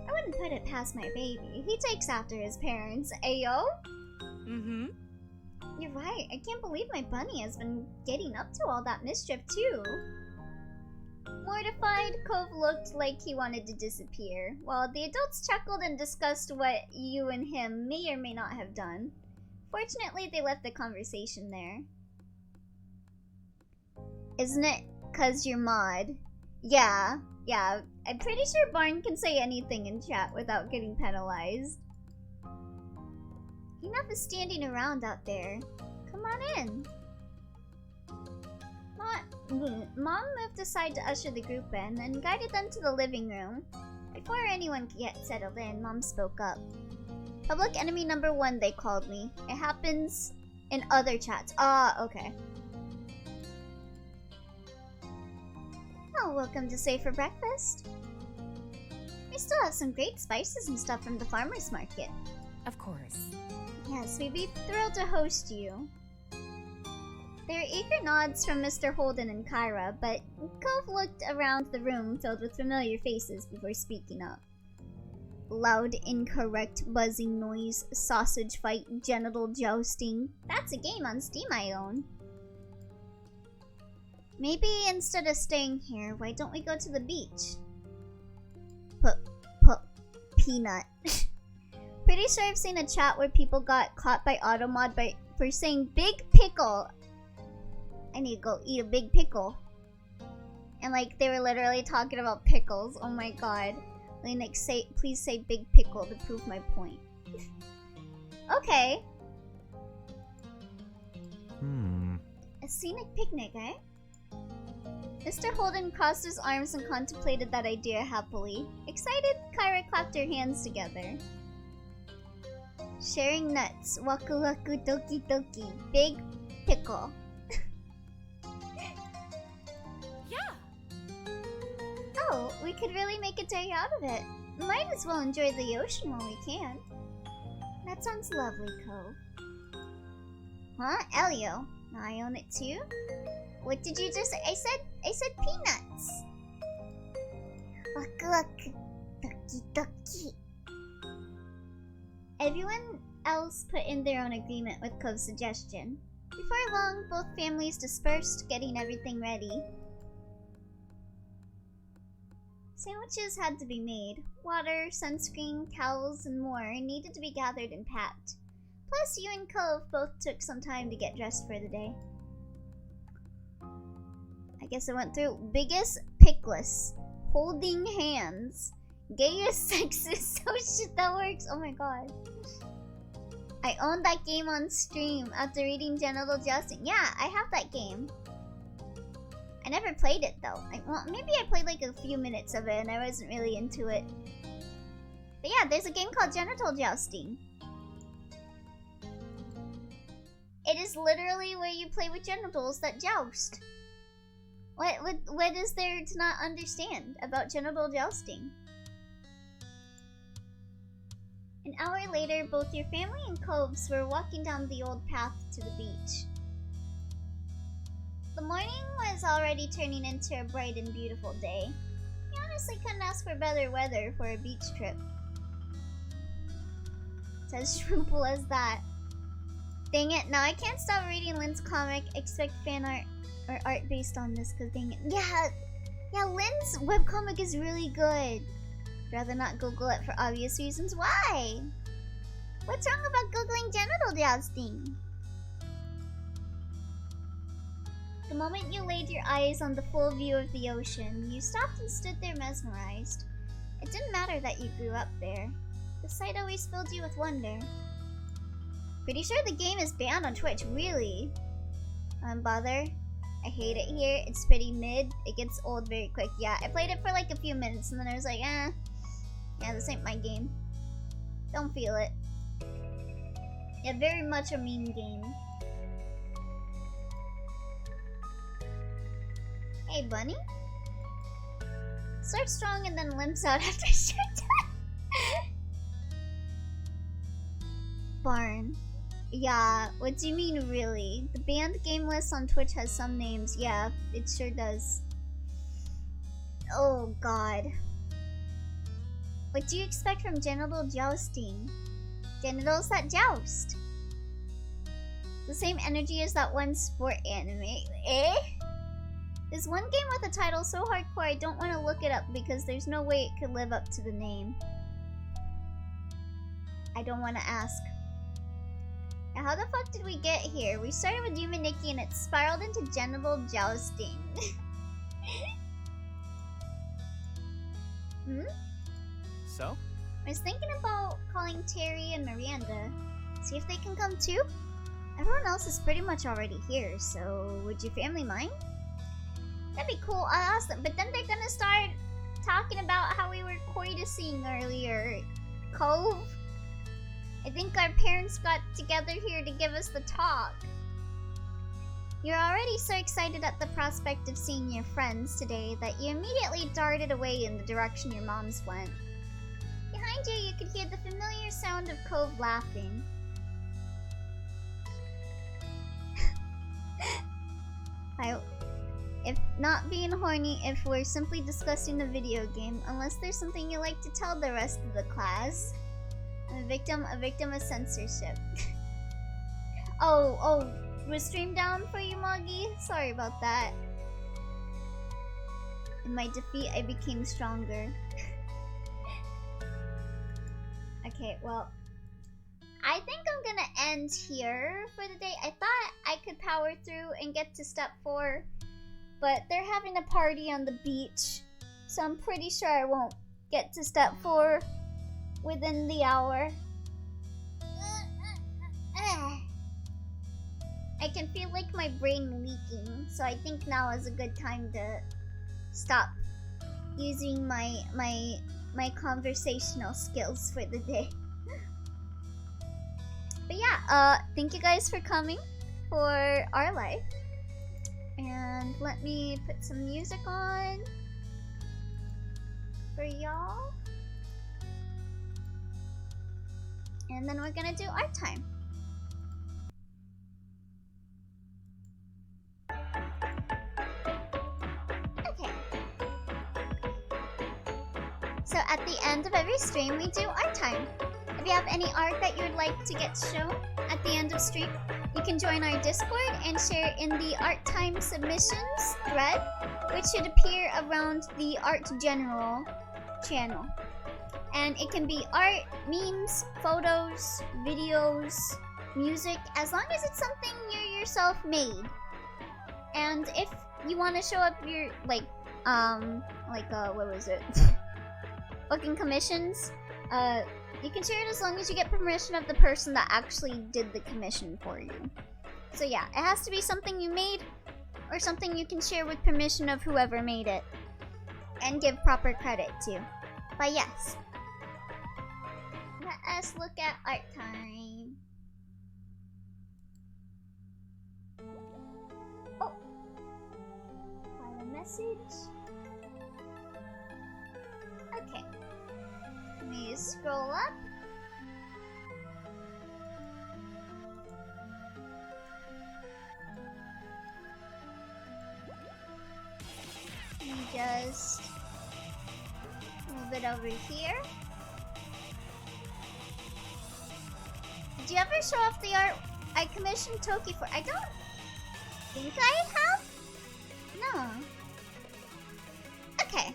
I wouldn't put it past my baby. He takes after his parents. Ayo? Mm-hmm. You're right. I can't believe my bunny has been getting up to all that mischief, too. Mortified, Cove looked like he wanted to disappear, while the adults chuckled and discussed what you and him may or may not have done. Fortunately, they left the conversation there. Isn't it 'cause you're mod? Yeah, I'm pretty sure Barn can say anything in chat without getting penalized. Enough is standing around out there. Come on in. Mom moved aside to usher the group in and guided them to the living room. Before anyone could get settled in, Mom spoke up. Public enemy number 1, they called me. It happens in other chats. Ah, okay. Oh, welcome to Save for Breakfast. We still have some great spices and stuff from the farmer's market. Of course. Yes, we'd be thrilled to host you. There are eager nods from Mr. Holden and Kyra, but Cove looked around the room filled with familiar faces before speaking up. Loud, incorrect, buzzing noise, sausage fight, genital jousting. That's a game on Steam I own. Maybe instead of staying here, why don't we go to the beach? Peanut. Pretty sure I've seen a chat where people got caught by Automod for saying big pickle. I need to go eat a big pickle. And like they were literally talking about pickles. Oh my god. Linux, please say big pickle to prove my point. Okay. A scenic picnic, eh? Mr. Holden crossed his arms and contemplated that idea happily. Excited, Kyra clapped her hands together. Sharing nuts. Waku waku doki doki. Big pickle. Oh, we could really make a day out of it. Might as well enjoy the ocean while we can. That sounds lovely, Cove. Huh? Elio? I own it too? What did you just say? I said peanuts. Waku waku. Doki doki. Everyone else put in their own agreement with Cove's suggestion. Before long, both families dispersed, getting everything ready. Sandwiches had to be made. Water, sunscreen, towels, and more needed to be gathered and packed. Plus, you and Cove both took some time to get dressed for the day. I guess I went through biggest pickless, holding hands, gayest, sexist, oh shit, that works, oh my god. I owned that game on stream after reading Genital Jousting. Yeah, I have that game. I never played it though. Well, maybe I played like a few minutes of it and I wasn't really into it. But yeah, there's a game called Genital Jousting. It is literally where you play with genitals that joust. What is there to not understand about genital jousting? An hour later, both your family and Cove's were walking down the old path to the beach. The morning was already turning into a bright and beautiful day. You honestly couldn't ask for better weather for a beach trip. It's as simple as that. Dang it, now I can't stop reading Lynn's comic. Expect fan art or art based on this, cause dang it. Yeah, Lynn's webcomic is really good. Rather not Google it for obvious reasons. Why? What's wrong about Googling genital jousting? The moment you laid your eyes on the full view of the ocean, you stopped and stood there mesmerized. It didn't matter that you grew up there. The sight always filled you with wonder. Pretty sure the game is banned on Twitch, really? Bother. I hate it here, it's pretty mid, it gets old very quick. Yeah, I played it for like a few minutes and then I was like, yeah, this ain't my game. Don't feel it. Yeah, very much a mean game. Hey, bunny? Start strong and then limps out after short time. Barn. Yeah, what do you mean really? The banned game list on Twitch has some names. Yeah, it sure does. Oh god. What do you expect from genital jousting? Genitals that joust. The same energy as that one sport anime. Eh? There's one game with a title so hardcore I don't want to look it up because there's no way it could live up to the name. I don't want to ask. Now, how the fuck did we get here? We started with Yumi Nikki and it spiraled into genital jousting. So? I was thinking about calling Terry and Miranda. See if they can come too? Everyone else is pretty much already here, so would your family mind? That'd be cool, I'll ask them. But then they're gonna start talking about how we were coitusing earlier. Cove? I think our parents got together here to give us the talk. You're already so excited at the prospect of seeing your friends today that you immediately darted away in the direction your moms went. Behind you could hear the familiar sound of Cove laughing. If not being horny, if we're simply discussing the video game, unless there's something you like to tell the rest of the class. I'm a victim of censorship. oh, was stream down for you, Moggy? Sorry about that. In my defeat, I became stronger. Okay, well, I think I'm gonna end here for the day. I thought I could power through and get to step 4, but they're having a party on the beach, so I'm pretty sure I won't get to step 4 within the hour. I can feel like my brain leaking, so I think now is a good time to stop using my conversational skills for the day. But yeah, thank you guys for coming for our life. And let me put some music on for y'all. And then we're gonna do art time. Okay. So at the end of every stream, we do art time. If you have any art that you would like to get shown at the end of stream, you can join our Discord and share in the art time submissions thread, which should appear around the Art General channel. And it can be art, memes, photos, videos, music, as long as it's something you yourself made. And if you want to show up your, what was it? Booking commissions, you can share it as long as you get permission of the person that actually did the commission for you. So yeah, it has to be something you made, or something you can share with permission of whoever made it, and give proper credit to. But yes. Let us look at art time. Oh! File a message. Okay. Let me scroll up. Let me just move it over here. Did you ever show off the art I commissioned Toki for? I don't think I have? No. Okay.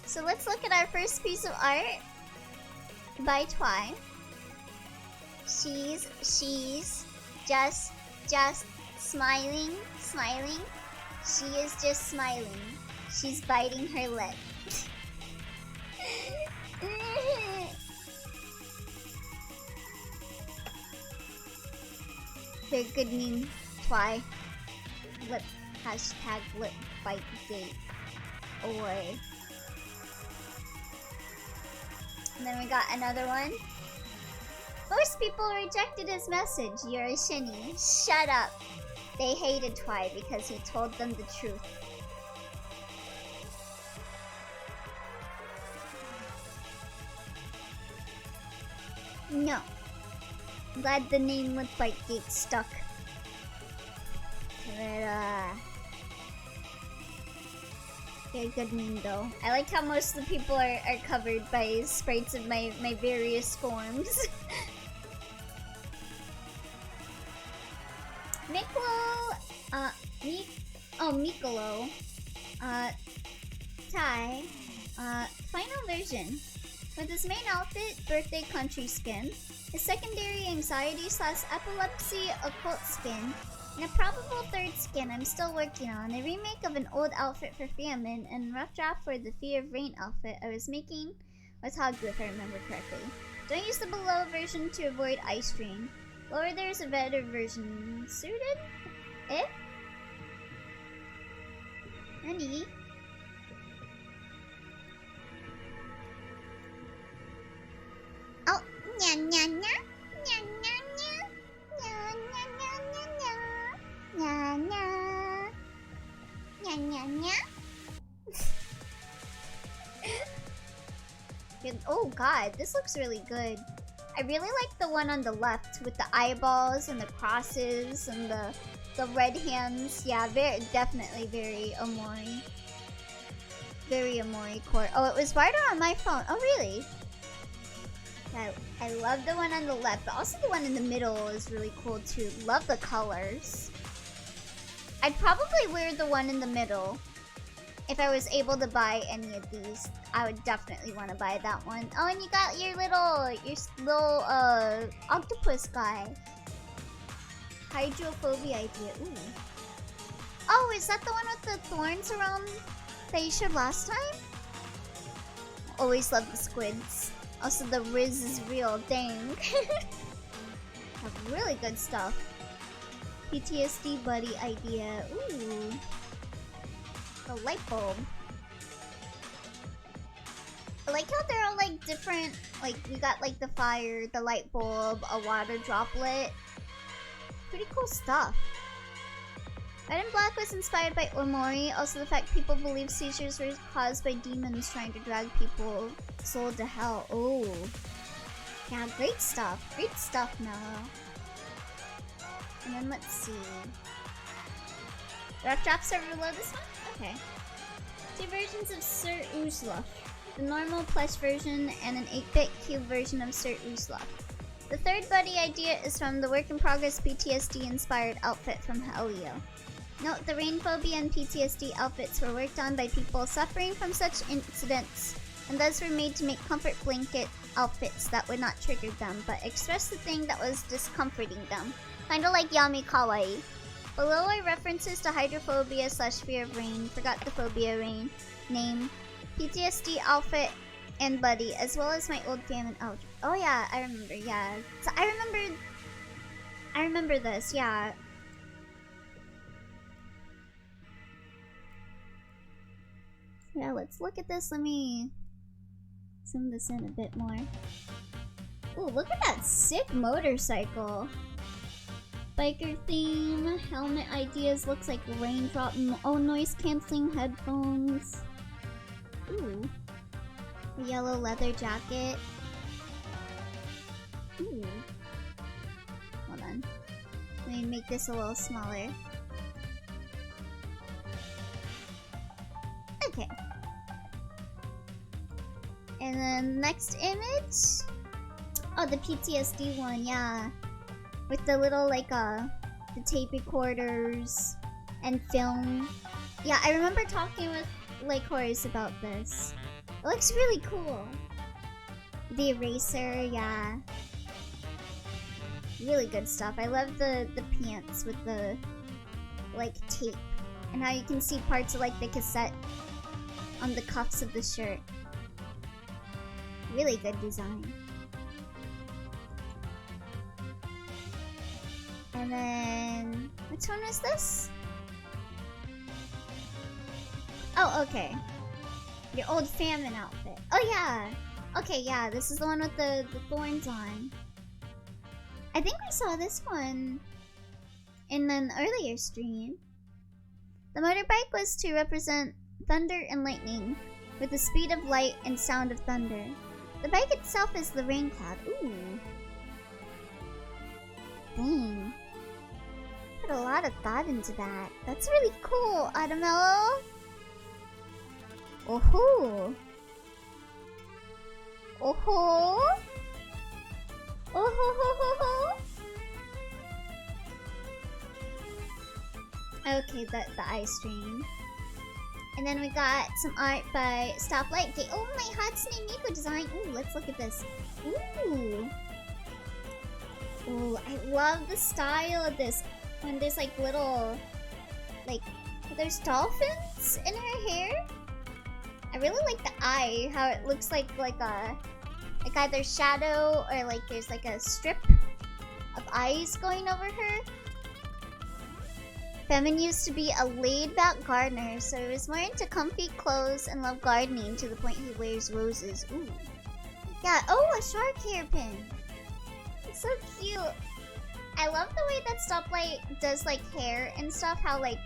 So let's look at our first piece of art by Twy. She's just smiling. She is just smiling. She's biting her lip. Very good meme, Twy. Lip, hashtag lip bite date. Oi. And then we got another one. Most people rejected his message. You're a shinny. Shut up. They hated Twy because he told them the truth. No. I'm glad the name with Bitegate stuck. But, very good meme though. I like how most of the people are covered by sprites of my various forms. Oh, Mikolo. Tai. Final version. With his main outfit, birthday country skin, his secondary anxiety/epilepsy occult skin, and a probable third skin I'm still working on, a remake of an old outfit for Famine, and rough draft for the Fear of Rain outfit I was making with Hogdu if I remember correctly. Don't use the below version to avoid ice drain. Lower there's a better version suited? Eh? Nani? Oh, nya nya nya, nya nya nya, nya nya nya nya nya, nya nya, nya nya nya. Oh god, this looks really good. I really like the one on the left with the eyeballs and the crosses and the red hands. Yeah, definitely very Omori. Very Omori core. Oh, it was wider on my phone. Oh, really? I love the one on the left, but also the one in the middle is really cool too. Love the colors. I'd probably wear the one in the middle. If I was able to buy any of these, I would definitely want to buy that one. Oh, and you got your little octopus guy. Hydrophobia idea. Ooh. Oh, is that the one with the thorns around that you showed last time? Always love the squids. Also, the Riz is real. Dang. Have really good stuff. PTSD buddy idea. Ooh. The light bulb. I like how they're all like different. Like, we got like the fire, the light bulb, a water droplet. Pretty cool stuff. Red and Black was inspired by Omori. Also, the fact people believe seizures were caused by demons trying to drag people soul to hell. Oh. Yeah, great stuff. Great stuff, Mello. And then let's see. Rough drafts are below this one? Okay. 2 versions of Sir Uzla. The normal plush version and an 8-bit cube version of Sir Uzla. The third buddy idea is from the work-in-progress PTSD-inspired outfit from Helio. Note, the rain phobia and PTSD outfits were worked on by people suffering from such incidents, and thus were made to make comfort blanket outfits that would not trigger them, but express the thing that was discomforting them. Kinda like Yami Kawaii. Below are references to hydrophobia / fear of rain, forgot the phobia rain name, PTSD outfit, and buddy, as well as my old famine outfit. Oh yeah, I remember, yeah. So I remember this, yeah. Yeah, let's look at this. Let me zoom this in a bit more. Ooh, look at that sick motorcycle. Biker theme, helmet ideas, looks like raindrop. Oh, noise canceling headphones. Ooh. A yellow leather jacket. Ooh. Hold on. Let me make this a little smaller. Okay. And then next image. Oh, the PTSD one, yeah. With the little like the tape recorders and film. Yeah, I remember talking with like Horace about this. It looks really cool. The eraser, yeah. Really good stuff. I love the pants with the like tape. And how you can see parts of like the cassette on the cuffs of the shirt. Really good design. And then, which one is this? Oh, okay. Your old famine outfit. Oh yeah. Okay, yeah, this is the one with the thorns on. I think we saw this one in an earlier stream. The motorbike was to represent thunder and lightning, with the speed of light and sound of thunder. The bike itself is the rain cloud. Ooh. Dang. Put a lot of thought into that. That's really cool, Adamello. Oh-hoo. Oh-ho. Oh-ho-ho-ho-ho. Okay, the eye strain. And then we got some art by Stoplight Gate. Oh, my Hatsune Miku design. Ooh, let's look at this. Ooh. Ooh, I love the style of this. When there's like little, like, there's dolphins in her hair. I really like the eye, how it looks like a, like either shadow or like there's like a strip of eyes going over her. Femin used to be a laid-back gardener, so he was more into comfy clothes and loved gardening to the point he wears roses. Ooh. Yeah, oh, a shark hairpin. It's so cute. I love the way that Stoplight does like hair and stuff, how like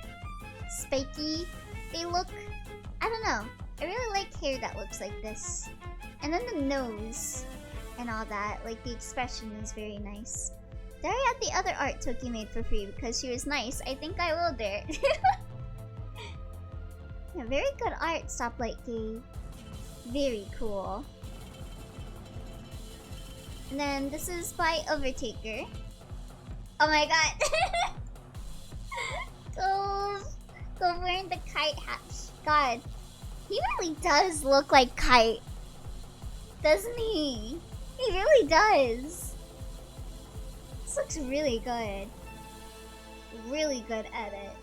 spiky they look. I don't know. I really like hair that looks like this. And then the nose and all that, like the expression is very nice. Dare I add the other art Toki made for free because she was nice? I think I will dare. Yeah, very good art, Stoplight Gate. Very cool. And then this is by Overtaker. Oh my god! Cove wearing the kite hat. God, he really does look like Kite, doesn't he? He really does. This looks really good. Really good edit.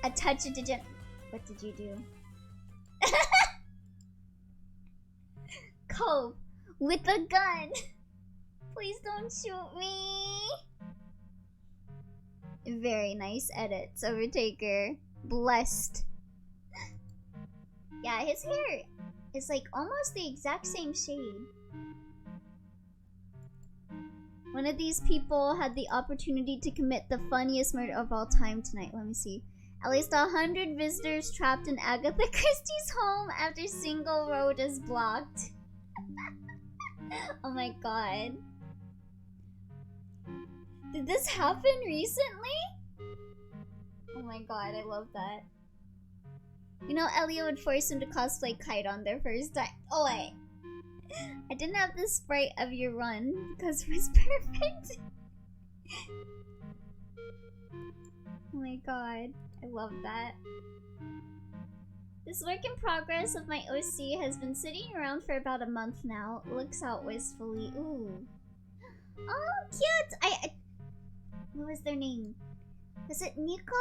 A touch of degen. What did you do? Cove with a gun. Please don't shoot me. Very nice edits, Overtaker. Blessed. Yeah, his hair is like almost the exact same shade. One of these people had the opportunity to commit the funniest murder of all time tonight. Let me see. At least 100 visitors trapped in Agatha Christie's home after single road is blocked. Oh my god. Did this happen recently? Oh my god, I love that. You know, Elio would force him to cosplay Kite on their first time. Oh wait. I didn't have the sprite of your run because it was perfect. Oh my god, I love that. This work in progress of my OC has been sitting around for about a month now. Looks out wistfully. Ooh. Oh, cute! What was their name? Was it Nico?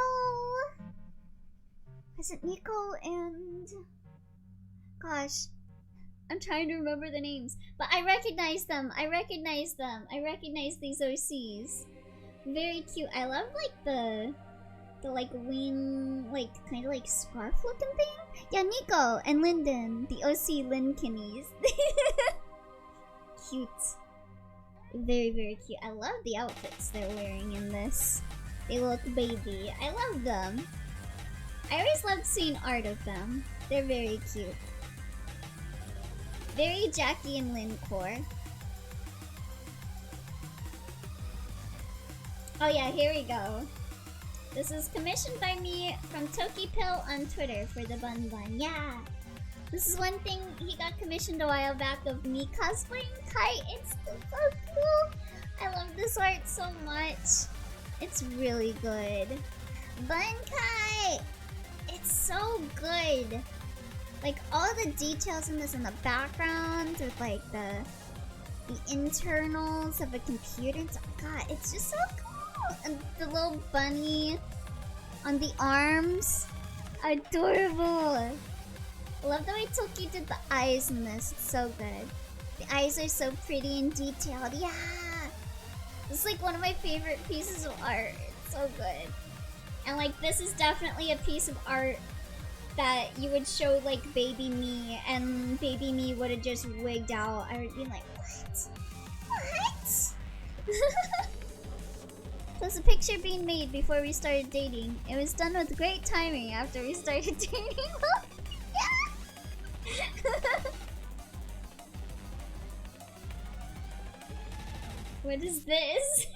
Was it Nico and... Gosh. I'm trying to remember the names. But I recognize them. I recognize them. I recognize these OCs. Very cute. I love like the like wing, like kind of like scarf looking thing. Yeah, Nico and Linden. The OC Linkinnies. Cute. Very, very cute. I love the outfits they're wearing in this. They look baby. I love them. I always loved seeing art of them. They're very cute. Very Jackie and Lynn core. Oh yeah, here we go. This is commissioned by me from Toki Pill on Twitter for the Bun Bun. Yeah! This is one thing he got commissioned a while back of me cosplaying Kite. It's so cool. I love this art so much. It's really good. Bun Kite! It's so good. Like all the details in this in the background with like the internals of a computer. God, it's just so cool. And the little bunny on the arms. Adorable. I love the way Toki did the eyes in this. It's so good. The eyes are so pretty and detailed. Yeah! This is like one of my favorite pieces of art. It's so good. And like this is definitely a piece of art that you would show like baby me, and baby me would have just wigged out. I would be like, what? What? There's a picture being made before we started dating. It was done with great timing after we started dating. What is this?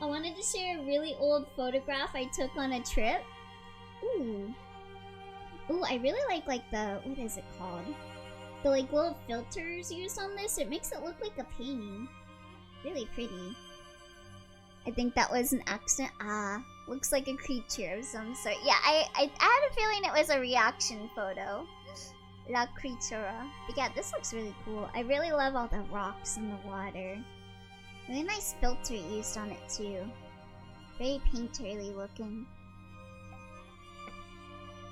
I wanted to share a really old photograph I took on a trip. Ooh. Ooh, I really like the, what is it called? the like little filters used on this, it makes it look like a painting. Really pretty. I think that was an accident. Ah, looks like a creature of some sort. Yeah, I had a feeling it was a reaction photo. La Creatura. But yeah, this looks really cool. I really love all the rocks and the water. Really nice filter used on it too. Very painterly looking.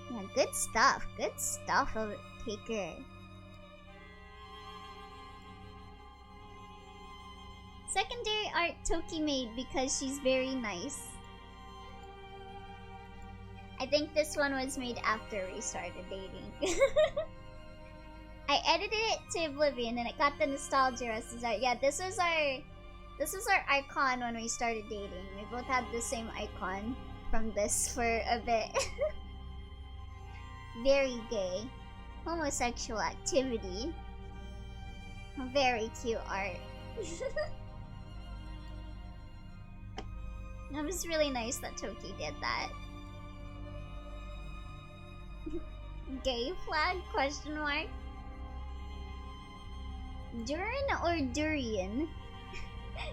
Yeah, good stuff. Good stuff of Taker. Secondary art Toki made because she's very nice. I think this one was made after we started dating. I edited it to oblivion and it got the nostalgia rest art. Yeah, this was our icon when we started dating. We both had the same icon from this for a bit. Very gay. Homosexual activity. Very cute art. It was really nice that Toki did that. Gay flag? Question mark. Durin or durian?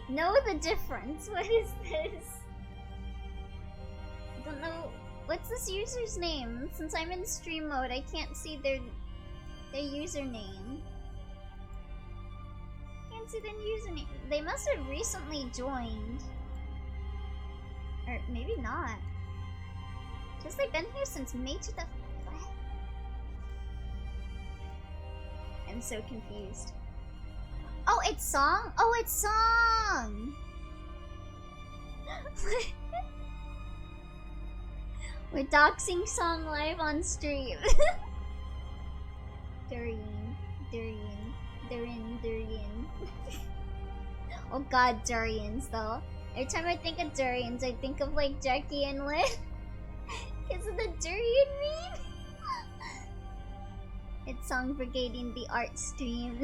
Know the difference. What is this? I don't know. What's this user's name? Since I'm in stream mode, I can't see their username. Can't see their username. They must have recently joined. Or maybe not. Just they've been here since May 2000. What? I'm so confused. Oh, it's Song? Oh, it's Song! We're doxing Song live on stream. Durian. Oh god, durians though. Every time I think of durians, I think of like Jackie and Lynn. Because of the durian meme. It's Song brigading the art stream.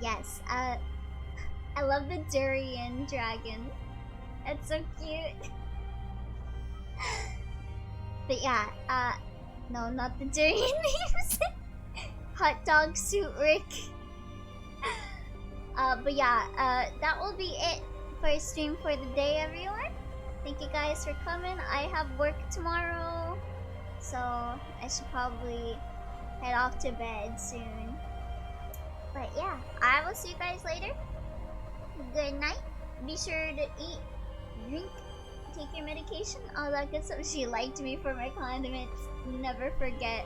Yes, I love the durian dragon. It's so cute. But yeah, no, not the durian memes. Hot dog suit Rick. But yeah, that will be it for stream for the day, everyone. Thank you guys for coming. I have work tomorrow, so I should probably head off to bed soon. But yeah, I will see you guys later. Good night. Be sure to eat, drink, take your medication, all that good stuff. She liked me for my condiments. Never forget.